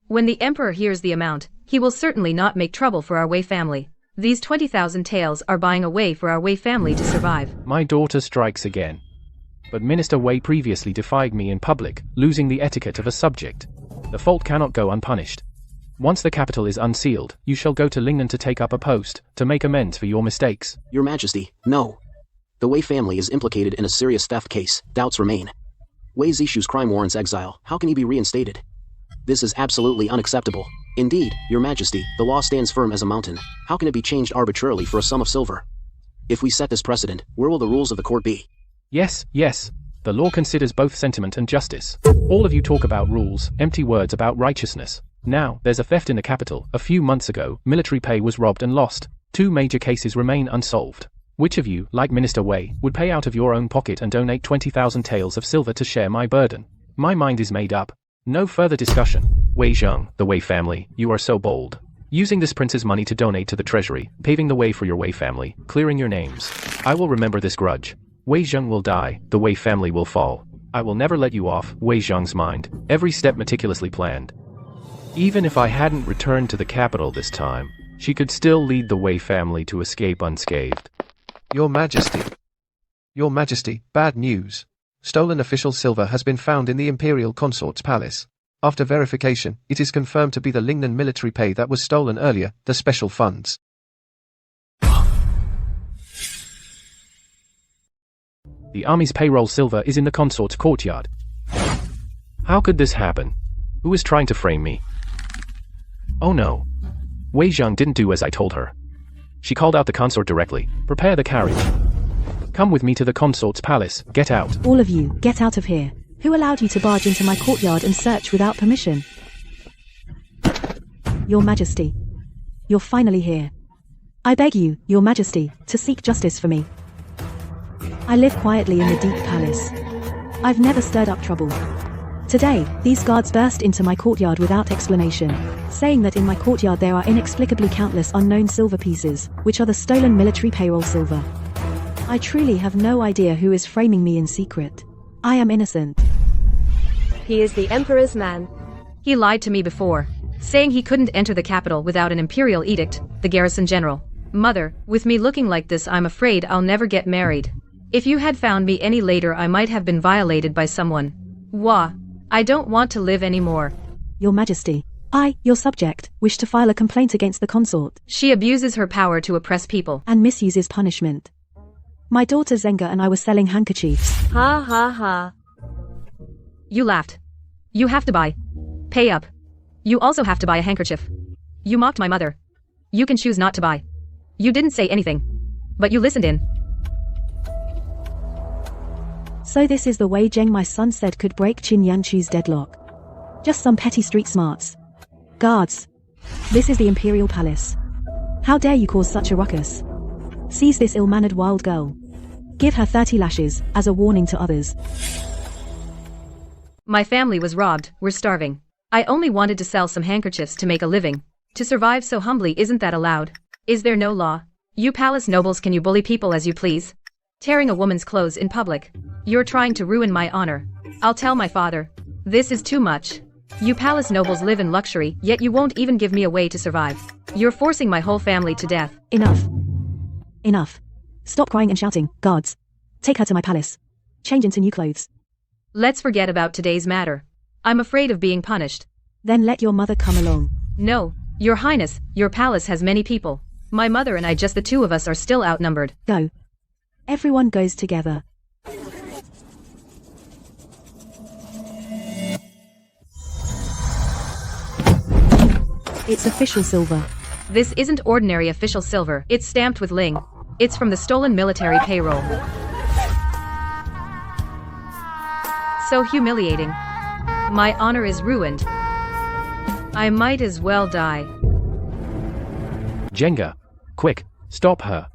When the emperor hears the amount, he will certainly not make trouble for our Wei family. These 20,000 taels are buying a way for our Wei family to survive. My daughter strikes again. But Minister Wei previously defied me in public, losing the etiquette of a subject. The fault cannot go unpunished. Once the capital is unsealed, you shall go to Lingnan to take up a post, to make amends for your mistakes. Your Majesty, no. The Wei family is implicated in a serious theft case. Doubts remain. Wei Zishu's crime warrants exile. How can he be reinstated? This is absolutely unacceptable. Indeed, Your Majesty, the law stands firm as a mountain. How can it be changed arbitrarily for a sum of silver? If we set this precedent, where will the rules of the court be? Yes, yes. The law considers both sentiment and justice. All of you talk about rules, empty words about righteousness. Now, there's a theft in the capital. A few months ago, military pay was robbed and lost. 2 major cases remain unsolved. Which of you, like Minister Wei, would pay out of your own pocket and donate 20,000 taels of silver to share my burden? My mind is made up. No further discussion. Wei Zheng, the Wei family, you are so bold. Using this prince's money to donate to the treasury, paving the way for your Wei family, clearing your names. I will remember this grudge. Wei Zheng will die, the Wei family will fall. I will never let you off Wei Zheng's mind, every step meticulously planned. Even if I hadn't returned to the capital this time, she could still lead the Wei family to escape unscathed. Your Majesty. Your Majesty, bad news. Stolen official silver has been found in the Imperial Consort's palace. After verification, it is confirmed to be the Lingnan military pay that was stolen earlier, the special funds. The army's payroll silver is in the consort's courtyard. How could this happen? Who is trying to frame me? Oh no. Wei Zheng didn't do as I told her. She called out the consort directly. Prepare the carriage. Come with me to the consort's palace. Get out. All of you, get out of here. Who allowed you to barge into my courtyard and search without permission? Your Majesty. You're finally here. I beg you, Your Majesty, to seek justice for me. I live quietly in the deep palace. I've never stirred up trouble. Today, these guards burst into my courtyard without explanation, saying that in my courtyard there are inexplicably countless unknown silver pieces, which are the stolen military payroll silver. I truly have no idea who is framing me in secret. I am innocent. He is the Emperor's man. He lied to me before, saying he couldn't enter the capital without an imperial edict, the garrison general. Mother, with me looking like this, I'm afraid I'll never get married. If you had found me any later, I might have been violated by someone. Wah. I don't want to live anymore. Your Majesty, I, your subject, wish to file a complaint against the consort. She abuses her power to oppress people and misuses punishment. My daughter Zenga and I were selling handkerchiefs. Ha ha ha. You laughed. You have to buy. Pay up. You also have to buy a handkerchief. You mocked my mother. You can choose not to buy. You didn't say anything. But you listened in. So this is the way Zheng my son said could break Qin Yanchu's deadlock. Just some petty street smarts. Guards. This is the Imperial Palace. How dare you cause such a ruckus? Seize this ill-mannered wild girl. Give her 30 lashes, as a warning to others. My family was robbed, we're starving. I only wanted to sell some handkerchiefs to make a living. To survive so humbly, isn't that allowed? Is there no law? You palace nobles, can you bully people as you please? Tearing a woman's clothes in public. You're trying to ruin my honor. I'll tell my father. This is too much. You palace nobles live in luxury, yet you won't even give me a way to survive. You're forcing my whole family to death. Enough. Enough. Stop crying and shouting, guards. Take her to my palace. Change into new clothes. Let's forget about today's matter. I'm afraid of being punished. Then let your mother come along. No, Your Highness, your palace has many people. My mother and I, just the two of us, are still outnumbered. Go. Everyone goes together. It's official silver. This isn't ordinary official silver. It's stamped with Ling. It's from the stolen military payroll. So humiliating. My honor is ruined. I might as well die. Jenga. Quick, stop her.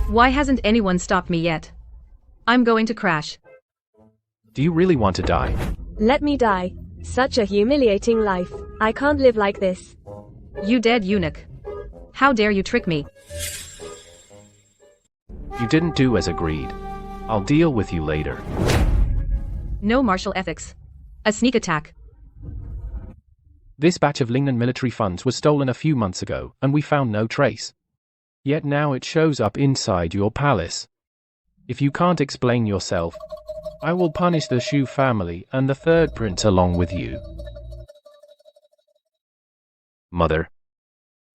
Why hasn't anyone stopped me yet? I'm going to crash. Do you really want to die? Let me die. Such a humiliating life. I can't live like this. You dead eunuch. How dare you trick me? You didn't do as agreed. I'll deal with you later. No martial ethics. A sneak attack. This batch of Lingnan military funds was stolen a few months ago, and we found no trace. Yet now it shows up inside your palace. If you can't explain yourself, I will punish the Shu family and the third prince along with you. Mother,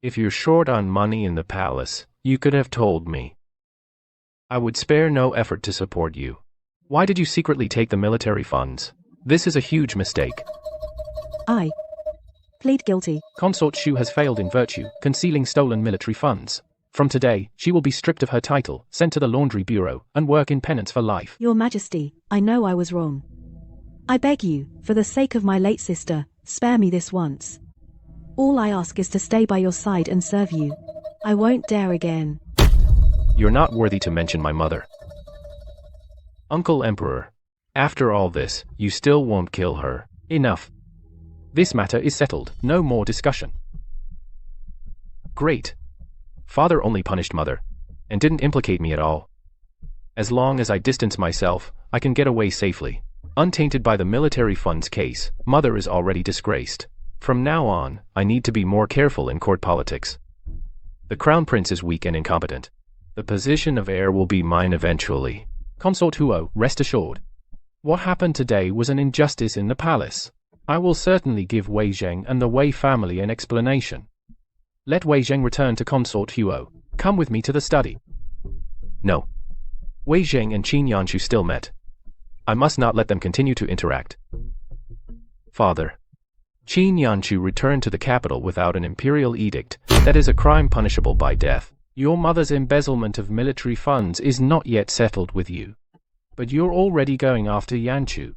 if you're short on money in the palace, you could have told me. I would spare no effort to support you. Why did you secretly take the military funds? This is a huge mistake. I plead guilty. Consort Shu has failed in virtue, concealing stolen military funds. From today, she will be stripped of her title, sent to the laundry bureau, and work in penance for life. Your Majesty, I know I was wrong. I beg you, for the sake of my late sister, spare me this once. All I ask is to stay by your side and serve you. I won't dare again. You're not worthy to mention my mother. Uncle Emperor, after all this, you still won't kill her. Enough. This matter is settled, no more discussion. Great. Father only punished mother, and didn't implicate me at all. As long as I distance myself, I can get away safely. Untainted by the military funds case, mother is already disgraced. From now on, I need to be more careful in court politics. The crown prince is weak and incompetent. The position of heir will be mine eventually. Consort Huo, rest assured. What happened today was an injustice in the palace. I will certainly give Wei Zheng and the Wei family an explanation. Let Wei Zheng return to Consort Huo. Come with me to the study. No. Wei Zheng and Qin Yanshu still met. I must not let them continue to interact. Father. Qin Yanshu returned to the capital without an imperial edict. That is a crime punishable by death. Your mother's embezzlement of military funds is not yet settled with you. But you're already going after Yanshu.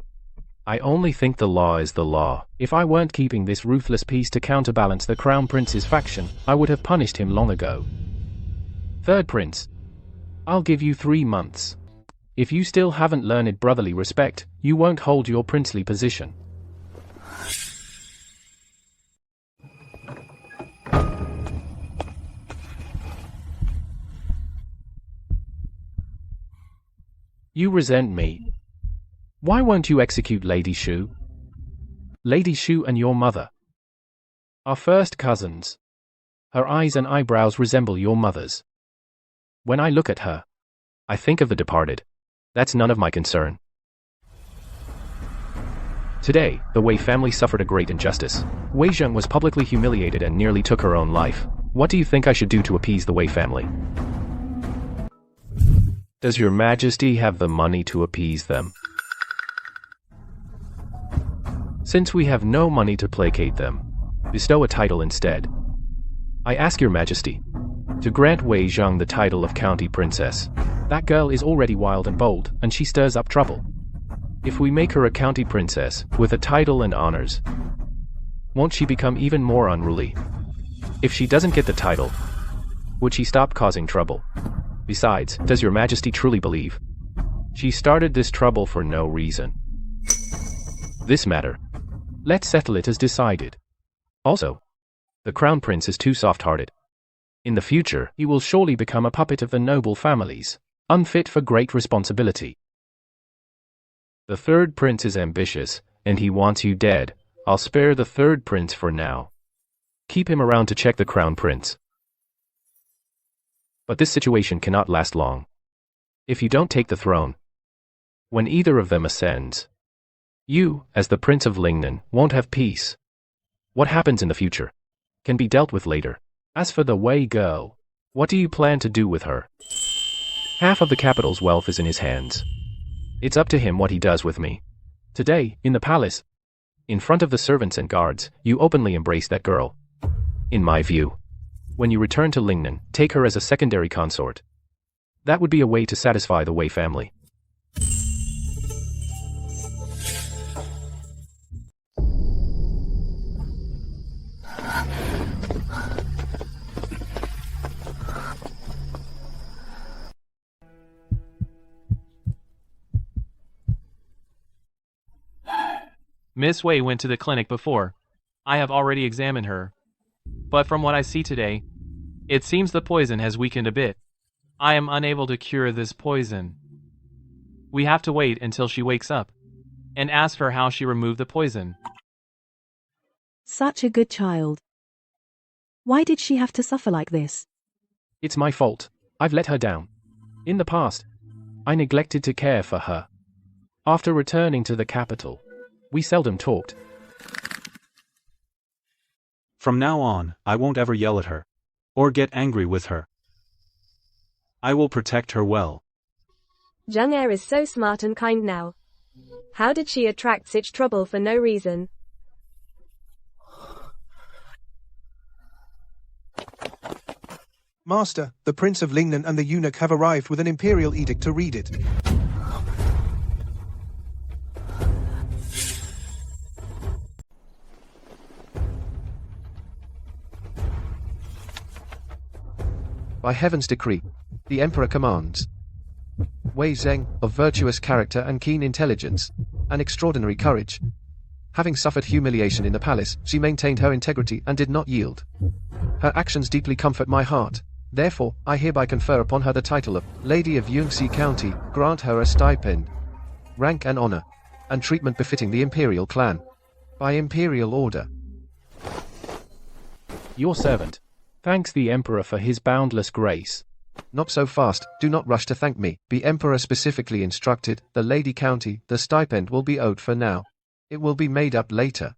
I only think the law is the law. If I weren't keeping this ruthless piece to counterbalance the crown prince's faction, I would have punished him long ago. Third prince. I'll give you 3 months. If you still haven't learned brotherly respect, you won't hold your princely position. You resent me. Why won't you execute Lady Shu? Lady Shu and your mother are first cousins. Her eyes and eyebrows resemble your mother's. When I look at her, I think of the departed. That's none of my concern. Today, the Wei family suffered a great injustice. Wei Zheng was publicly humiliated and nearly took her own life. What do you think I should do to appease the Wei family? Does your Majesty have the money to appease them? Since we have no money to placate them, bestow a title instead. I ask your Majesty to grant Wei Zheng the title of County Princess. That girl is already wild and bold, and she stirs up trouble. If we make her a county princess, with a title and honors, won't she become even more unruly? If she doesn't get the title, would she stop causing trouble? Besides, does your Majesty truly believe she started this trouble for no reason? This matter, let's settle it as decided. Also, the crown prince is too soft-hearted. In the future, he will surely become a puppet of the noble families, unfit for great responsibility. The third prince is ambitious, and he wants you dead. I'll spare the third prince for now. Keep him around to check the crown prince. But this situation cannot last long. If you don't take the throne, when either of them ascends, you, as the Prince of Lingnan, won't have peace. What happens in the future can be dealt with later. As for the Wei girl, what do you plan to do with her? Half of the capital's wealth is in his hands. It's up to him what he does with me. Today, in the palace, in front of the servants and guards, you openly embrace that girl. In my view, when you return to Lingnan, take her as a secondary consort. That would be a way to satisfy the Wei family. Miss Wei went to the clinic before. I have already examined her. But from what I see today, it seems the poison has weakened a bit. I am unable to cure this poison. We have to wait until she wakes up and ask her how she removed the poison. Such a good child. Why did she have to suffer like this? It's my fault. I've let her down. In the past, I neglected to care for her. After returning to the capital, we seldom talked. From now on, I won't ever yell at her. Or get angry with her. I will protect her well. Jung-er is so smart and kind now. How did she attract such trouble for no reason? Master, the Prince of Lingnan and the eunuch have arrived with an imperial edict to read it. By heaven's decree, the Emperor commands. Wei Zheng, of virtuous character and keen intelligence, and extraordinary courage. Having suffered humiliation in the palace, she maintained her integrity and did not yield. Her actions deeply comfort my heart. Therefore, I hereby confer upon her the title of Lady of Yunxi County, grant her a stipend, rank and honor, and treatment befitting the Imperial clan. By Imperial order. Your servant. Thanks the Emperor for his boundless grace. Not so fast, do not rush to thank me. The Emperor specifically instructed, the Lady County, the stipend will be owed for now. It will be made up later.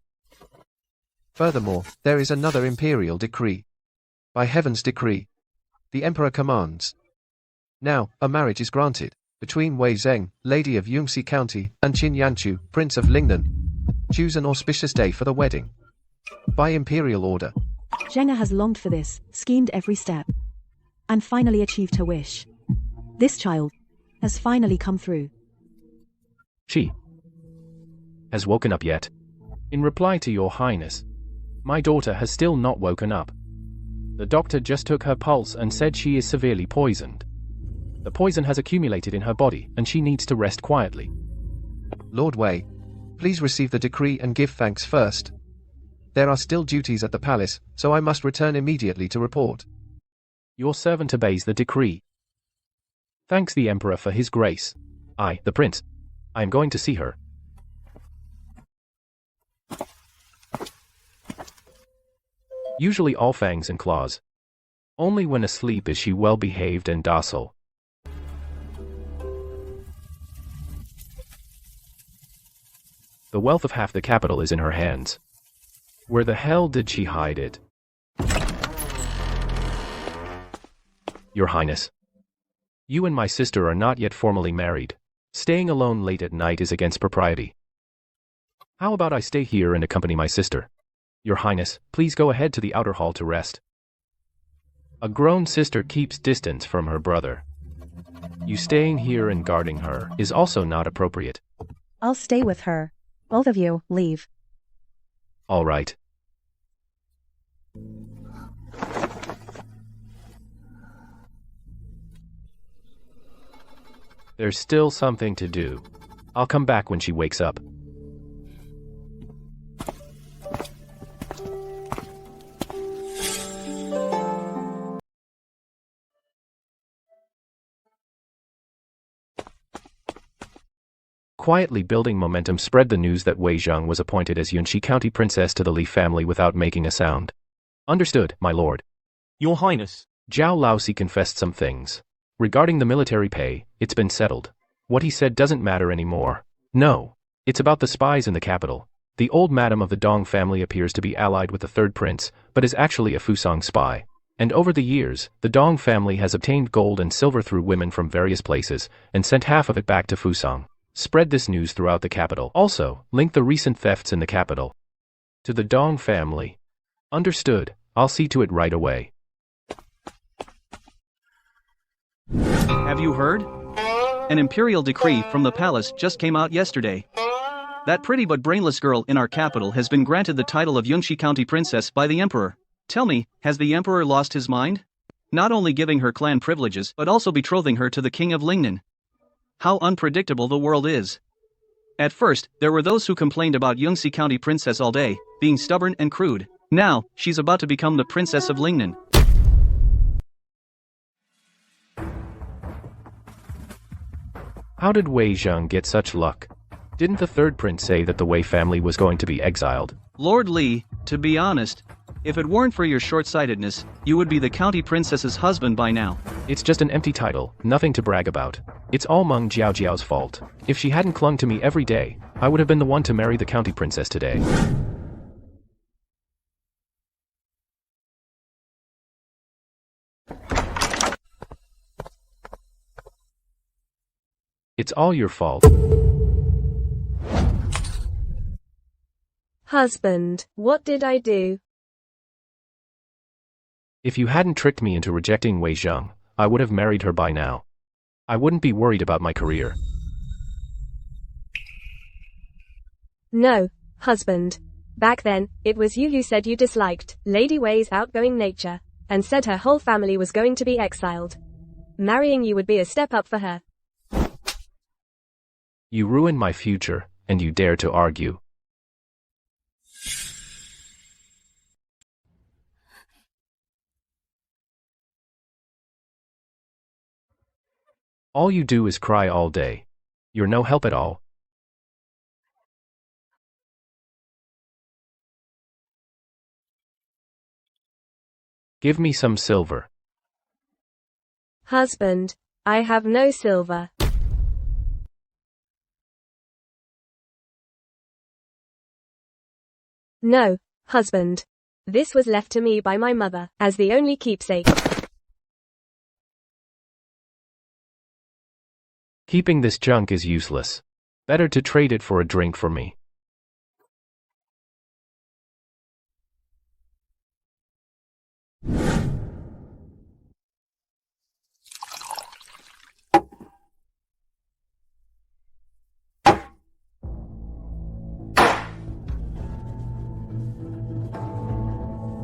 Furthermore, there is another Imperial decree. By heaven's decree, the Emperor commands. Now, a marriage is granted, between Wei Zheng, Lady of Yunxi County, and Qin Yanchu, Prince of Lingnan. Choose an auspicious day for the wedding. By Imperial order. Zheng has longed for this, schemed every step, and finally achieved her wish. This child has finally come through. She has woken up yet? In reply to your highness, my daughter has still not woken up. The doctor just took her pulse and said she is severely poisoned. The poison has accumulated in her body and she needs to rest quietly. Lord Wei, please receive the decree and give thanks first. There are still duties at the palace, so I must return immediately to report. Your servant obeys the decree. Thanks the Emperor for his grace. I, the Prince, I am going to see her. Usually all fangs and claws. Only when asleep is she well behaved and docile. The wealth of half the capital is in her hands. Where the hell did she hide it? Your Highness, you and my sister are not yet formally married. Staying alone late at night is against propriety. How about I stay here and accompany my sister? Your Highness, please go ahead to the outer hall to rest. A grown sister keeps distance from her brother. You staying here and guarding her is also not appropriate. I'll stay with her. Both of you, leave. All right. There's still something to do. I'll come back when she wakes up. Quietly building momentum spread the news that Wei Zheng was appointed as Yunxi County Princess to the Li family without making a sound. Understood, my lord. Your Highness. Zhao Laosi confessed some things. Regarding the military pay, it's been settled. What he said doesn't matter anymore. No. It's about the spies in the capital. The old madam of the Dong family appears to be allied with the third prince, but is actually a Fusang spy. And over the years, the Dong family has obtained gold and silver through women from various places, and sent half of it back to Fusang. Spread this news throughout the capital. Also, link the recent thefts in the capital to the Dong family. Understood. I'll see to it right away. Have you heard? An imperial decree from the palace just came out yesterday. That pretty but brainless girl in our capital has been granted the title of Yunxi County Princess by the Emperor. Tell me, has the Emperor lost his mind? Not only giving her clan privileges but also betrothing her to the King of Lingnan. How unpredictable the world is. At first, there were those who complained about Yunxi County Princess all day, being stubborn and crude. Now, she's about to become the Princess of Lingnan. How did Wei Zheng get such luck? Didn't the third prince say that the Wei family was going to be exiled? Lord Li, to be honest, If it weren't for your short-sightedness, you would be the county princess's husband by now. It's just an empty title, nothing to brag about. It's all Meng Jiaojiao's fault. If she hadn't clung to me every day, I would have been the one to marry the county princess today. It's all your fault. Husband, what did I do? If you hadn't tricked me into rejecting Wei Zheng, I would have married her by now. I wouldn't be worried about my career. No, husband. Back then, it was you who said you disliked Lady Wei's outgoing nature, and said her whole family was going to be exiled. Marrying you would be a step up for her. You ruined my future, and you dare to argue. All you do is cry all day. You're no help at all. Give me some silver. Husband, I have no silver. No, husband. This was left to me by my mother, as the only keepsake. Keeping this junk is useless. Better to trade it for a drink for me.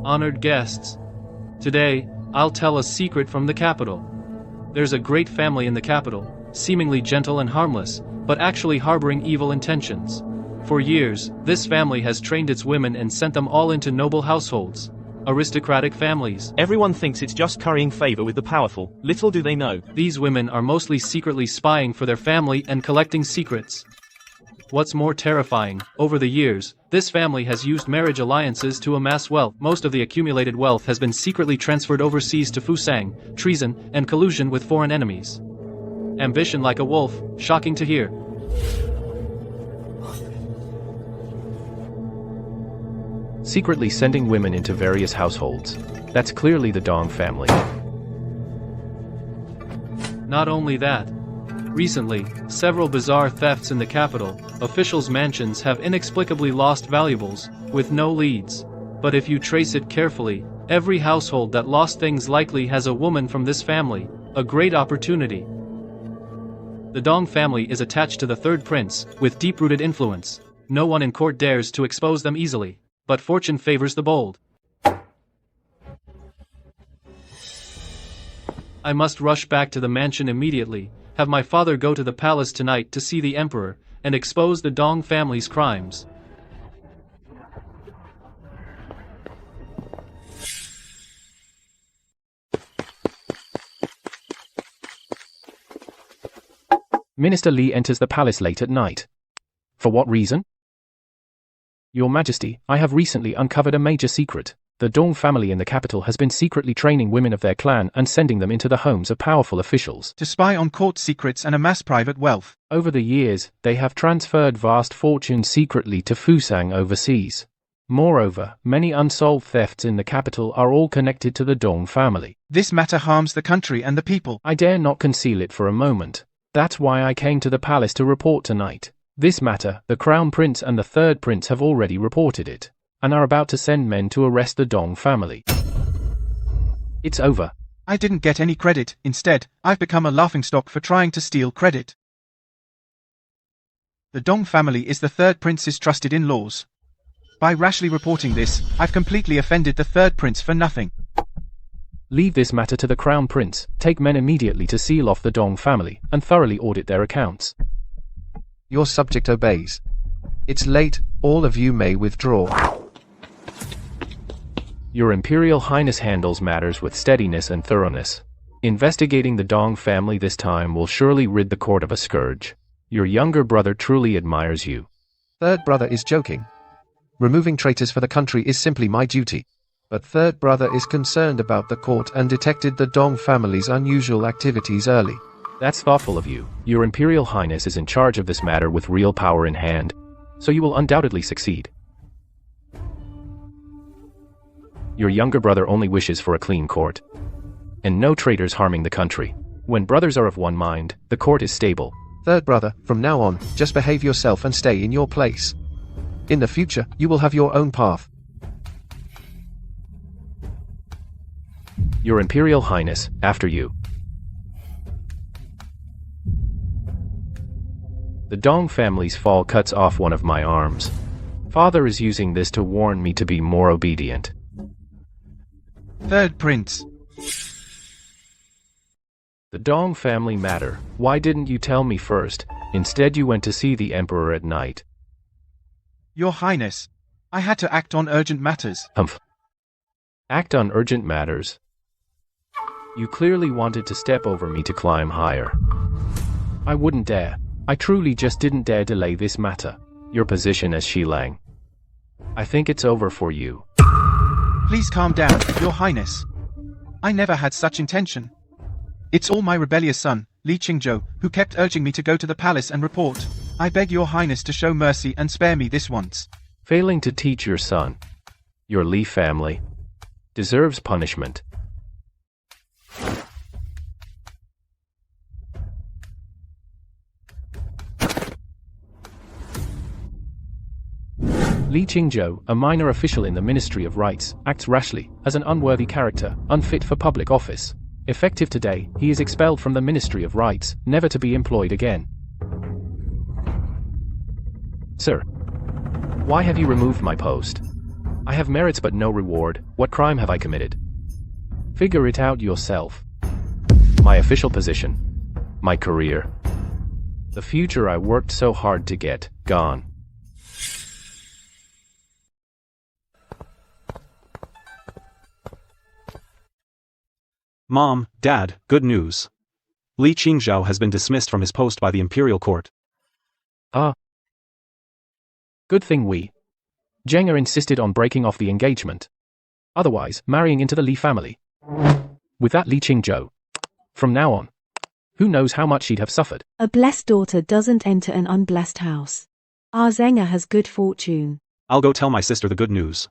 Honored guests, today, I'll tell a secret from the capital. There's a great family in the capital, seemingly gentle and harmless, but actually harboring evil intentions. For years, this family has trained its women and sent them all into noble households, aristocratic families. Everyone thinks it's just currying favor with the powerful. Little do they know. These women are mostly secretly spying for their family and collecting secrets. What's more terrifying, over the years, this family has used marriage alliances to amass wealth. Most of the accumulated wealth has been secretly transferred overseas to Fusang, treason, and collusion with foreign enemies. Ambition like a wolf, shocking to hear. Secretly sending women into various households. That's clearly the Dong family. Not only that. Recently, several bizarre thefts in the capital. Officials' mansions have inexplicably lost valuables, with no leads. But if you trace it carefully, every household that lost things likely has a woman from this family. A great opportunity. The Dong family is attached to the third prince, with deep-rooted influence. No one in court dares to expose them easily, but fortune favors the bold. I must rush back to the mansion immediately, have my father go to the palace tonight to see the emperor, and expose the Dong family's crimes. Minister Li enters the palace late at night. For what reason? Your Majesty, I have recently uncovered a major secret. The Dong family in the capital has been secretly training women of their clan and sending them into the homes of powerful officials to spy on court secrets and amass private wealth. Over the years, they have transferred vast fortunes secretly to Fusang overseas. Moreover, many unsolved thefts in the capital are all connected to the Dong family. This matter harms the country and the people. I dare not conceal it for a moment. That's why I came to the palace to report tonight. This matter, the Crown Prince and the Third Prince have already reported it, and are about to send men to arrest the Dong family. It's over. I didn't get any credit. Instead, I've become a laughingstock for trying to steal credit. The Dong family is the Third Prince's trusted in-laws. By rashly reporting this, I've completely offended the Third Prince for nothing. Leave this matter to the Crown Prince, take men immediately to seal off the Dong family, and thoroughly audit their accounts. Your subject obeys. It's late, all of you may withdraw. Your Imperial Highness handles matters with steadiness and thoroughness. Investigating the Dong family this time will surely rid the court of a scourge. Your younger brother truly admires you. Third brother is joking. Removing traitors for the country is simply my duty. But third brother is concerned about the court and detected the Dong family's unusual activities early. That's thoughtful of you. Your Imperial Highness is in charge of this matter with real power in hand, so you will undoubtedly succeed. Your younger brother only wishes for a clean court, and no traitors harming the country. When brothers are of one mind, the court is stable. Third brother, from now on, just behave yourself and stay in your place. In the future, you will have your own path. Your Imperial Highness, after you. The Dong family's fall cuts off one of my arms. Father is using this to warn me to be more obedient. Third Prince. The Dong family matter. Why didn't you tell me first? Instead you went to see the Emperor at night. Your Highness, I had to act on urgent matters. Humph. Act on urgent matters? You clearly wanted to step over me to climb higher. I wouldn't dare. I truly just didn't dare delay this matter. Your position as Shilang. I think it's over for you. Please calm down, Your Highness. I never had such intention. It's all my rebellious son, Li Qingzhou, who kept urging me to go to the palace and report. I beg Your Highness to show mercy and spare me this once. Failing to teach your son, your Li family, deserves punishment. Li Qingzhou, a minor official in the Ministry of Rights, acts rashly, as an unworthy character, unfit for public office. Effective today, he is expelled from the Ministry of Rights, never to be employed again. Sir, why have you removed my post? I have merits but no reward. What crime have I committed? Figure it out yourself. My official position, my career, the future I worked so hard to get, gone. Mom, Dad, good news. Li Qingzhou has been dismissed from his post by the Imperial Court. Good thing Zheng insisted on breaking off the engagement. Otherwise, marrying into the Li family. With that Li Qingzhou, from now on, who knows how much she'd have suffered. A blessed daughter doesn't enter an unblessed house. Our Zheng has good fortune. I'll go tell my sister the good news.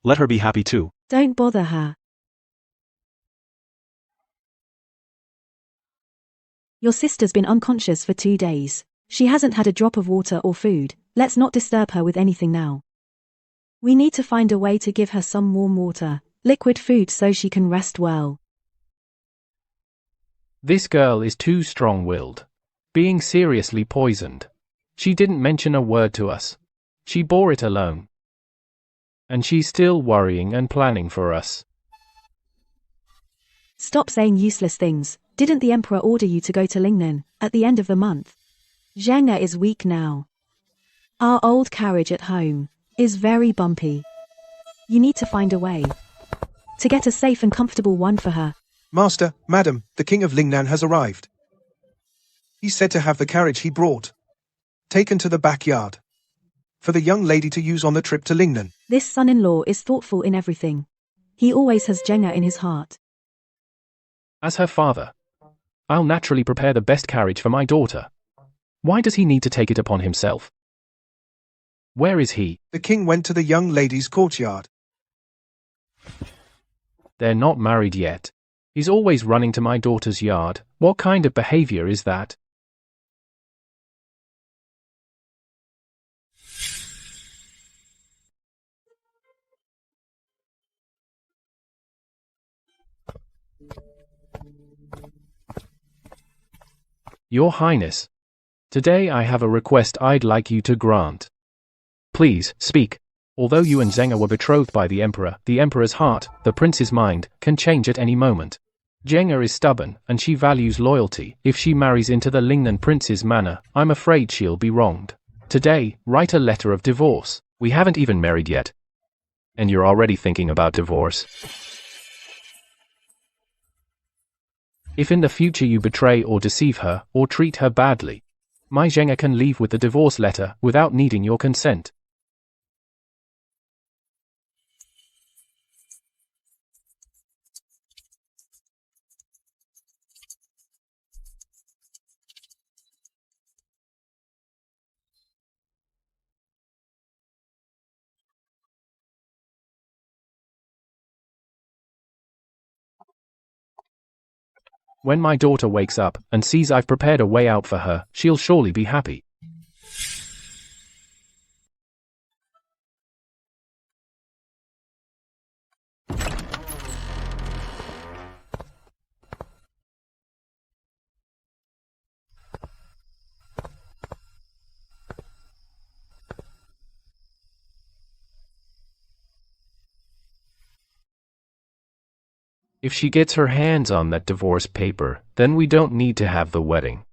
Let her be happy too. Don't bother her. Your sister's been unconscious for 2 days. She hasn't had a drop of water or food. Let's not disturb her with anything now. We need to find a way to give her some warm water, liquid food so she can rest well. This girl is too strong-willed. Being seriously poisoned. She didn't mention a word to us. She bore it alone. And she's still worrying and planning for us. Stop saying useless things. Didn't the Emperor order you to go to Lingnan at the end of the month? Zheng is weak now. Our old carriage at home is very bumpy. You need to find a way to get a safe and comfortable one for her. Master, Madam, the King of Lingnan has arrived. He's said to have the carriage he brought taken to the backyard for the young lady to use on the trip to Lingnan. This son-in-law is thoughtful in everything. He always has Zheng in his heart. As her father, I'll naturally prepare the best carriage for my daughter. Why does he need to take it upon himself? Where is he? The king went to the young lady's courtyard. They're not married yet. He's always running to my daughter's yard. What kind of behavior is that? Your Highness, today I have a request I'd like you to grant. Please, speak. Although you and Zheng were betrothed by the Emperor's heart, the prince's mind, can change at any moment. Zheng is stubborn, and she values loyalty. If she marries into the Lingnan prince's manor, I'm afraid she'll be wronged. Today, write a letter of divorce. We haven't even married yet. And you're already thinking about divorce. If in the future you betray or deceive her, or treat her badly, my Zheng can leave with the divorce letter without needing your consent. When my daughter wakes up and sees I've prepared a way out for her, she'll surely be happy. If she gets her hands on that divorce paper, then we don't need to have the wedding.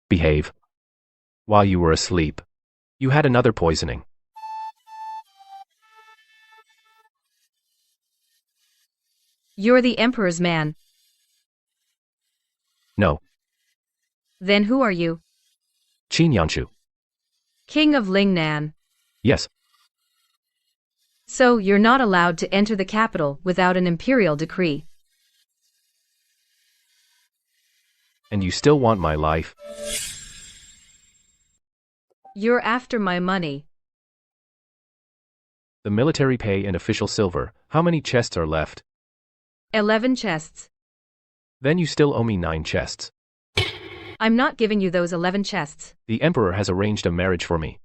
Behave. While you were asleep, you had another poisoning. You're the Emperor's man. No. Then who are you? Qin Yanshu. King of Lingnan. Yes. So you're not allowed to enter the capital without an imperial decree. And you still want my life? You're after my money. The military pay and official silver. How many chests are left? 11 chests. Then you still owe me 9 chests. I'm not giving you those 11 chests. The Emperor has arranged a marriage for me.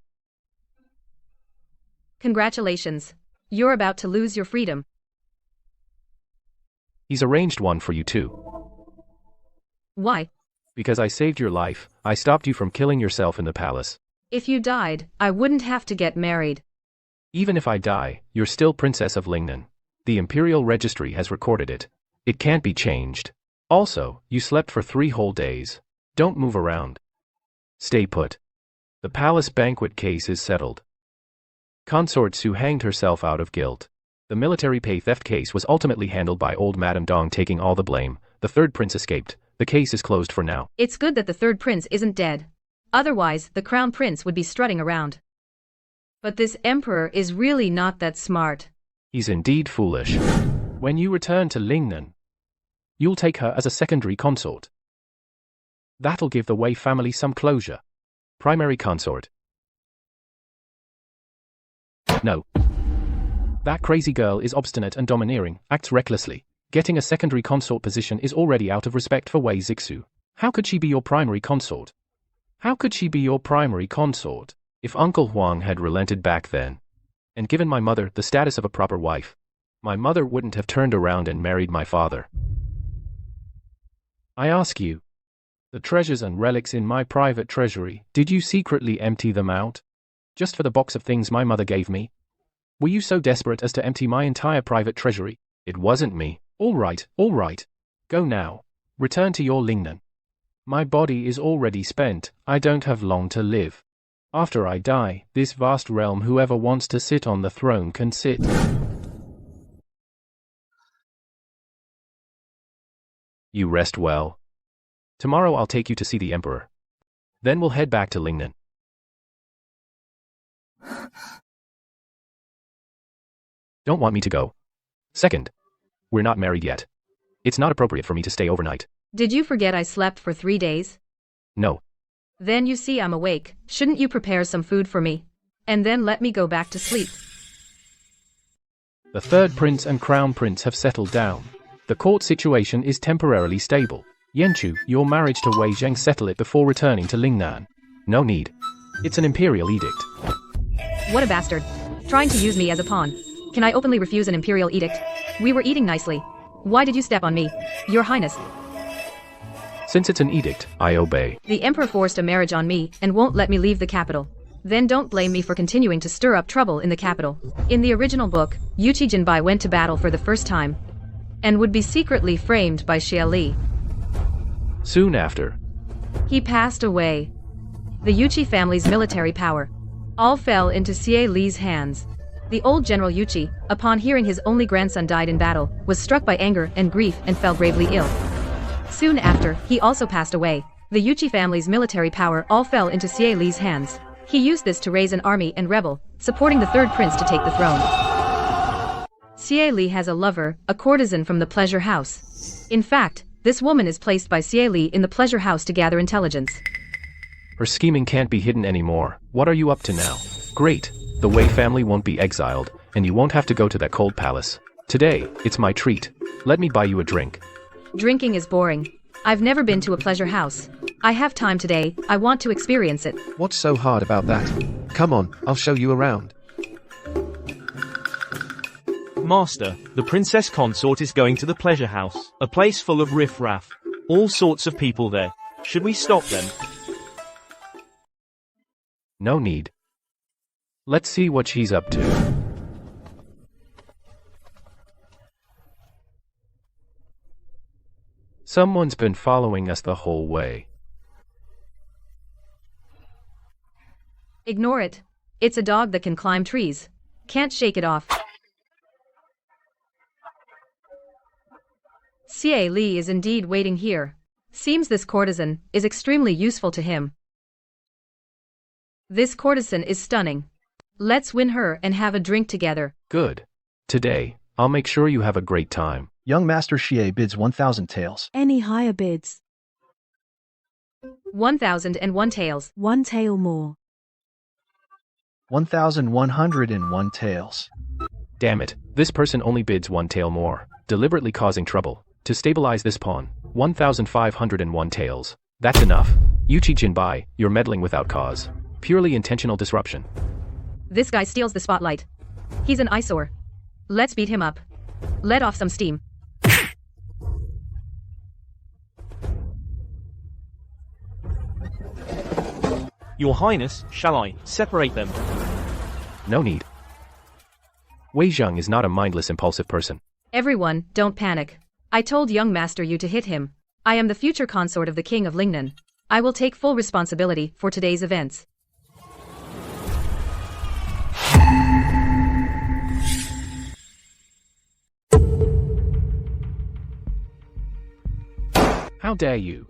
Congratulations. You're about to lose your freedom. He's arranged one for you too. Why? Because I saved your life. I stopped you from killing yourself in the palace. If you died, I wouldn't have to get married. Even if I die, you're still Princess of Lingnan. The Imperial Registry has recorded it. It can't be changed. Also, you slept for 3 whole days. Don't move around. Stay put. The palace banquet case is settled. Consort Su hanged herself out of guilt. The military pay theft case was ultimately handled by old Madame Dong taking all the blame. The third prince escaped. The case is closed for now. It's good that the third prince isn't dead. Otherwise, the crown prince would be strutting around. But this emperor is really not that smart. He's indeed foolish. When you return to Lingnan, you'll take her as a secondary consort. That'll give the Wei family some closure. Primary consort. No. That crazy girl is obstinate and domineering, acts recklessly. Getting a secondary consort position is already out of respect for Wei Zixu. How could she be your primary consort? How could she be your primary consort? If Uncle Huang had relented back then, and given my mother the status of a proper wife, my mother wouldn't have turned around and married my father. I ask you, the treasures and relics in my private treasury, did you secretly empty them out? Just for the box of things my mother gave me? Were you so desperate as to empty my entire private treasury? It wasn't me. All right. Go now. Return to your Lingnan. My body is already spent. I don't have long to live. After I die, this vast realm, whoever wants to sit on the throne can sit. You rest well. Tomorrow I'll take you to see the Emperor. Then we'll head back to Lingnan. Don't want me to go. Second, we're not married yet. It's not appropriate for me to stay overnight. Did you forget I slept for 3 days? No. Then you see I'm awake. Shouldn't you prepare some food for me? And then let me go back to sleep. The third prince and crown prince have settled down. The court situation is temporarily stable. Yanchu, your marriage to Wei Zheng, settle it before returning to Lingnan. No need. It's an imperial edict. What a bastard. Trying to use me as a pawn. Can I openly refuse an imperial edict? We were eating nicely. Why did you step on me, Your Highness? Since it's an edict, I obey. The Emperor forced a marriage on me and won't let me leave the capital. Then don't blame me for continuing to stir up trouble in the capital. In the original book, Yuqi Jinbai went to battle for the first time and would be secretly framed by Xie Li. Soon after, he passed away. The Yuqi family's military power all fell into Xie Li's hands. The old General Yuqi, upon hearing his only grandson died in battle, was struck by anger and grief and fell gravely ill. Soon after, he also passed away. The Yuchi family's military power all fell into Xie Li's hands. He used this to raise an army and rebel, supporting the third prince to take the throne. Xie Li has a lover, a courtesan from the pleasure house. In fact, this woman is placed by Xie Li in the pleasure house to gather intelligence. Her scheming can't be hidden anymore. What are you up to now? Great. The Wei family won't be exiled, and you won't have to go to that cold palace. Today, it's my treat. Let me buy you a drink. Drinking is boring. I've never been to a pleasure house. I have time today, I want to experience it. What's so hard about that? Come on, I'll show you around. Master, the princess consort is going to the pleasure house, a place full of riff-raff. All sorts of people there. Should we stop them? No need. Let's see what she's up to. Someone's been following us the whole way. Ignore it. It's a dog that can climb trees. Can't shake it off. Xie Li is indeed waiting here. Seems this courtesan is extremely useful to him. This courtesan is stunning. Let's win her and have a drink together. Good. Today, I'll make sure you have a great time. Young Master Xie bids 1,000 taels. Any higher bids? 1,001 taels. 1 tael more. 1,101 taels. Damn it, this person only bids 1 tael more, deliberately causing trouble. To stabilize this pawn, 1,501 taels. That's enough. Yuchi Jinbai, you're meddling without cause. Purely intentional disruption. This guy steals the spotlight. He's an eyesore. Let's beat him up. Let off some steam. Your Highness, shall I separate them? No need. Wei Zheng is not a mindless, impulsive person. Everyone, don't panic. I told young master you to hit him. I am the future consort of the King of Lingnan. I will take full responsibility for today's events. How dare you?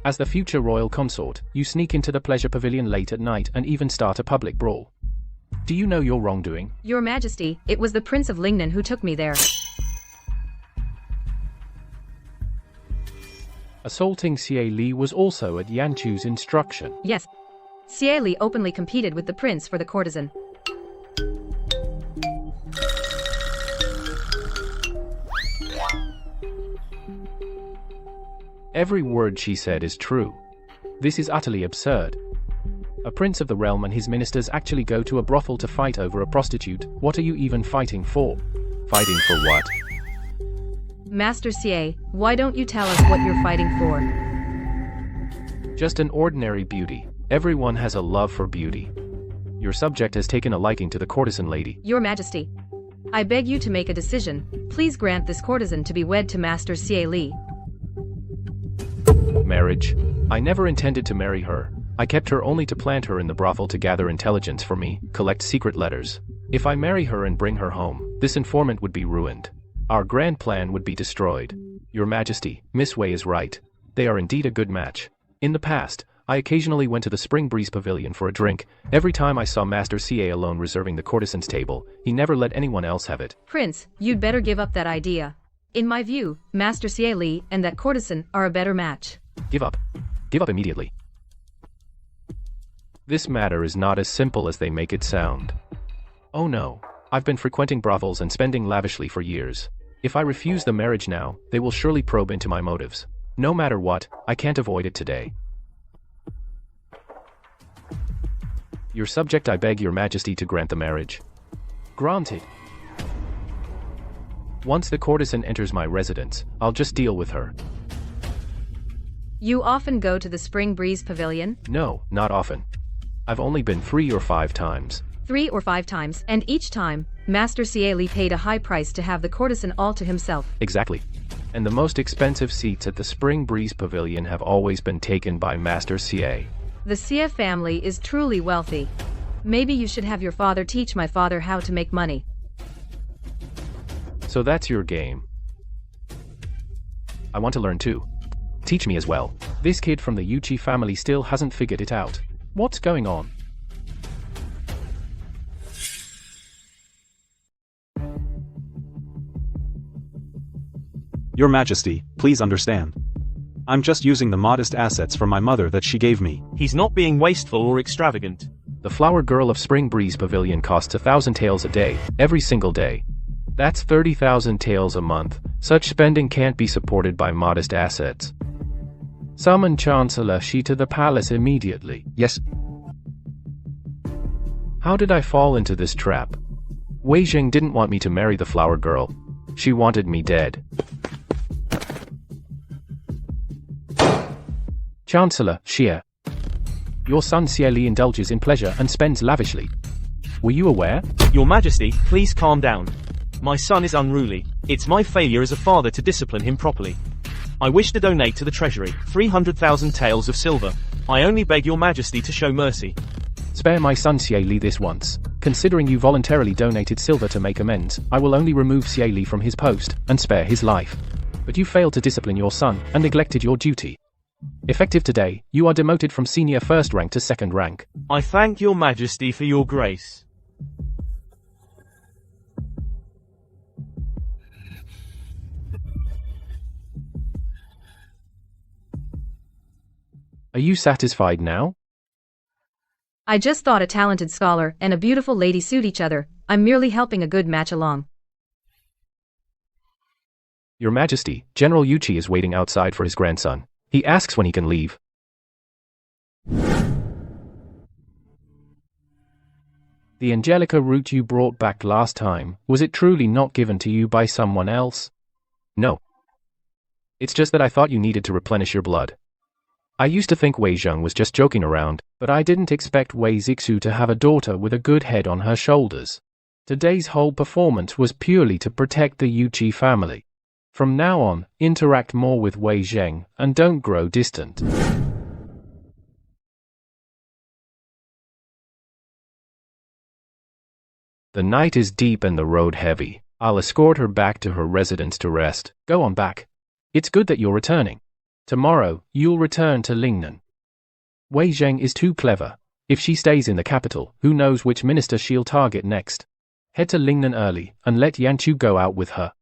As the future royal consort, you sneak into the pleasure pavilion late at night and even start a public brawl. Do you know your wrongdoing? Your Majesty, it was the Prince of Lingnan who took me there. Assaulting Xie Li was also at Yanchu's instruction. Yes. Xie Li openly competed with the prince for the courtesan. Every word she said is true. This is utterly absurd. A prince of the realm and his ministers actually go to a brothel to fight over a prostitute. What are you even fighting for? Fighting for what? Master Xie, why don't you tell us what you're fighting for? Just an ordinary beauty. Everyone has a love for beauty. Your subject has taken a liking to the courtesan lady. Your Majesty, I beg you to make a decision. Please grant this courtesan to be wed to Master Xie Li. Marriage? I never intended to marry her. I kept her only to plant her in the brothel to gather intelligence for me, collect secret letters. If I marry her and bring her home, this informant would be ruined. Our grand plan would be destroyed. Your Majesty, Miss Wei is right. They are indeed a good match. In the past, I occasionally went to the Spring Breeze Pavilion for a drink. Every time I saw Master Xie alone reserving the courtesan's table, he never let anyone else have it. Prince, you'd better give up that idea. In my view, Master Xie Li and that courtesan are a better match. Give up. Give up immediately. This matter is not as simple as they make it sound. Oh no, I've been frequenting brothels and spending lavishly for years. If I refuse the marriage now, they will surely probe into my motives. No matter what, I can't avoid it today. Your subject, I beg your Majesty to grant the marriage. Granted. Once the courtesan enters my residence, I'll just deal with her. You often go to the Spring Breeze Pavilion? No, not often. I've only been 3 or 5 times. 3 or 5 times, and each time, Master Xie Li paid a high price to have the courtesan all to himself. Exactly. And the most expensive seats at the Spring Breeze Pavilion have always been taken by Master Xie. The Xie family is truly wealthy. Maybe you should have your father teach my father how to make money. So that's your game. I want to learn too. Teach me as well. This kid from the Yuchi family still hasn't figured it out. What's going on? Your Majesty, please understand. I'm just using the modest assets from my mother that she gave me. He's not being wasteful or extravagant. The Flower Girl of Spring Breeze Pavilion costs 1,000 taels a day, every single day. That's 30,000 taels a month. Such spending can't be supported by modest assets. Summon Chancellor Shi to the palace immediately. Yes. How did I fall into this trap? Wei Zheng didn't want me to marry the Flower Girl. She wanted me dead. Chancellor Xie. Your son Xie Li indulges in pleasure and spends lavishly. Were you aware? Your Majesty, please calm down. My son is unruly. It's my failure as a father to discipline him properly. I wish to donate to the treasury 300,000 taels of silver. I only beg your Majesty to show mercy. Spare my son Xie Li this once. Considering you voluntarily donated silver to make amends, I will only remove Xie Li from his post and spare his life. But you failed to discipline your son and neglected your duty. Effective today, you are demoted from senior first rank to second rank. I thank your Majesty for your grace. Are you satisfied now? I just thought a talented scholar and a beautiful lady suit each other. I'm merely helping a good match along. Your Majesty, General Yuchi is waiting outside for his grandson. He asks when he can leave. The Angelica root you brought back last time, was it truly not given to you by someone else? No. It's just that I thought you needed to replenish your blood. I used to think Wei Zheng was just joking around, but I didn't expect Wei Zixu to have a daughter with a good head on her shoulders. Today's whole performance was purely to protect the Yuchi family. From now on, interact more with Wei Zheng, and don't grow distant. The night is deep and the road heavy. I'll escort her back to her residence to rest. Go on back. It's good that you're returning. Tomorrow, you'll return to Lingnan. Wei Zheng is too clever. If she stays in the capital, who knows which minister she'll target next. Head to Lingnan early, and let Yanchu go out with her.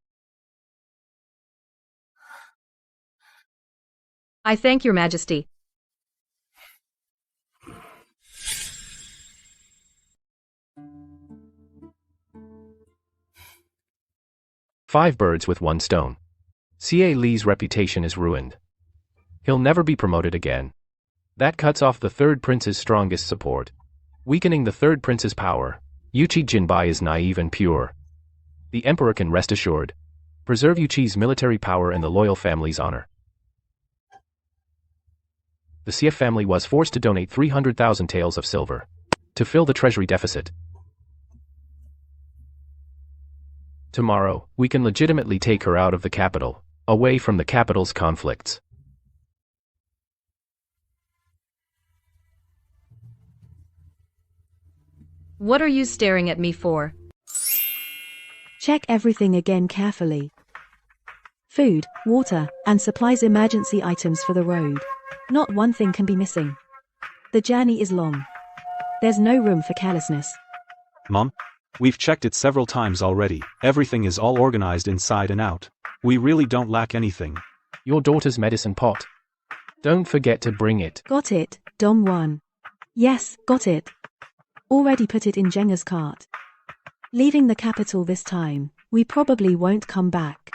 I thank your Majesty. Five birds with one stone. Xie Li's reputation is ruined. He'll never be promoted again. That cuts off the third prince's strongest support. Weakening the third prince's power, Yuchi Jinbai is naive and pure. The emperor can rest assured. Preserve Yuchi's military power and the loyal family's honor. The Xie family was forced to donate 300,000 taels of silver to fill the treasury deficit. Tomorrow, we can legitimately take her out of the capital, away from the capital's conflicts. What are you staring at me for? Check everything again carefully. Food, water, and supplies, emergency items for the road. Not one thing can be missing. The journey is long. There's no room for carelessness. Mom? We've checked it several times already. Everything is all organized inside and out. We really don't lack anything. Your daughter's medicine pot. Don't forget to bring it. Got it, Dongwon. Yes, got it. Already put it in Jenga's cart. Leaving the capital this time, we probably won't come back.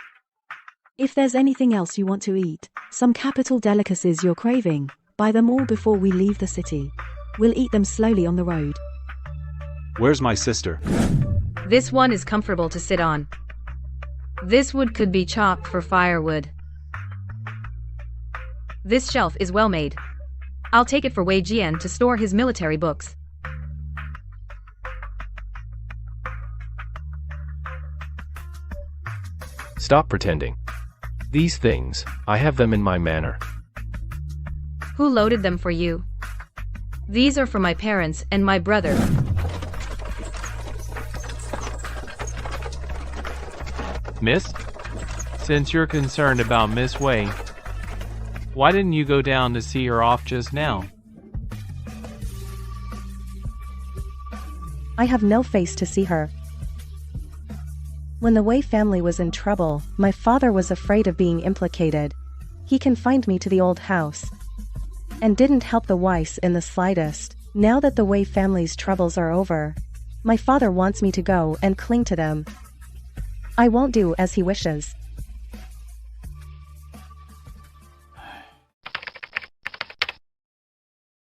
If there's anything else you want to eat, some capital delicacies you're craving, buy them all before we leave the city. We'll eat them slowly on the road. Where's my sister? This one is comfortable to sit on. This wood could be chopped for firewood. This shelf is well made. I'll take it for Wei Jian to store his military books. Stop pretending. These things, I have them in my manor. Who loaded them for you? These are for my parents and my brother. Miss? Since you're concerned about Miss Wei, Why didn't you go down to see her off just now? I have no face to see her. When the Wei family was in trouble, my father was afraid of being implicated. He confined me to the old house and didn't help the Weiss in the slightest. Now that the Wei family's troubles are over, my father wants me to go and cling to them. I won't do as he wishes.